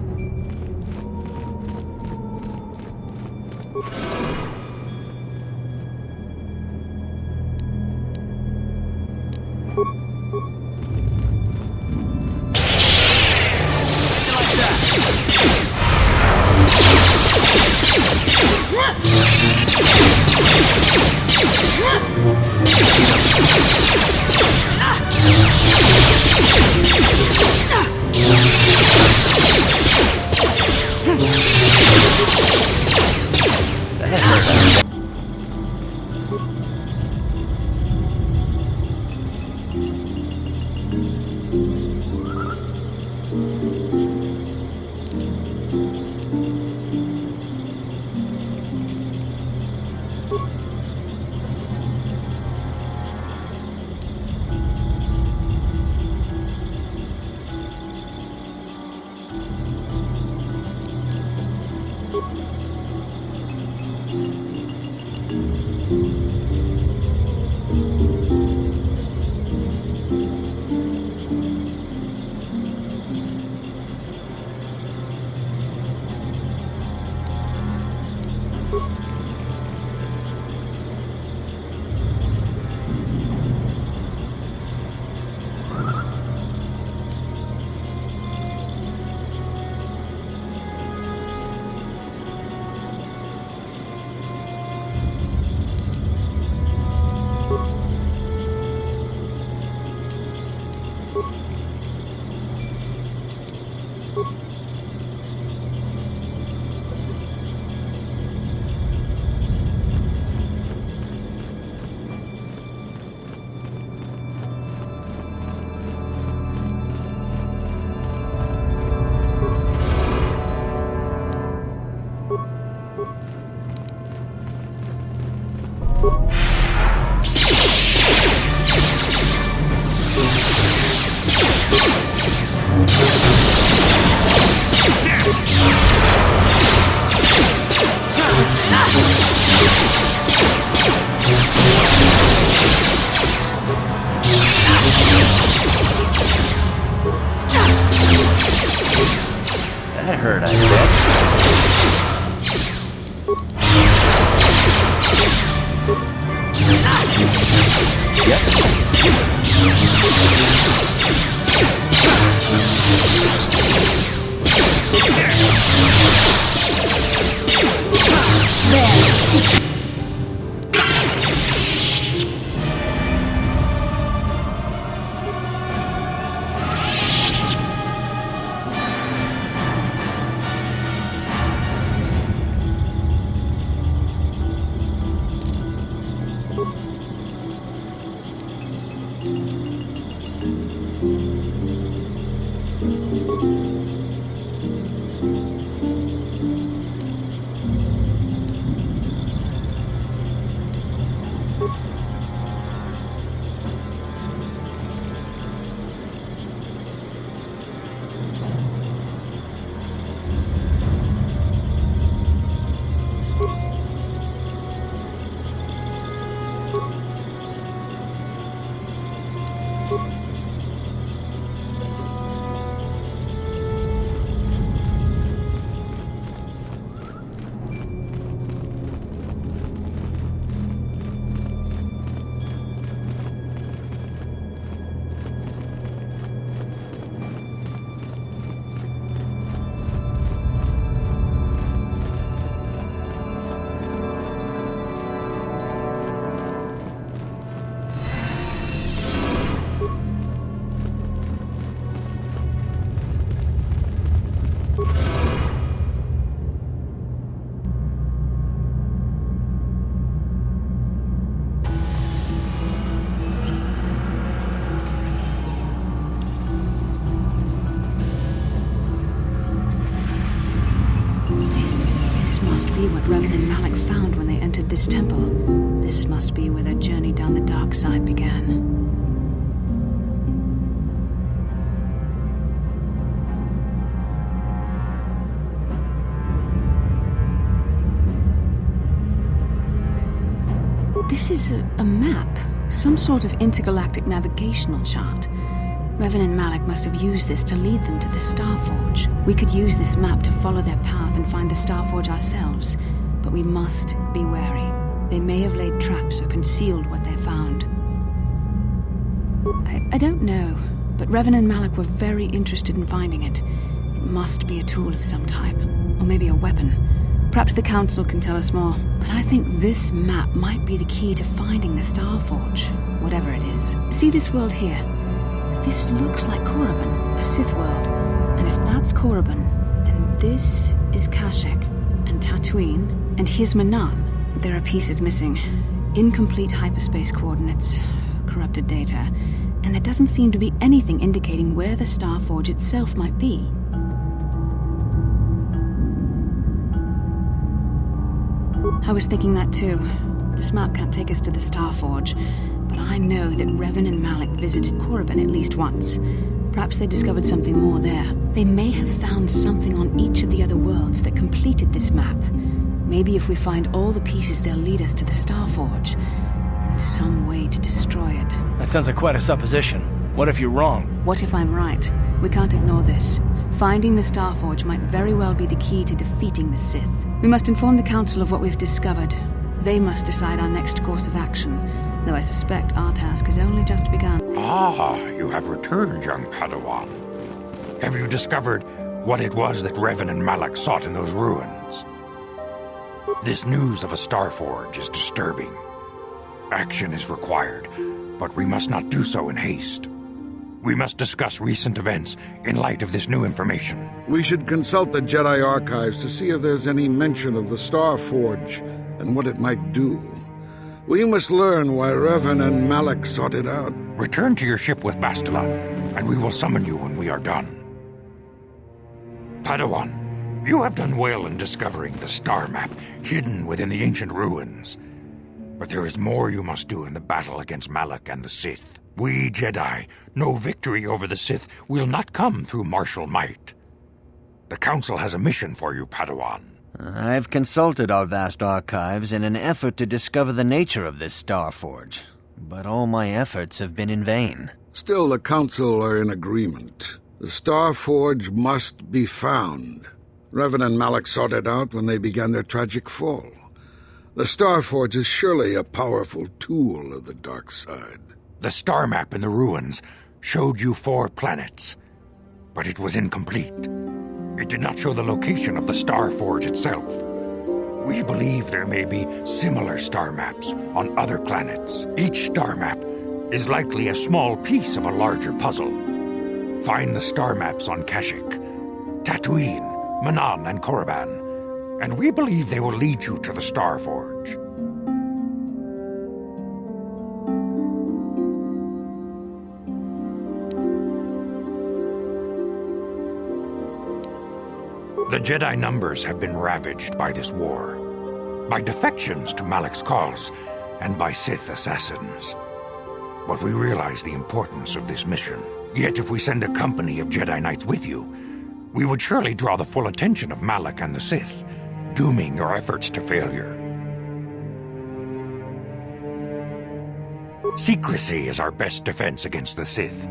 That hurt, I bet. be what Revan and Malik found when they entered this temple. This must be where their journey down the dark side began. This is a map, some sort of intergalactic navigational chart. Revan and Malik must have used this to lead them to the Starforge. We could use this map to follow their path and find the Starforge ourselves, but we must be wary. They may have laid traps or concealed what they found. I don't know, but Revan and Malik were very interested in finding it. It must be a tool of some type, or maybe a weapon. Perhaps the Council can tell us more, but I think this map might be the key to finding the Starforge, whatever it is. See this world here? This looks like Korriban, a Sith world. And if that's Korriban, then this is Kashyyyk, and Dantooine, and here's Manaan. But there are pieces missing. Incomplete hyperspace coordinates, corrupted data, and there doesn't seem to be anything indicating where the Starforge itself might be. I was thinking that too. This map can't take us to the Starforge, but I know that Revan and Malik visited Korriban at least once. Perhaps they discovered something more there. They may have found something on each of the other worlds that completed this map. Maybe if we find all the pieces, they'll lead us to the Starforge, and some way to destroy it. That sounds like quite a supposition. What if you're wrong? What if I'm right? We can't ignore this. Finding the Starforge might very well be the key to defeating the Sith. We must inform the Council of what we've discovered. They must decide our next course of action, though I suspect our task has only just begun. Ah, you have returned, young Padawan. Have you discovered what it was that Revan and Malik sought in those ruins? This news of a Starforge is disturbing. Action is required, but we must not do so in haste. We must discuss recent events in light of this new information. We should consult the Jedi archives to see if there's any mention of the Starforge and what it might do. We must learn why Revan and Malik sought it out. Return to your ship with Bastila, and we will summon you when we are done. Padawan, you have done well in discovering the star map hidden within the ancient ruins. But there is more you must do in the battle against Malik and the Sith. We Jedi know victory over the Sith will not come through martial might. The Council has a mission for you, Padawan. I've consulted our vast archives in an effort to discover the nature of this Starforge, but all my efforts have been in vain. Still, the Council are in agreement. The Starforge must be found. Revan and Malik sought it out when they began their tragic fall. The Starforge is surely a powerful tool of the dark side. The star map in the ruins showed you 4 planets, but it was incomplete. It did not show the location of the Starforge itself. We believe there may be similar star maps on other planets. Each star map is likely a small piece of a larger puzzle. Find the star maps on Kashyyyk, Dantooine, Manaan, and Korriban, and we believe they will lead you to the Starforge. The Jedi numbers have been ravaged by this war, by defections to Malik's cause, and by Sith assassins. But we realize the importance of this mission. Yet if we send a company of Jedi Knights with you, we would surely draw the full attention of Malik and the Sith, dooming your efforts to failure. Secrecy is our best defense against the Sith,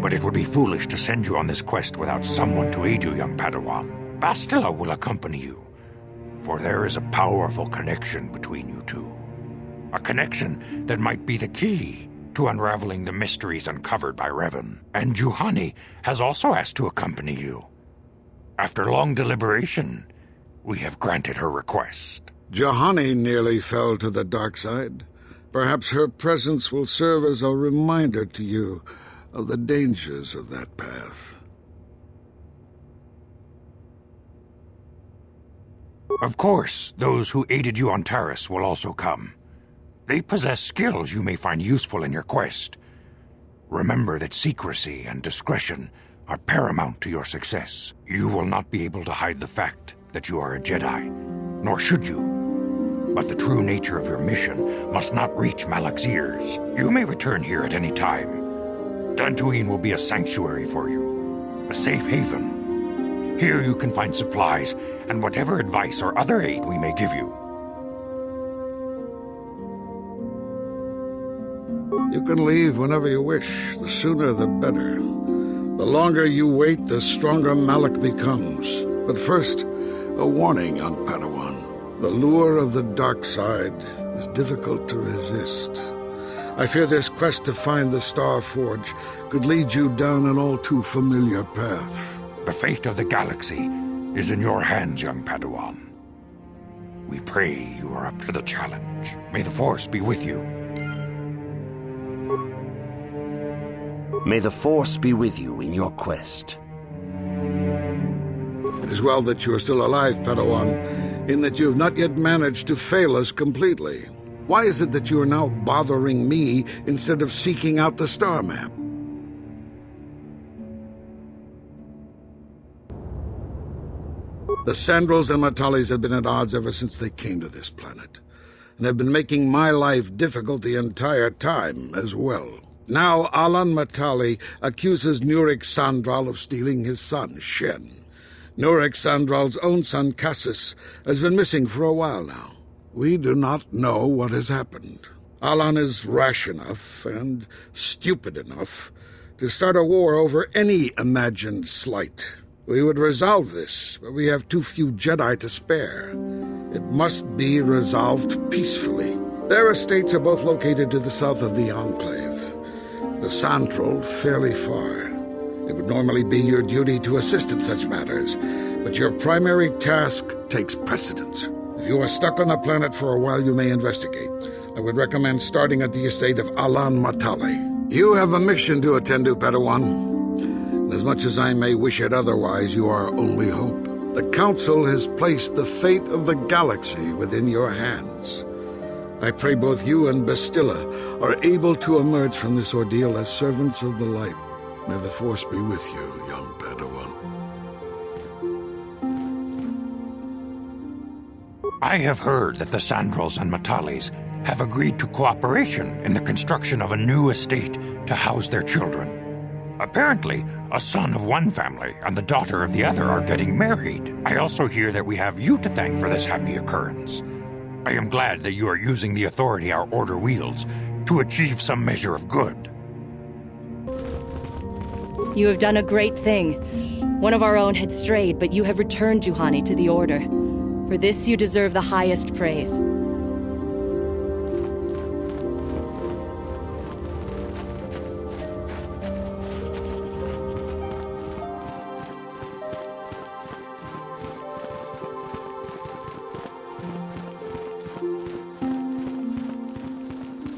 but it would be foolish to send you on this quest without someone to aid you, young Padawan. Bastila will accompany you, for there is a powerful connection between you two. A connection that might be the key to unraveling the mysteries uncovered by Revan. And Juhani has also asked to accompany you. After long deliberation, we have granted her request. Juhani nearly fell to the dark side. Perhaps her presence will serve as a reminder to you of the dangers of that path. Of course, those who aided you on Taris will also come. They possess skills you may find useful in your quest. Remember that secrecy and discretion are paramount to your success. You will not be able to hide the fact that you are a Jedi, nor should you. But the true nature of your mission must not reach Malak's ears. You may return here at any time. Dantooine will be a sanctuary for you, a safe haven. Here you can find supplies and whatever advice or other aid we may give you. You can leave whenever you wish. The sooner the better. The longer you wait, the stronger Malak becomes. But first, a warning, young Padawan. The lure of the dark side is difficult to resist. I fear this quest to find the Star Forge could lead you down an all too familiar path. The fate of the galaxy is in your hands, young Padawan. We pray you are up to the challenge. May the Force be with you. May the Force be with you in your quest. It is well that you are still alive, Padawan, in that you have not yet managed to fail us completely. Why is it that you are now bothering me instead of seeking out the star map? The Sandrals and Matalis have been at odds ever since they came to this planet, and have been making my life difficult the entire time as well. Now Alan Matali accuses Nurik Sandral of stealing his son, Shen. Nurik Sandral's own son, Cassis, has been missing for a while now. We do not know what has happened. Alan is rash enough and stupid enough to start a war over any imagined slight. We would resolve this, but we have too few Jedi to spare. It must be resolved peacefully. Their estates are both located to the south of the Enclave. The Sandral fairly far. It would normally be your duty to assist in such matters, but your primary task takes precedence. If you are stuck on the planet for a while, you may investigate. I would recommend starting at the estate of Alan Matali. You have a mission to attend to, Padawan. And as much as I may wish it otherwise, you are our only hope. The Council has placed the fate of the galaxy within your hands. I pray both you and Bastilla are able to emerge from this ordeal as servants of the light. May the Force be with you, young Padawan. I have heard that the Sandrals and Matalis have agreed to cooperation in the construction of a new estate to house their children. Apparently, a son of one family and the daughter of the other are getting married. I also hear that we have you to thank for this happy occurrence. I am glad that you are using the authority our order wields to achieve some measure of good. You have done a great thing. One of our own had strayed, but you have returned Juhani to the Order. For this you deserve the highest praise.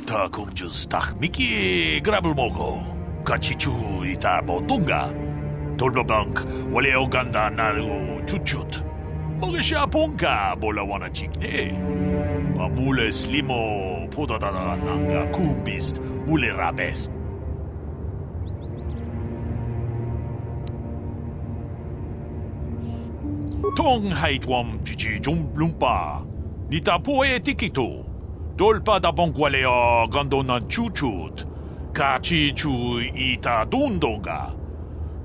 Ta kumjus tak miki grabul mogo. Kachichu ita botunga. Tolbabank wale oganda nalu chuchut. Mogesha ponka bola wana chikne. Pamule slimo podadada nanga kumbist mule rabes. Tong haitwam chichi jumblumpa. Nita poe tikito. Dolpa da bonkwaleo gandona chuchut. Kachi chu ita dundonga.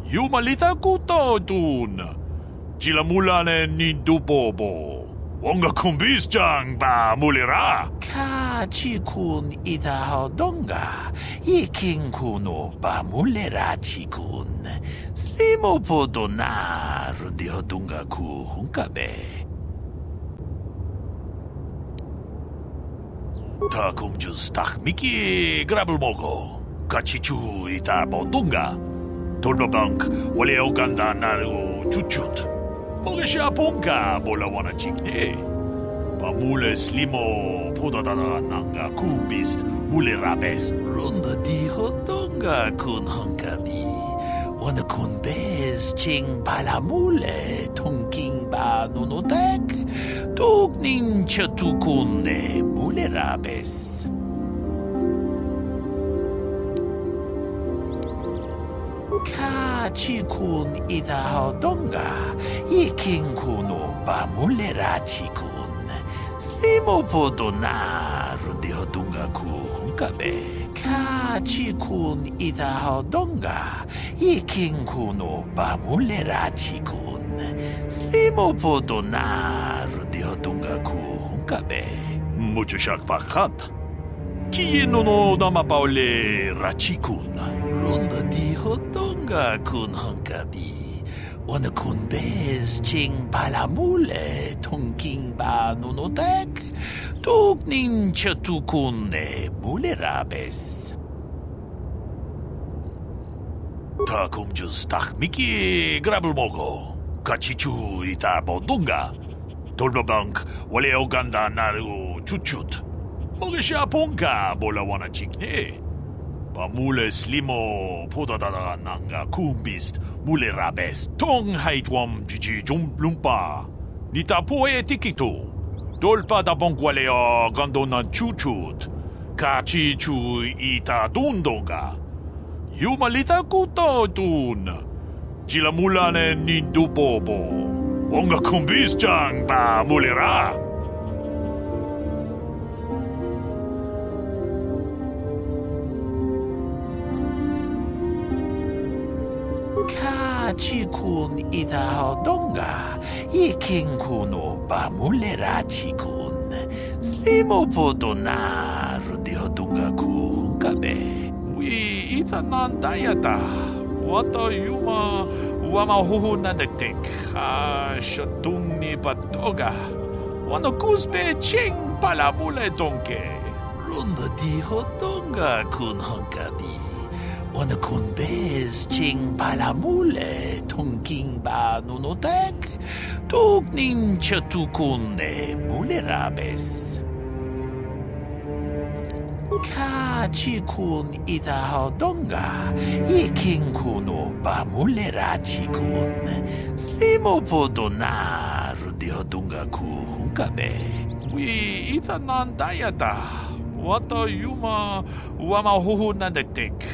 Yumalita kuto dun. Chilamulane nindubobo. Wonga kumbisjang ba mulira. Kachi kun ita hodonga. Iking kuno ba mulera chikun. Slimo podona rundi hodunga ku hunkabe. Ta kumjus tak miki grabul mogo. Kachichu ita bodunga. Tolbabank wale oganda nalu chuchut. Mogesha ponka bola wana chikne. Pamule slimo podadada nanga kumbist mule rabes. Runda di hodonga kun hunkabi. Wana kun bez ching balamule tongking ba nunodek. Tugnin chatukunde mule rabes. Kachi kun ida hodonga. Iking kuno ba mule rachikun. Slimo podona rundi hodunga ku hunkabe. Kachi kun ita hodonga. Yikin kuno bamulera chikun. Slimo podona rundi hodunga ku hunkabe. Mucho shakvakat. Kieno no dama paule rachikun. Runda di hodonga kun hunkabi. Wana kun bez ching palamule tongking ba nunodek. Tugnin chatukune mulerabes. Takum just miki grabelmogo. Kachichu ita bodunga. Tolbabank wale oganda naru chuchut. Mogesha ponka bola wana chikne. Pamule slimo podadada nanga kumbist mule rabes. Tong haitwam jiji jumplumpa. Nita poe tikito. Dolpa da bonkwalea gandona chuchut. Kachichu ita dundonga. Yumalita kuto tun. Chilamulane nindupopo. Wonga kumbis ba mulera. Chikun ita hodonga, yikin kuno bamulera chikun. Slimo podona rundi hodunga ku hunkabe. Wi ita nandayata. Wata yuma wama huhu nadektek. Shatung ni patoga. Wano kusbe ching palamule donke. Runda di hodonga kun hunkabi. Wana kun bez ching palamule tongking ba nunodek. Tugnin chatukune mulerabes. Kachi kun ita hodonga. Yikin kuno ba mulerachi kun. Slimo podona rundi hodonga ku hunkabe. Wi ita nandayata. Wata yuma wama huhu nadektek.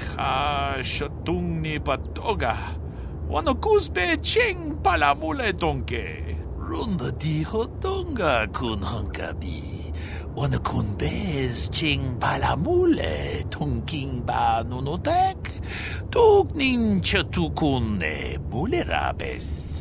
Shatung ni patoga. Wano kusbe ching palamule donke. Runda di hodonga kun hunkabi. Wana kun bez ching palamule tongking ba nunodek. Tugnin chatukune mulerabes.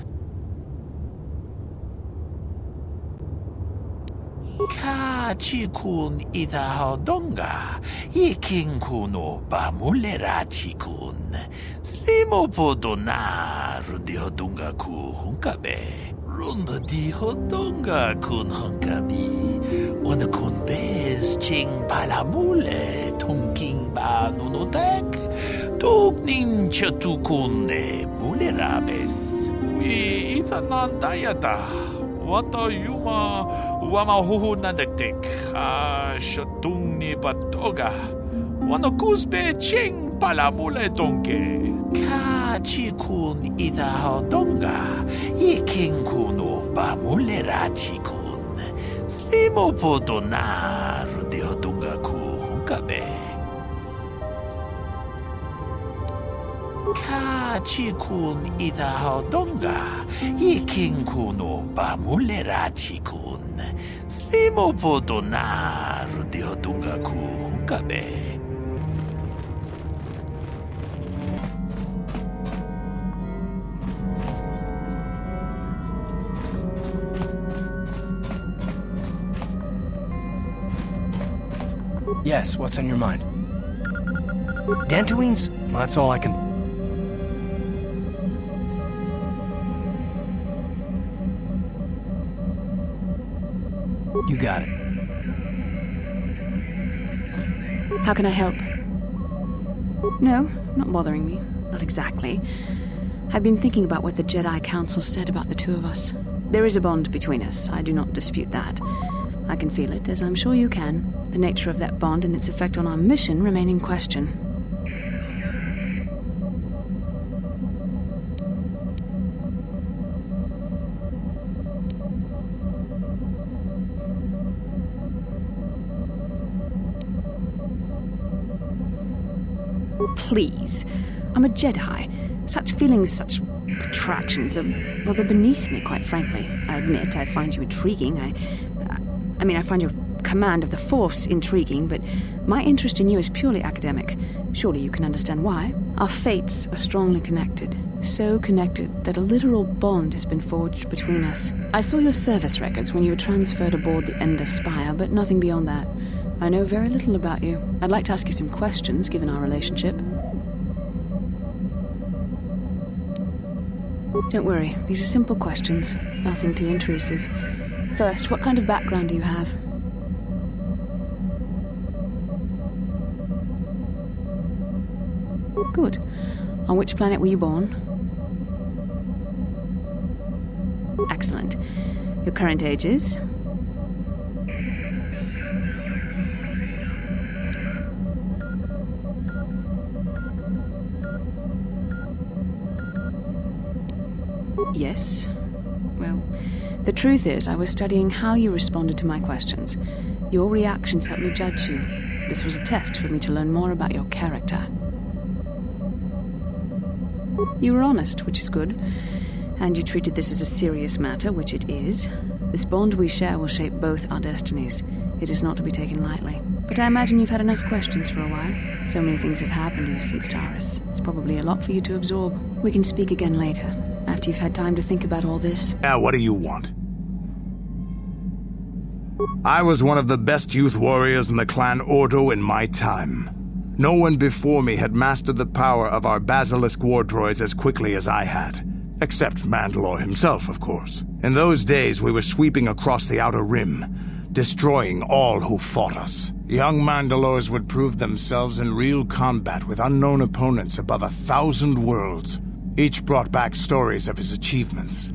Kachi kun ita hodonga. Yikin kuno bamulera chikun. Slimo podona rundi hodonga ku hunkabe. Runda di hodonga kun hunkabi. Wana kun bez ching palamule tongking ba nunodek. Tugnin chatukune mulerabes. Wi ita nandayata. Wata yuma wama huhu nadektek. Shatung ni patoga. Wano kusbe ching palamule donke. Kachi kun ita hodonga. Yikin kuno bamulera chikun. Slimo podona rundi hodonga ku hunkabe. Kachi kun ita hodonga. Yikin kuno bamulera chikun. Slimo podona rundi hodonga ku hunkabe. Yes, what's on your mind? Dantooines? That's all I can... You got it. How can I help? No, not bothering me. Not exactly. I've been thinking about what the Jedi Council said about the two of us. There is a bond between us. I do not dispute that. I can feel it, as I'm sure you can. The nature of that bond and its effect on our mission remain in question. Please. I'm a Jedi. Such feelings, such attractions are, well, they're beneath me, quite frankly. I admit I find you intriguing. I mean, I find your command of the Force intriguing, but my interest in you is purely academic. Surely you can understand why. Our fates are strongly connected. So connected that a literal bond has been forged between us. I saw your service records when you were transferred aboard the Ender Spire, but nothing beyond that. I know very little about you. I'd like to ask you some questions, given our relationship. Don't worry, these are simple questions. Nothing too intrusive. First, what kind of background do you have? Good. On which planet were you born? Excellent. Your current age is? Yes. Well, the truth is, I was studying how you responded to my questions. Your reactions helped me judge you. This was a test for me to learn more about your character. You were honest, which is good. And you treated this as a serious matter, which it is. This bond we share will shape both our destinies. It is not to be taken lightly. But I imagine you've had enough questions for a while. So many things have happened to you since Taurus. It's probably a lot for you to absorb. We can speak again later, after you've had time to think about all this. Now, what do you want? I was one of the best youth warriors in the clan Ordo in my time. No one before me had mastered the power of our basilisk war droids as quickly as I had. Except Mandalore himself, of course. In those days, we were sweeping across the Outer Rim, destroying all who fought us. Young Mandalores would prove themselves in real combat with unknown opponents above 1,000 worlds. Each brought back stories of his achievements.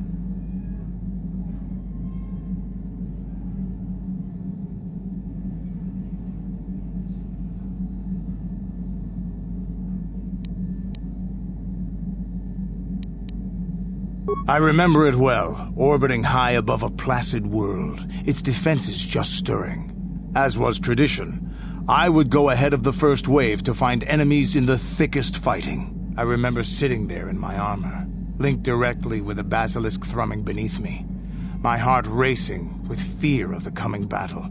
I remember it well, orbiting high above a placid world, its defenses just stirring. As was tradition, I would go ahead of the first wave to find enemies in the thickest fighting. I remember sitting there in my armor, linked directly with the basilisk thrumming beneath me, my heart racing with fear of the coming battle.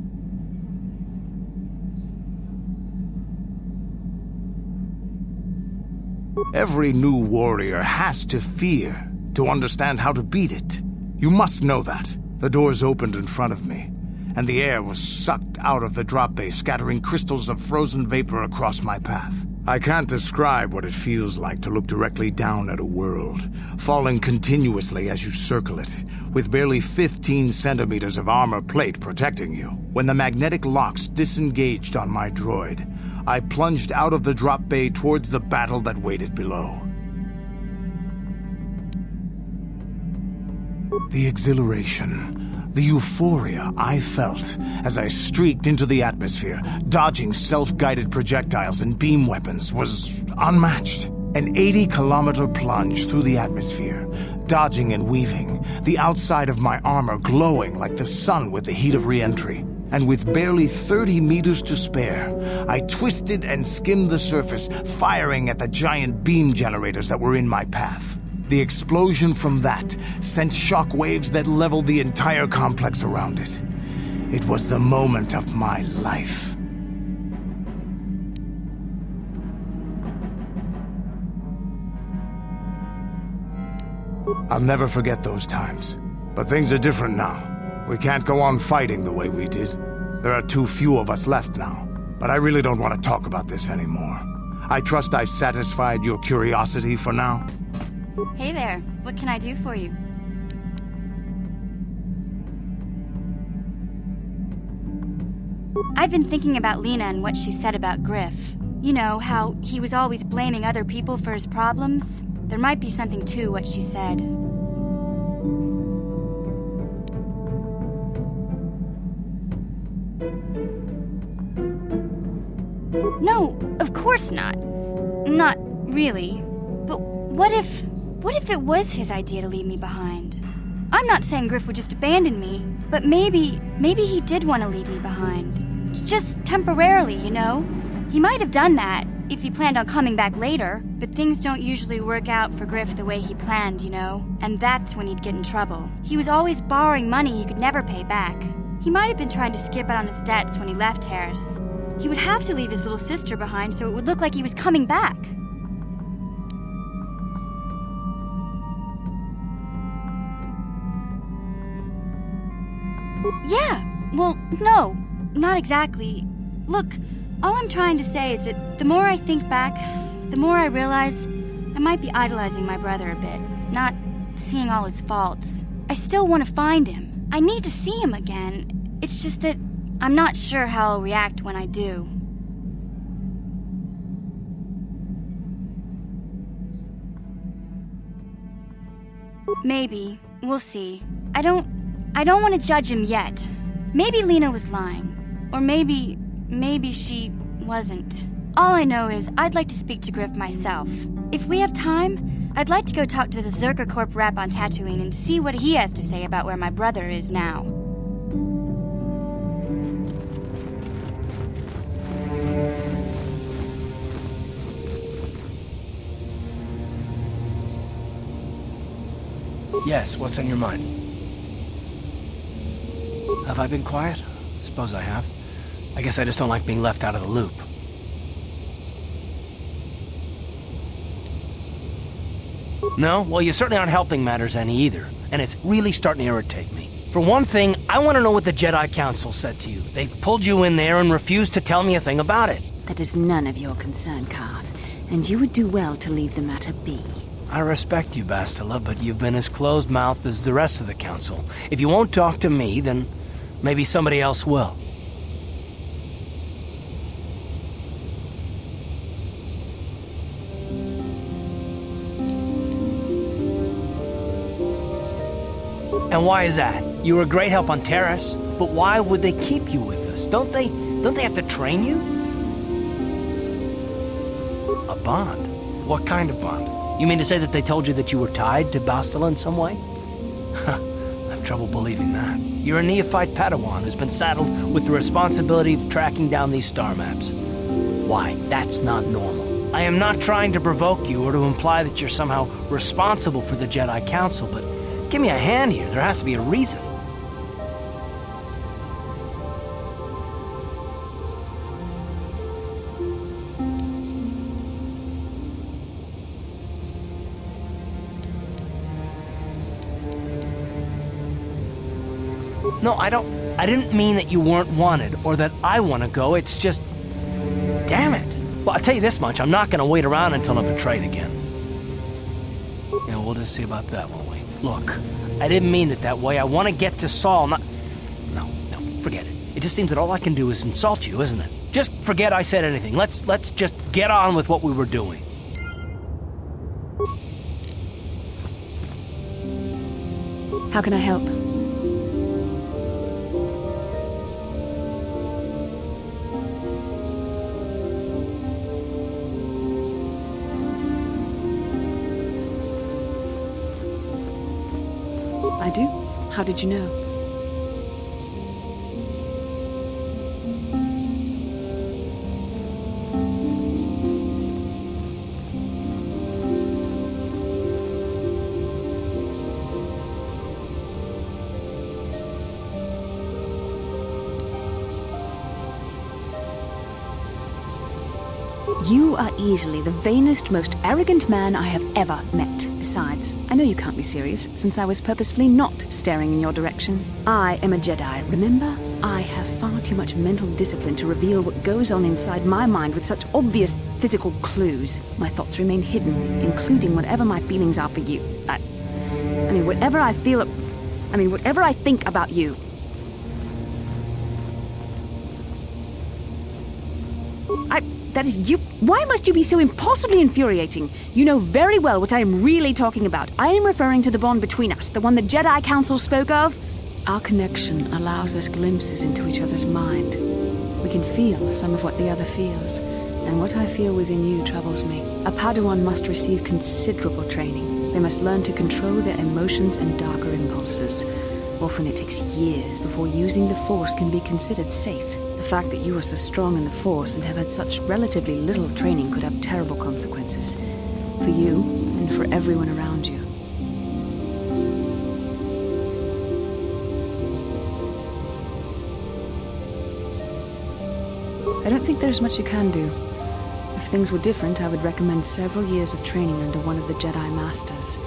Every new warrior has to fear to understand how to beat it. You must know that. The doors opened in front of me, and the air was sucked out of the drop bay, scattering crystals of frozen vapor across my path. I can't describe what it feels like to look directly down at a world, falling continuously as you circle it, with barely 15 centimeters of armor plate protecting you. When the magnetic locks disengaged on my droid, I plunged out of the drop bay towards the battle that waited below. The exhilaration, the euphoria I felt as I streaked into the atmosphere, dodging self-guided projectiles and beam weapons, was unmatched. An 80-kilometer plunge through the atmosphere, dodging and weaving, the outside of my armor glowing like the sun with the heat of re-entry. And with barely 30 meters to spare, I twisted and skimmed the surface, firing at the giant beam generators that were in my path. The explosion from that sent shock waves that leveled the entire complex around it. It was the moment of my life. I'll never forget those times. But things are different now. We can't go on fighting the way we did. There are too few of us left now. But I really don't want to talk about this anymore. I trust I've satisfied your curiosity for now. Hey there, what can I do for you? I've been thinking about Lena and what she said about Griff. You know, how he was always blaming other people for his problems? There might be something to what she said. No, of course not. Not really. But what if it was his idea to leave me behind? I'm not saying Griff would just abandon me, but maybe he did want to leave me behind. Just temporarily, you know? He might have done that if he planned on coming back later, but things don't usually work out for Griff the way he planned, you know? And that's when he'd get in trouble. He was always borrowing money he could never pay back. He might have been trying to skip out on his debts when he left Terrace. He would have to leave his little sister behind so it would look like he was coming back. Yeah, well, no, not exactly. Look, all I'm trying to say is that the more I think back, the more I realize I might be idolizing my brother a bit, not seeing all his faults. I still want to find him. I need to see him again. It's just that I'm not sure how I'll react when I do. Maybe. We'll see. I don't want to judge him yet. Maybe Lena was lying. Or maybe she wasn't. All I know is I'd like to speak to Griff myself. If we have time, I'd like to go talk to the Zerker Corp rep on Dantooine and see what he has to say about where my brother is now. Yes, what's on your mind? Have I been quiet? Suppose I have. I guess I just don't like being left out of the loop. No? Well, you certainly aren't helping matters any either. And it's really starting to irritate me. For one thing, I want to know what the Jedi Council said to you. They pulled you in there and refused to tell me a thing about it. That is none of your concern, Carth. And you would do well to leave the matter be. I respect you, Bastila, but you've been as closed-mouthed as the rest of the Council. If you won't talk to me, then maybe somebody else will. And why is that? You were a great help on Terrace, but why would they keep you with us? Don't they have to train you? A bond? What kind of bond? You mean to say that they told you that you were tied to Bastila in some way? I have trouble believing that. You're a neophyte Padawan who's been saddled with the responsibility of tracking down these star maps. Why, that's not normal. I am not trying to provoke you or to imply that you're somehow responsible for the Jedi Council, but give me a hand here. There has to be a reason. No, I didn't mean that you weren't wanted or that I want to go. It's just, damn it. Well, I'll tell you this much. I'm not going to wait around until I'm betrayed again. You know, we'll just see about that, won't we? Look, I didn't mean it that way. I want to get to Saul, not... No, forget it. It just seems that all I can do is insult you, isn't it? Just forget I said anything. Let's just get on with what we were doing. How can I help? I do? How did you know? You are easily the vainest, most arrogant man I have ever met. Besides, I know you can't be serious, since I was purposefully not staring in your direction. I am a Jedi, remember? I have far too much mental discipline to reveal what goes on inside my mind with such obvious physical clues. My thoughts remain hidden, including whatever my feelings are for you. I mean, whatever I think about you. That is you. Why must you be so impossibly infuriating? You know very well what I am really talking about. I am referring to the bond between us, the one the Jedi Council spoke of. Our connection allows us glimpses into each other's mind. We can feel some of what the other feels, and what I feel within you troubles me. A Padawan must receive considerable training. They must learn to control their emotions and darker impulses. Often it takes years before using the Force can be considered safe. The fact that you are so strong in the Force and have had such relatively little training could have terrible consequences. For you, and for everyone around you. I don't think there's much you can do. If things were different, I would recommend several years of training under one of the Jedi Masters.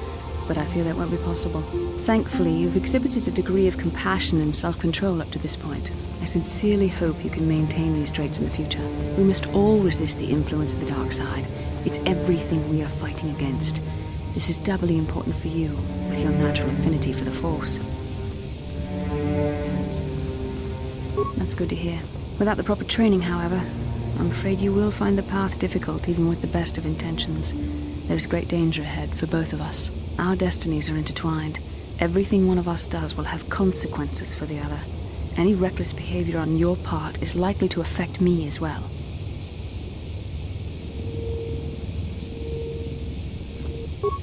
But I fear that won't be possible. Thankfully, you've exhibited a degree of compassion and self-control up to this point. I sincerely hope you can maintain these traits in the future. We must all resist the influence of the dark side. It's everything we are fighting against. This is doubly important for you, with your natural affinity for the Force. That's good to hear. Without the proper training, however, I'm afraid you will find the path difficult even with the best of intentions. There's great danger ahead for both of us. Our destinies are intertwined. Everything one of us does will have consequences for the other. Any reckless behavior on your part is likely to affect me as well.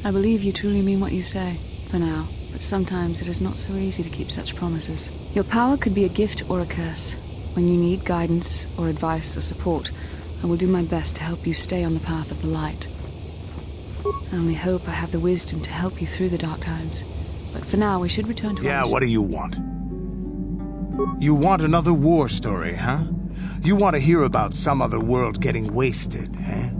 I believe you truly mean what you say, for now, but sometimes it is not so easy to keep such promises. Your power could be a gift or a curse. When you need guidance or advice or support, I will do my best to help you stay on the path of the light. I only hope I have the wisdom to help you through the dark times. But for now, we should return to Yeah, what do you want? You want another war story, huh? You want to hear about some other world getting wasted, eh?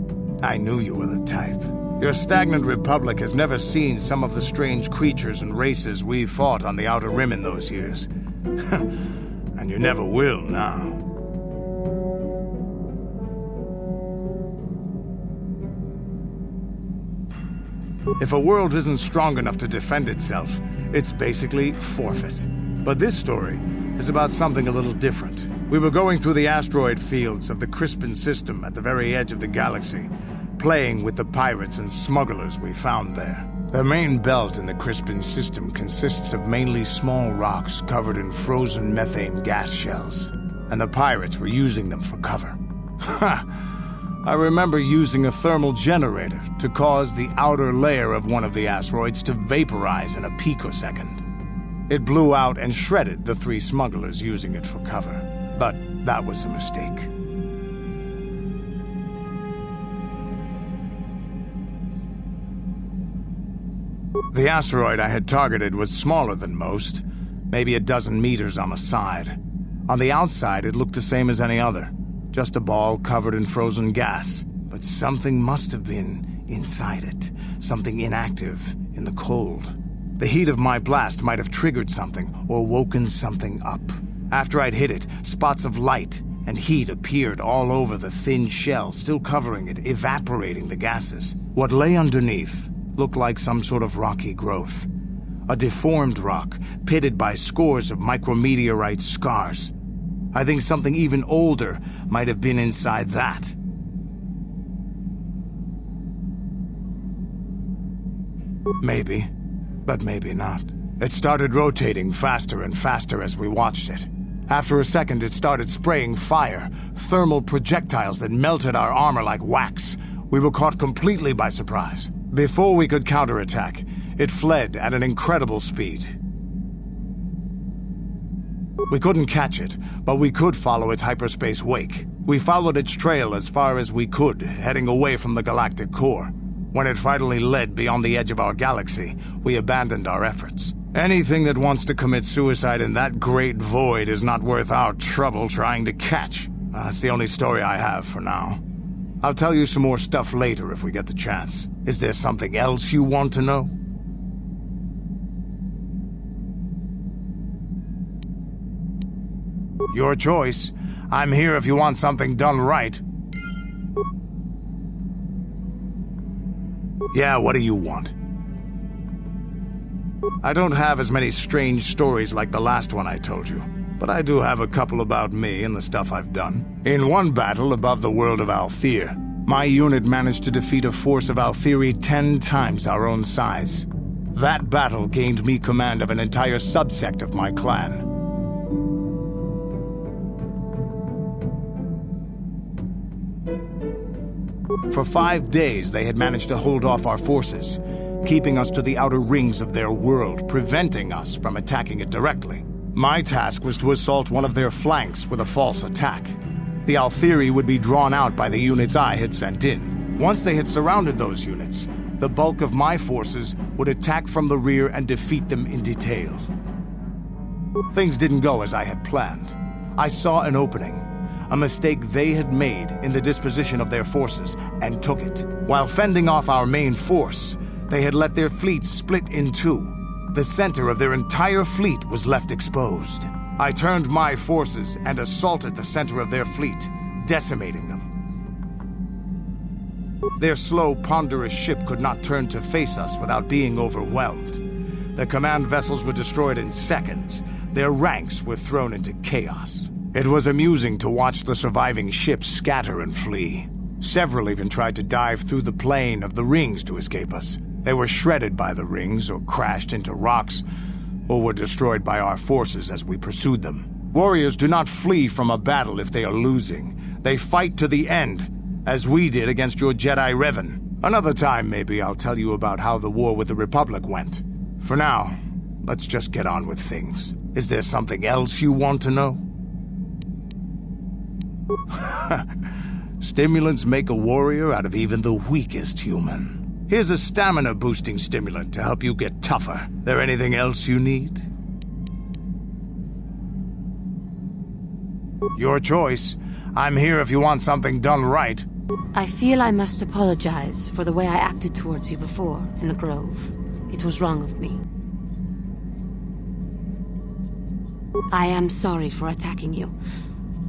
I knew you were the type. Your stagnant republic has never seen some of the strange creatures and races we fought on the Outer Rim in those years. And you never will now. If a world isn't strong enough to defend itself, it's basically forfeit. But this story is about something a little different. We were going through the asteroid fields of the Crispin system at the very edge of the galaxy, playing with the pirates and smugglers we found there. The main belt in the Crispin system consists of mainly small rocks covered in frozen methane gas shells, and the pirates were using them for cover. Ha! I remember using a thermal generator to cause the outer layer of one of the asteroids to vaporize in a picosecond. It blew out and shredded the 3 smugglers using it for cover. But that was a mistake. The asteroid I had targeted was smaller than most, maybe a dozen meters on the side. On the outside, it looked the same as any other, just a ball covered in frozen gas. But something must have been inside it, something inactive in the cold. The heat of my blast might have triggered something or woken something up. After I'd hit it, spots of light and heat appeared all over the thin shell, still covering it, evaporating the gases. What lay underneath looked like some sort of rocky growth. A deformed rock, pitted by scores of micrometeorite scars. I think something even older might have been inside that. Maybe, but maybe not. It started rotating faster and faster as we watched it. After a second, it started spraying fire, thermal projectiles that melted our armor like wax. We were caught completely by surprise. Before we could counterattack, it fled at an incredible speed. We couldn't catch it, but we could follow its hyperspace wake. We followed its trail as far as we could, heading away from the galactic core. When it finally led beyond the edge of our galaxy, we abandoned our efforts. Anything that wants to commit suicide in that great void is not worth our trouble trying to catch. That's the only story I have for now. I'll tell you some more stuff later if we get the chance. Is there something else you want to know? Your choice. I'm here if you want something done right. Yeah, what do you want? I don't have as many strange stories like the last one I told you, but I do have a couple about me and the stuff I've done. In one battle above the world of Althir, my unit managed to defeat a force of Althiri 10 times our own size. That battle gained me command of an entire subsect of my clan. For 5 days, they had managed to hold off our forces, keeping us to the outer rings of their world, preventing us from attacking it directly. My task was to assault one of their flanks with a false attack. The Althiri would be drawn out by the units I had sent in. Once they had surrounded those units, the bulk of my forces would attack from the rear and defeat them in detail. Things didn't go as I had planned. I saw an opening. a mistake they had made in the disposition of their forces, and took it. While fending off our main force, they had let their fleet split in two. The center of their entire fleet was left exposed. I turned my forces and assaulted the center of their fleet, decimating them. Their slow, ponderous ship could not turn to face us without being overwhelmed. The command vessels were destroyed in seconds. Their ranks were thrown into chaos. It was amusing to watch the surviving ships scatter and flee. Several even tried to dive through the plane of the rings to escape us. They were shredded by the rings, or crashed into rocks, or were destroyed by our forces as we pursued them. Warriors do not flee from a battle if they are losing. They fight to the end, as we did against your Jedi Revan. Another time, maybe, I'll tell you about how the war with the Republic went. For now, let's just get on with things. Is there something else you want to know? Stimulants make a warrior out of even the weakest human. Here's a stamina-boosting stimulant to help you get tougher. There anything else you need? Your choice. I'm here if you want something done right. I feel I must apologize for the way I acted towards you before in the Grove. It was wrong of me. I am sorry for attacking you.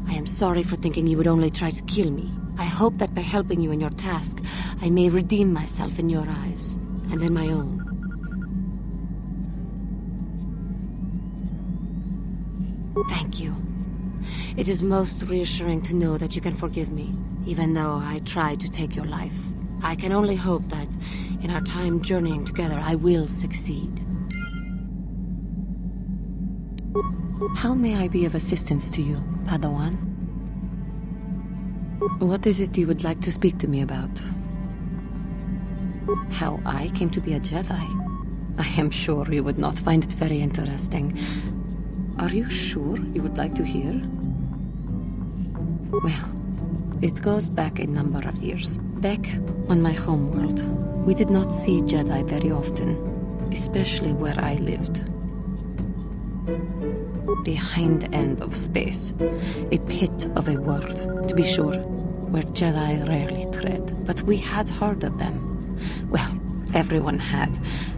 I am sorry for thinking you would only try to kill me. I hope that by helping you in your task, I may redeem myself in your eyes, and in my own. Thank you. It is most reassuring to know that you can forgive me, even though I tried to take your life. I can only hope that, in our time journeying together, I will succeed. How may I be of assistance to you, Padawan? What is it you would like to speak to me about? How I came to be a Jedi? I am sure you would not find it very interesting. Are you sure you would like to hear? Well, it goes back a number of years. Back on my homeworld, we did not see Jedi very often, especially where I lived. The hind end of space, a pit of a world, to be sure, where Jedi rarely tread, but we had heard of them. Well, everyone had,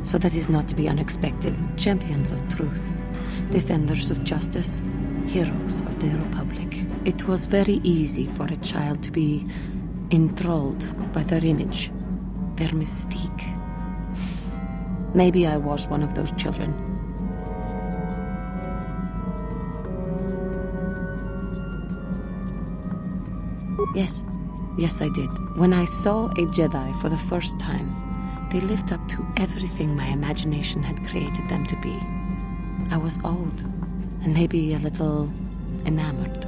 so that is not to be unexpected. Champions of truth, defenders of justice, heroes of the Republic. It was very easy for a child to be enthralled by their image, their mystique. Maybe I was one of those children. Yes, I did. When I saw a Jedi for the first time, they lived up to everything my imagination had created them to be. I was awed, and maybe a little enamored.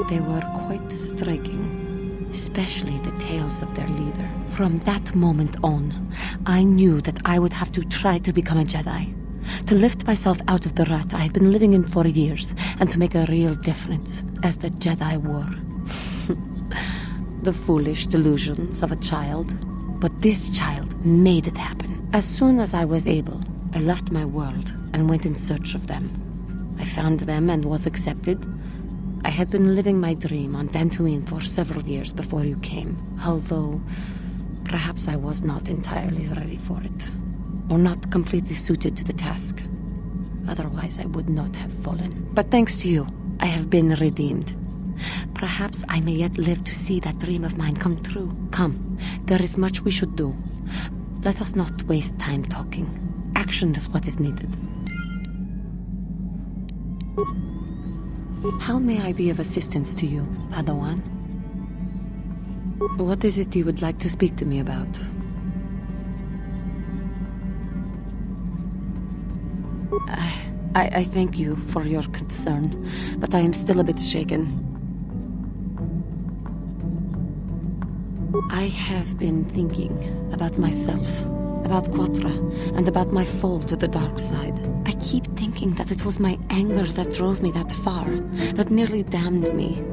They were quite striking, especially the tales of their leader. From that moment on, I knew that I would have to try to become a Jedi, to lift myself out of the rut I had been living in for years, and to make a real difference as the Jedi wore. The foolish delusions of a child. But this child made it happen. As soon as I was able, I left my world and went in search of them. I found them and was accepted. I had been living my dream on Dantooine for several years before you came, although perhaps I was not entirely ready for it, or not completely suited to the task. Otherwise, I would not have fallen. But thanks to you, I have been redeemed. Perhaps I may yet live to see that dream of mine come true. Come, there is much we should do. Let us not waste time talking. Action is what is needed. How may I be of assistance to you, Padawan? What is it you would like to speak to me about? I thank you for your concern, but I am still a bit shaken. I have been thinking about myself, about Quatra, and about my fall to the dark side. I keep thinking that it was my anger that drove me that far, that nearly damned me.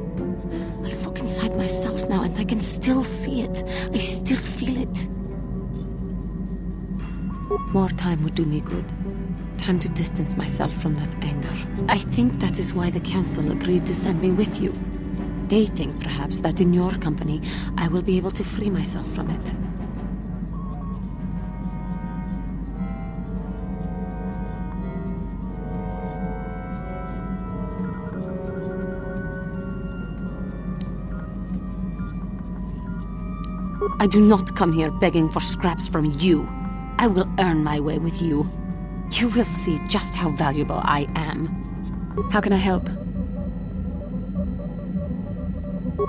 I look inside myself now and I can still see it. I still feel it. More time would do me good. Time to distance myself from that anger. I think that is why the Council agreed to send me with you. They think, perhaps, that in your company, I will be able to free myself from it. I do not come here begging for scraps from you. I will earn my way with you. You will see just how valuable I am. How can I help?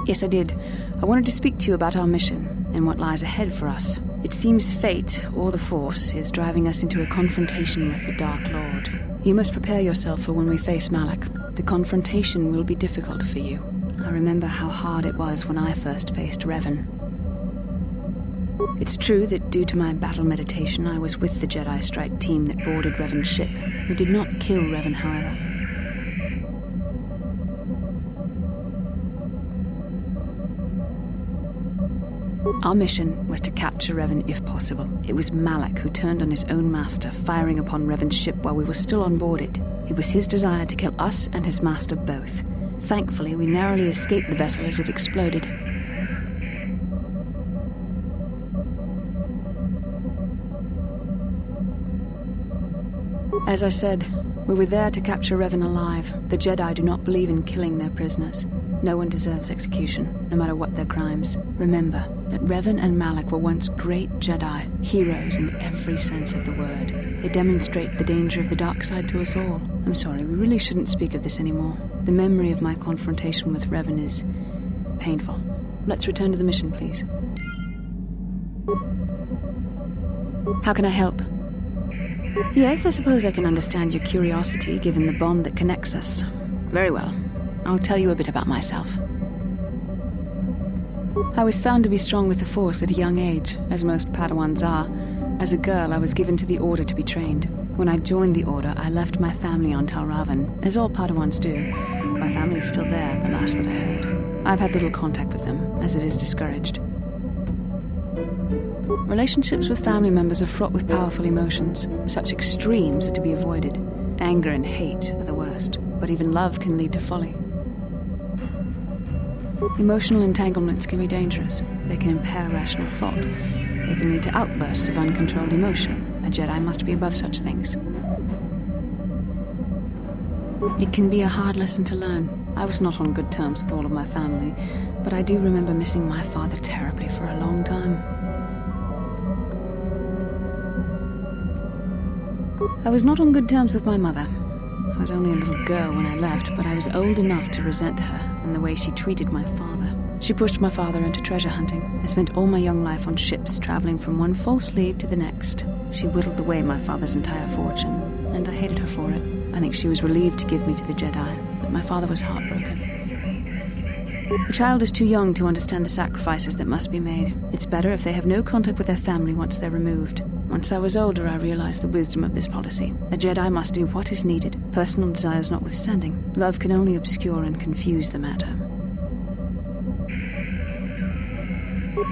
Yes, I did. I wanted to speak to you about our mission and what lies ahead for us. It seems fate, or the Force, is driving us into a confrontation with the Dark Lord. You must prepare yourself for when we face Malak. The confrontation will be difficult for you. I remember how hard it was when I first faced Revan. It's true that due to my battle meditation, I was with the Jedi strike team that boarded Revan's ship. We did not kill Revan, however. Our mission was to capture Revan if possible. It was Malak who turned on his own master, firing upon Revan's ship while we were still on board it. It was his desire to kill us and his master both. Thankfully, we narrowly escaped the vessel as it exploded. As I said, we were there to capture Revan alive. The Jedi do not believe in killing their prisoners. No one deserves execution, no matter what their crimes. Remember that Revan and Malak were once great Jedi, heroes in every sense of the word. They demonstrate the danger of the dark side to us all. I'm sorry, we really shouldn't speak of this anymore. The memory of my confrontation with Revan is painful. Let's return to the mission, please. How can I help? Yes, I suppose I can understand your curiosity, given the bond that connects us. Very well. I'll tell you a bit about myself. I was found to be strong with the Force at a young age, as most Padawans are. As a girl, I was given to the Order to be trained. When I joined the Order, I left my family on Tal Ravan, as all Padawans do. My family is still there, the last that I heard. I've had little contact with them, as it is discouraged. Relationships with family members are fraught with powerful emotions. Such extremes are to be avoided. Anger and hate are the worst, but even love can lead to folly. Emotional entanglements can be dangerous. They can impair rational thought. They can lead to outbursts of uncontrolled emotion. A Jedi must be above such things. It can be a hard lesson to learn. I was not on good terms with all of my family, but I do remember missing my father terribly for a long time. I was not on good terms with my mother. I was only a little girl when I left, but I was old enough to resent her and the way she treated my father. She pushed my father into treasure hunting. I spent all my young life on ships, traveling from one false lead to the next. She whittled away my father's entire fortune, and I hated her for it. I think she was relieved to give me to the Jedi, but my father was heartbroken. The child is too young to understand the sacrifices that must be made. It's better if they have no contact with their family once they're removed. Once I was older, I realized the wisdom of this policy. A Jedi must do what is needed, personal desires notwithstanding. Love can only obscure and confuse the matter.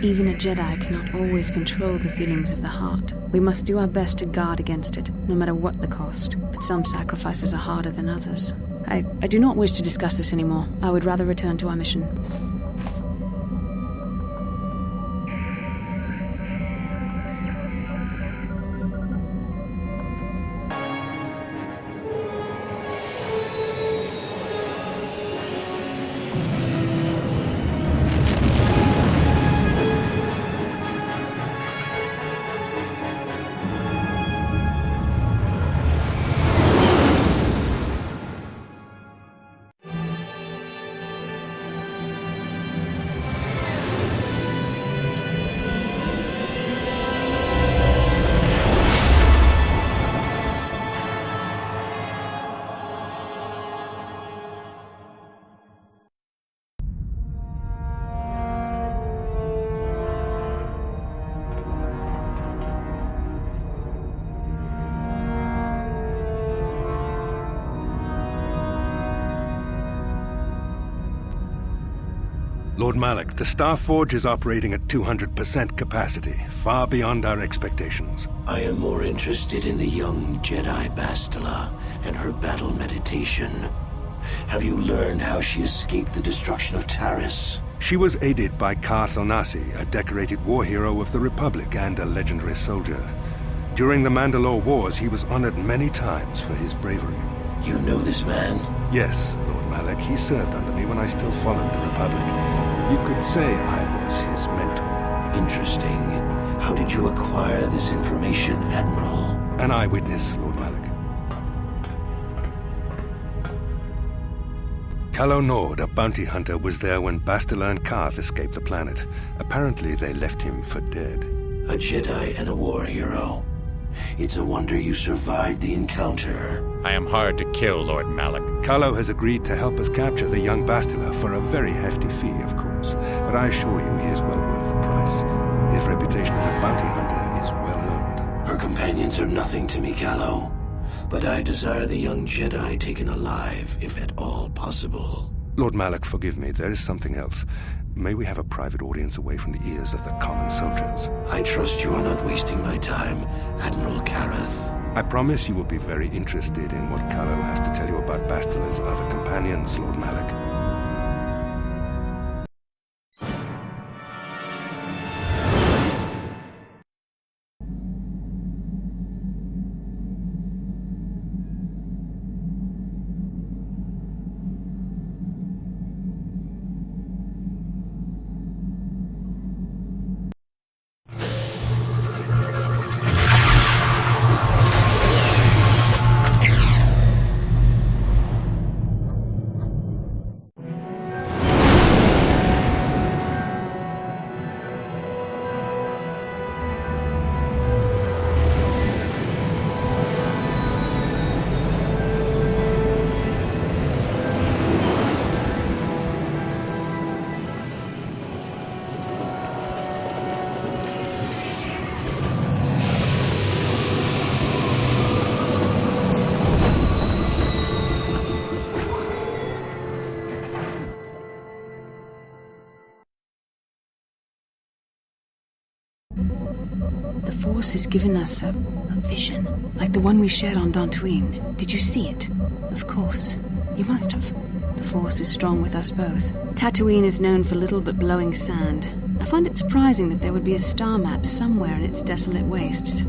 Even a Jedi cannot always control the feelings of the heart. We must do our best to guard against it, no matter what the cost. But some sacrifices are harder than others. I do not wish to discuss this anymore. I would rather return to our mission. Lord Malak, the Star Forge is operating at 200% capacity, far beyond our expectations. I am more interested in the young Jedi Bastila and her battle meditation. Have you learned how she escaped the destruction of Taris? She was aided by Karth Onasi, a decorated war hero of the Republic and a legendary soldier. During the Mandalore Wars, he was honored many times for his bravery. You know this man? Yes, Lord Malak. He served under me when I still followed the Republic. You could say I was his mentor. Interesting. How did you acquire this information, Admiral? An eyewitness, Lord Malak. Calo Nord, a bounty hunter, was there when Bastila and Karth escaped the planet. Apparently, they left him for dead. A Jedi and a war hero. It's a wonder you survived the encounter. I am hard to kill, Lord Malak. Calo has agreed to help us capture the young Bastila for a very hefty fee, of course. But I assure you he is well worth the price. His reputation as a bounty hunter is well earned. Her companions are nothing to me, Calo. But I desire the young Jedi taken alive, if at all possible. Lord Malak, forgive me. There is something else. May we have a private audience away from the ears of the common soldiers? I trust you are not wasting my time, Admiral Kareth. I promise you will be very interested in what Calo has to tell you about Bastila's other companions, Lord Malak. The Force has given us a vision, like the one we shared on Dantooine. Did you see it? Of course. You must have. The Force is strong with us both. Tatooine is known for little but blowing sand. I find it surprising that there would be a star map somewhere in its desolate wastes.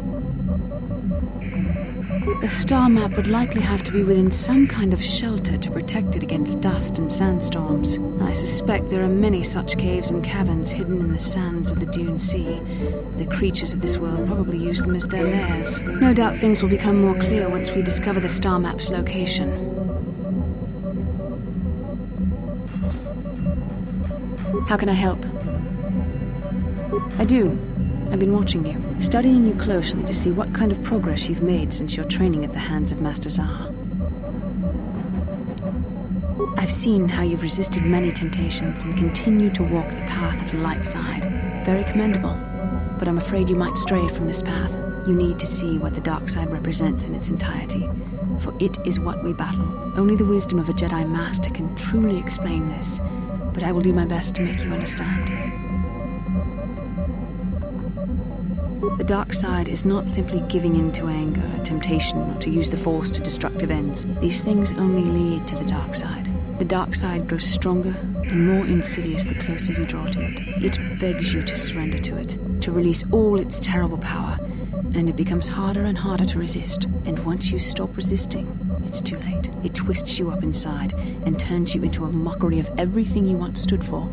A star map would likely have to be within some kind of shelter to protect it against dust and sandstorms. I suspect there are many such caves and caverns hidden in the sands of the Dune Sea. The creatures of this world probably use them as their lairs. No doubt things will become more clear once we discover the star map's location. How can I help? I do. I've been watching you, studying you closely to see what kind of progress you've made since your training at the hands of Master Zahar. I've seen how you've resisted many temptations and continued to walk the path of the light side. Very commendable. But I'm afraid you might stray from this path. You need to see what the dark side represents in its entirety, for it is what we battle. Only the wisdom of a Jedi Master can truly explain this, but I will do my best to make you understand. The dark side is not simply giving in to anger, temptation, or to use the Force to destructive ends. These things only lead to the dark side. The dark side grows stronger and more insidious the closer you draw to it. It begs you to surrender to it, to release all its terrible power, and it becomes harder and harder to resist. And once you stop resisting, it's too late. It twists you up inside and turns you into a mockery of everything you once stood for.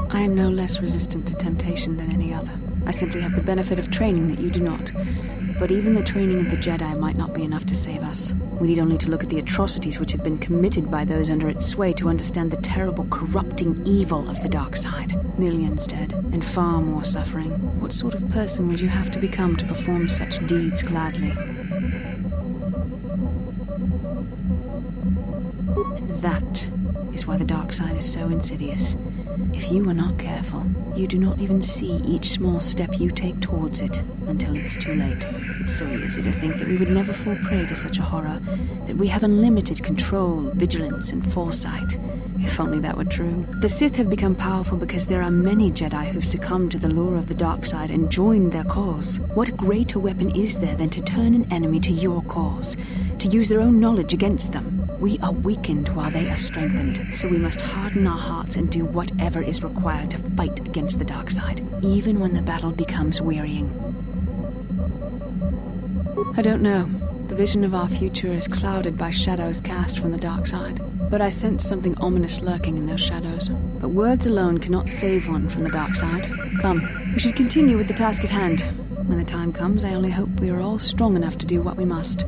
I am no less resistant to temptation than any other. I simply have the benefit of training that you do not. But even the training of the Jedi might not be enough to save us. We need only to look at the atrocities which have been committed by those under its sway to understand the terrible, corrupting evil of the dark side. Millions dead, and far more suffering. What sort of person would you have to become to perform such deeds gladly? And that is why the dark side is so insidious. If you are not careful, you do not even see each small step you take towards it until it's too late. It's so easy to think that we would never fall prey to such a horror, that we have unlimited control, vigilance, and foresight. If only that were true. The Sith have become powerful because there are many Jedi who've succumbed to the lure of the dark side and joined their cause. What greater weapon is there than to turn an enemy to your cause? To use their own knowledge against them? We are weakened while they are strengthened, so we must harden our hearts and do whatever is required to fight against the dark side, even when the battle becomes wearying. I don't know. The vision of our future is clouded by shadows cast from the dark side. But I sense something ominous lurking in those shadows. But words alone cannot save one from the dark side. Come, we should continue with the task at hand. When the time comes, I only hope we are all strong enough to do what we must.